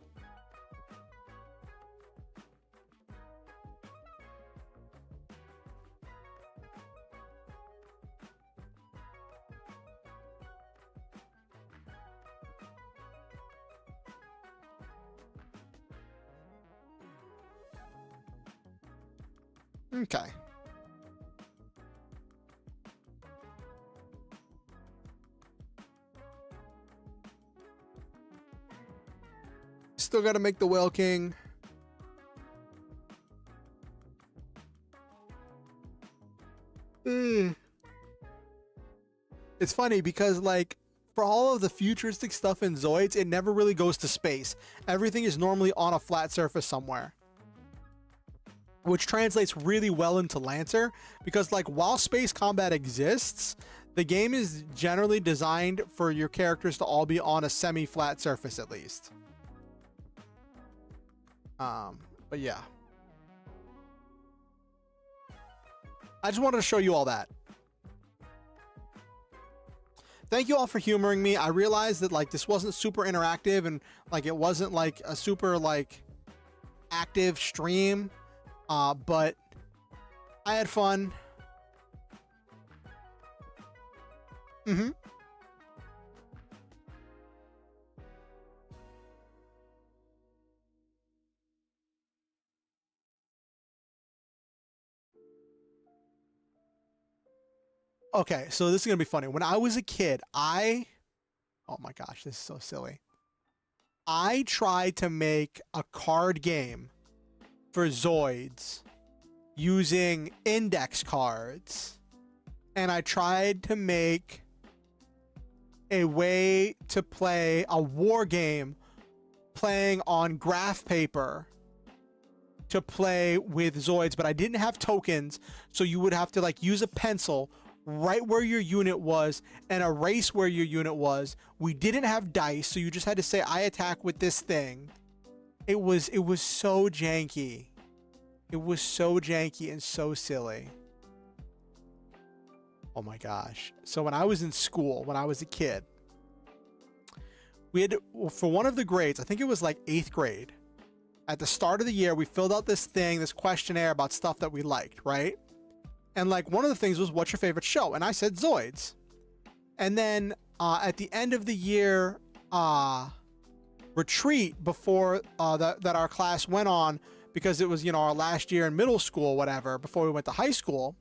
Okay. Still got to make the Whale King. It's funny because, like, for all of the futuristic stuff in Zoids, it never really goes to space. Everything is normally on a flat surface somewhere, which translates really well into Lancer because, like, while space combat exists, the game is generally designed for your characters to all be on a semi-flat surface at least. But yeah. I just wanted to show you all that. Thank you all for humoring me. I realized that, like, this wasn't super interactive and, like, it wasn't like a super, like, active stream, but I had fun. Okay, so this is gonna be funny. When I was a kid, oh my gosh, this is so silly. I tried to make a card game for Zoids using index cards, and I tried to make a way to play a war game playing on graph paper to play with Zoids, but I didn't have tokens, so you would have to, like, use a pencil right where your unit was and erase where your unit was. We didn't have dice, so you just had to say, I attack with this thing. It was so janky. It was so janky and so silly. Oh my gosh. So when I was in school, when I was a kid, we had, for one of the grades, I think it was like 8th grade, at the start of the year, we filled out this thing, this questionnaire about stuff that we liked, right? And, like, one of the things was, what's your favorite show? And I said Zoids. And then at the end of the year retreat before that our class went on, because it was, you know, our last year in middle school, whatever, before we went to high school,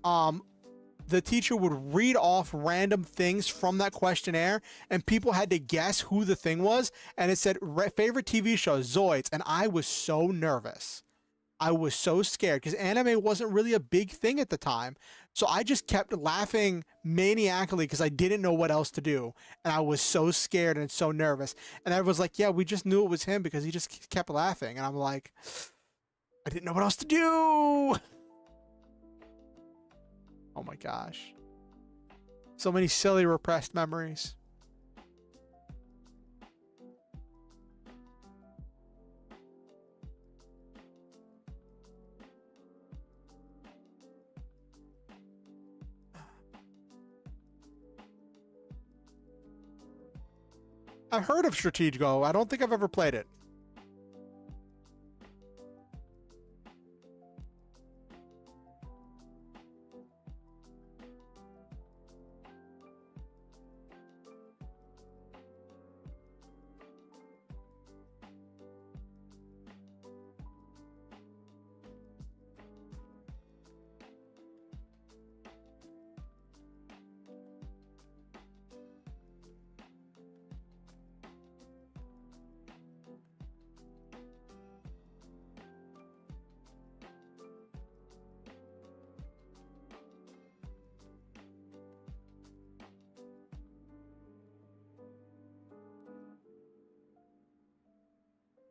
the teacher would read off random things from that questionnaire, and people had to guess who the thing was. And it said, favorite TV show, Zoids. And I was so nervous. I was so scared because anime wasn't really a big thing at the time. So I just kept laughing maniacally because I didn't know what else to do. And I was so scared and so nervous. And everyone's like, yeah, we just knew it was him because he just kept laughing. And I'm like, I didn't know what else to do. Oh my gosh. So many silly repressed memories. I've heard of Stratego. I don't think I've ever played it.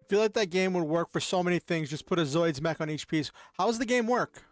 I feel like that game would work for so many things. Just put a Zoids mech on each piece. How does the game work?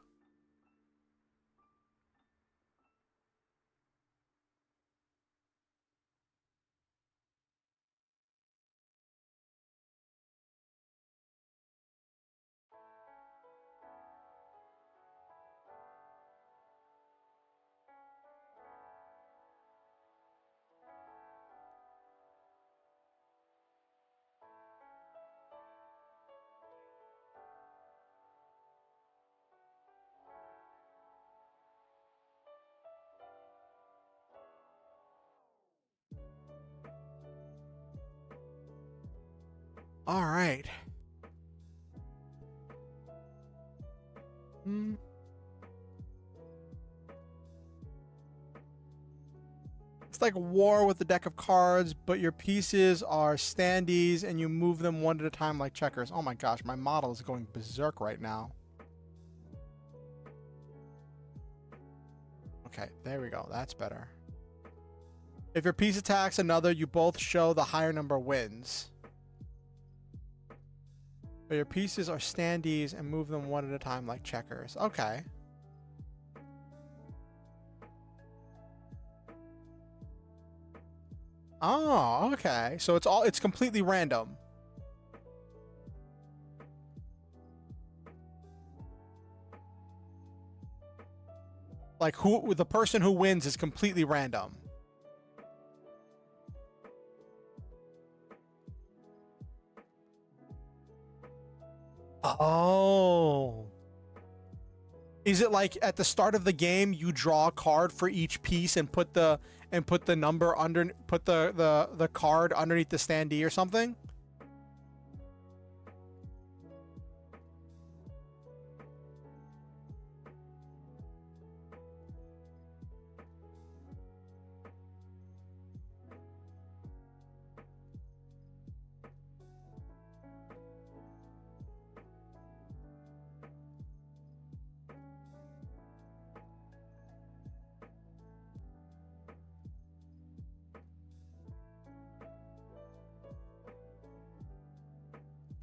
All right. It's like war with a deck of cards, but your pieces are standees and you move them one at a time like checkers. Oh my gosh, my model is going berserk right now. Okay, there we go. That's better. If your piece attacks another, you both show the higher number wins. But your pieces are standees and move them one at a time like checkers. Okay. Oh, okay. So it's completely random. Like the person who wins is completely random. Oh. Is it like at the start of the game you draw a card for each piece and put the number under the card underneath the standee or something?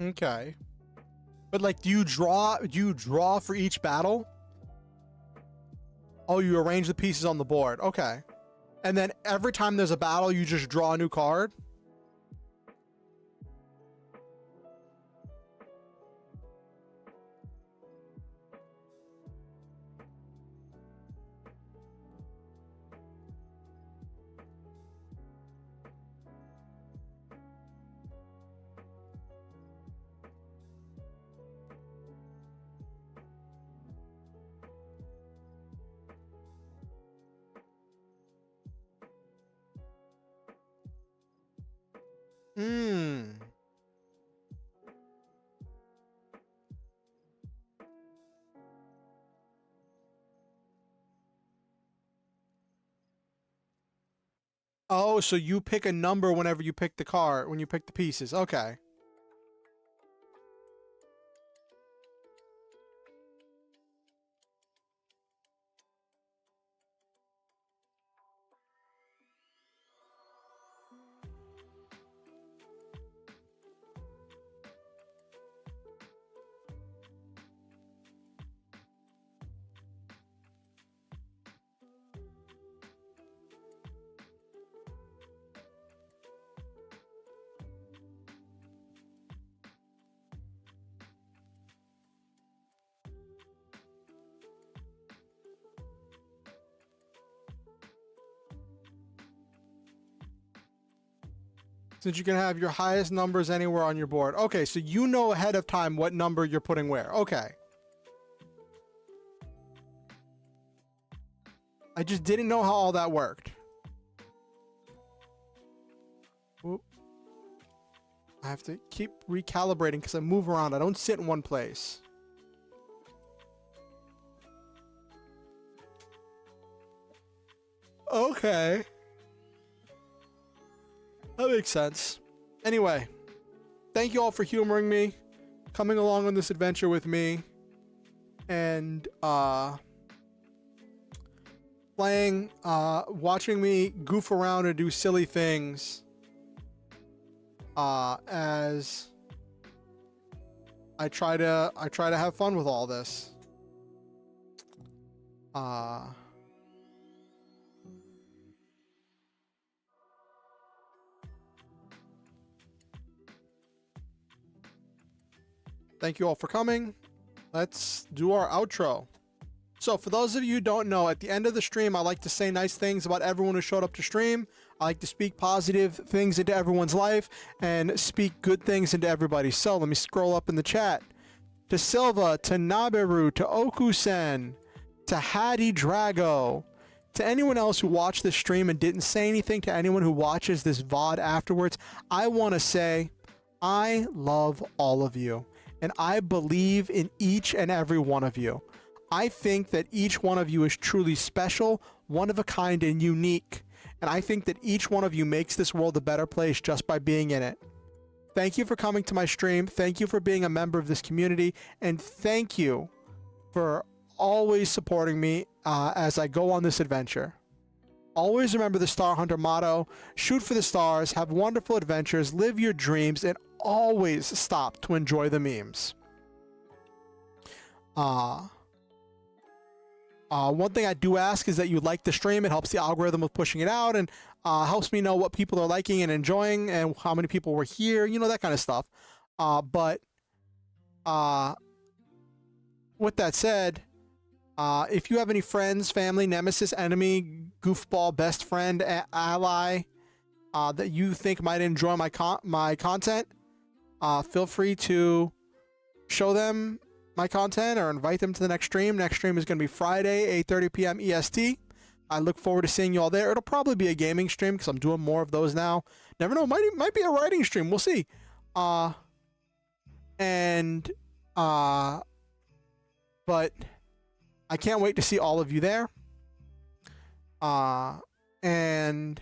Okay. But like, do you draw for each battle? Oh, you arrange the pieces on the board. Okay. And then every time there's a battle, you just draw a new card? Hmm. Oh, so you pick a number whenever you pick the card, when you pick the pieces. Okay. Since you can have your highest numbers anywhere on your board. Okay, so you know ahead of time what number you're putting where. Okay. I just didn't know how all that worked. Oop. I have to keep recalibrating because I move around. I don't sit in one place. Okay. That makes sense. Anyway, thank you all for humoring me, coming along on this adventure with me, and playing, watching me goof around and do silly things as I try to have fun with all this. Thank you all for coming. Let's do our outro. So for those of you who don't know, at the end of the stream, I like to say nice things about everyone who showed up to stream. I like to speak positive things into everyone's life and speak good things into everybody. So let me scroll up in the chat. To Silva, to Naberu, to Okusen, to Hattie Drago, to anyone else who watched this stream and didn't say anything, to anyone who watches this VOD afterwards, I want to say I love all of you. And I believe in each and every one of you. I think that each one of you is truly special, one of a kind, and unique. and I think that each one of you makes this world a better place just by being in it. Thank you for coming to my stream. Thank you for being a member of this community, and thank you for always supporting me as I go on this adventure. Always remember the Star Hunter motto: shoot for the stars, have wonderful adventures, live your dreams, and always stop to enjoy the memes. One thing I do ask is that you like the stream. It helps the algorithm with pushing it out, and helps me know what people are liking and enjoying and how many people were here, you know, that kind of stuff. But with that said, if you have any friends, family, nemesis, enemy, goofball, best friend, ally that you think might enjoy my content, feel free to show them my content or invite them to the next stream. Next stream is going to be Friday, 8:30 p.m. EST. I look forward to seeing you all there. It'll probably be a gaming stream because I'm doing more of those now. Never know, might be a writing stream. We'll see. But I can't wait to see all of you there. And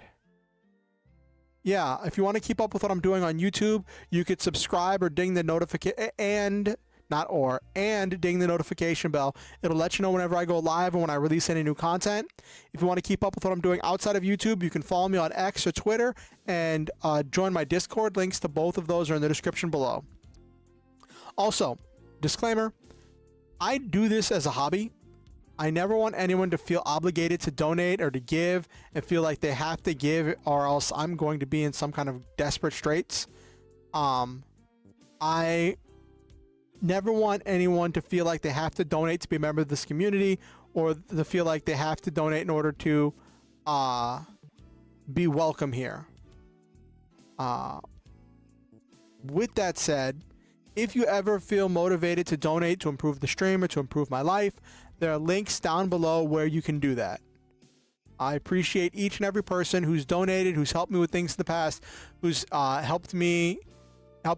yeah, if you want to keep up with what I'm doing on YouTube, you could subscribe or ding the notification and ding the notification bell. It'll let you know whenever I go live and when I release any new content. If you want to keep up with what I'm doing outside of YouTube, you can follow me on X or Twitter and join my Discord. Links to both of those are in the description below. Also, disclaimer, I do this as a hobby. I never want anyone to feel obligated to donate or to give and feel like they have to give or else I'm going to be in some kind of desperate straits. I never want anyone to feel like they have to donate to be a member of this community or to feel like they have to donate in order to be welcome here. With that said, if you ever feel motivated to donate to improve the stream or to improve my life, there are links down below where you can do that. I appreciate each and every person who's donated, who's helped me with things in the past, who's helped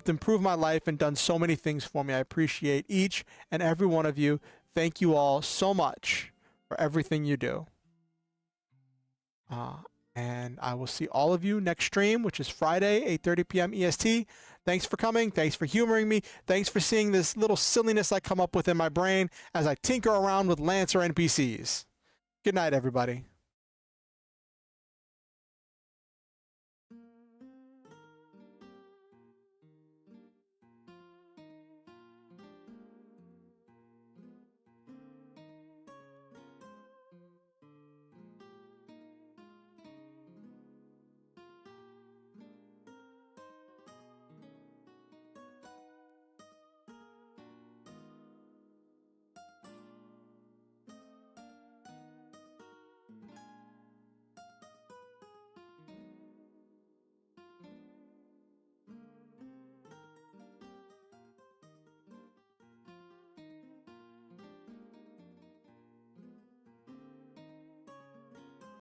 improve my life and done so many things for me. I appreciate each and every one of you. Thank you all so much for everything you do. And I will see all of you next stream, which is Friday, 8:30 p.m. EST. Thanks for coming. Thanks for humoring me. Thanks for seeing this little silliness I come up with in my brain as I tinker around with Lancer NPCs. Good night, everybody.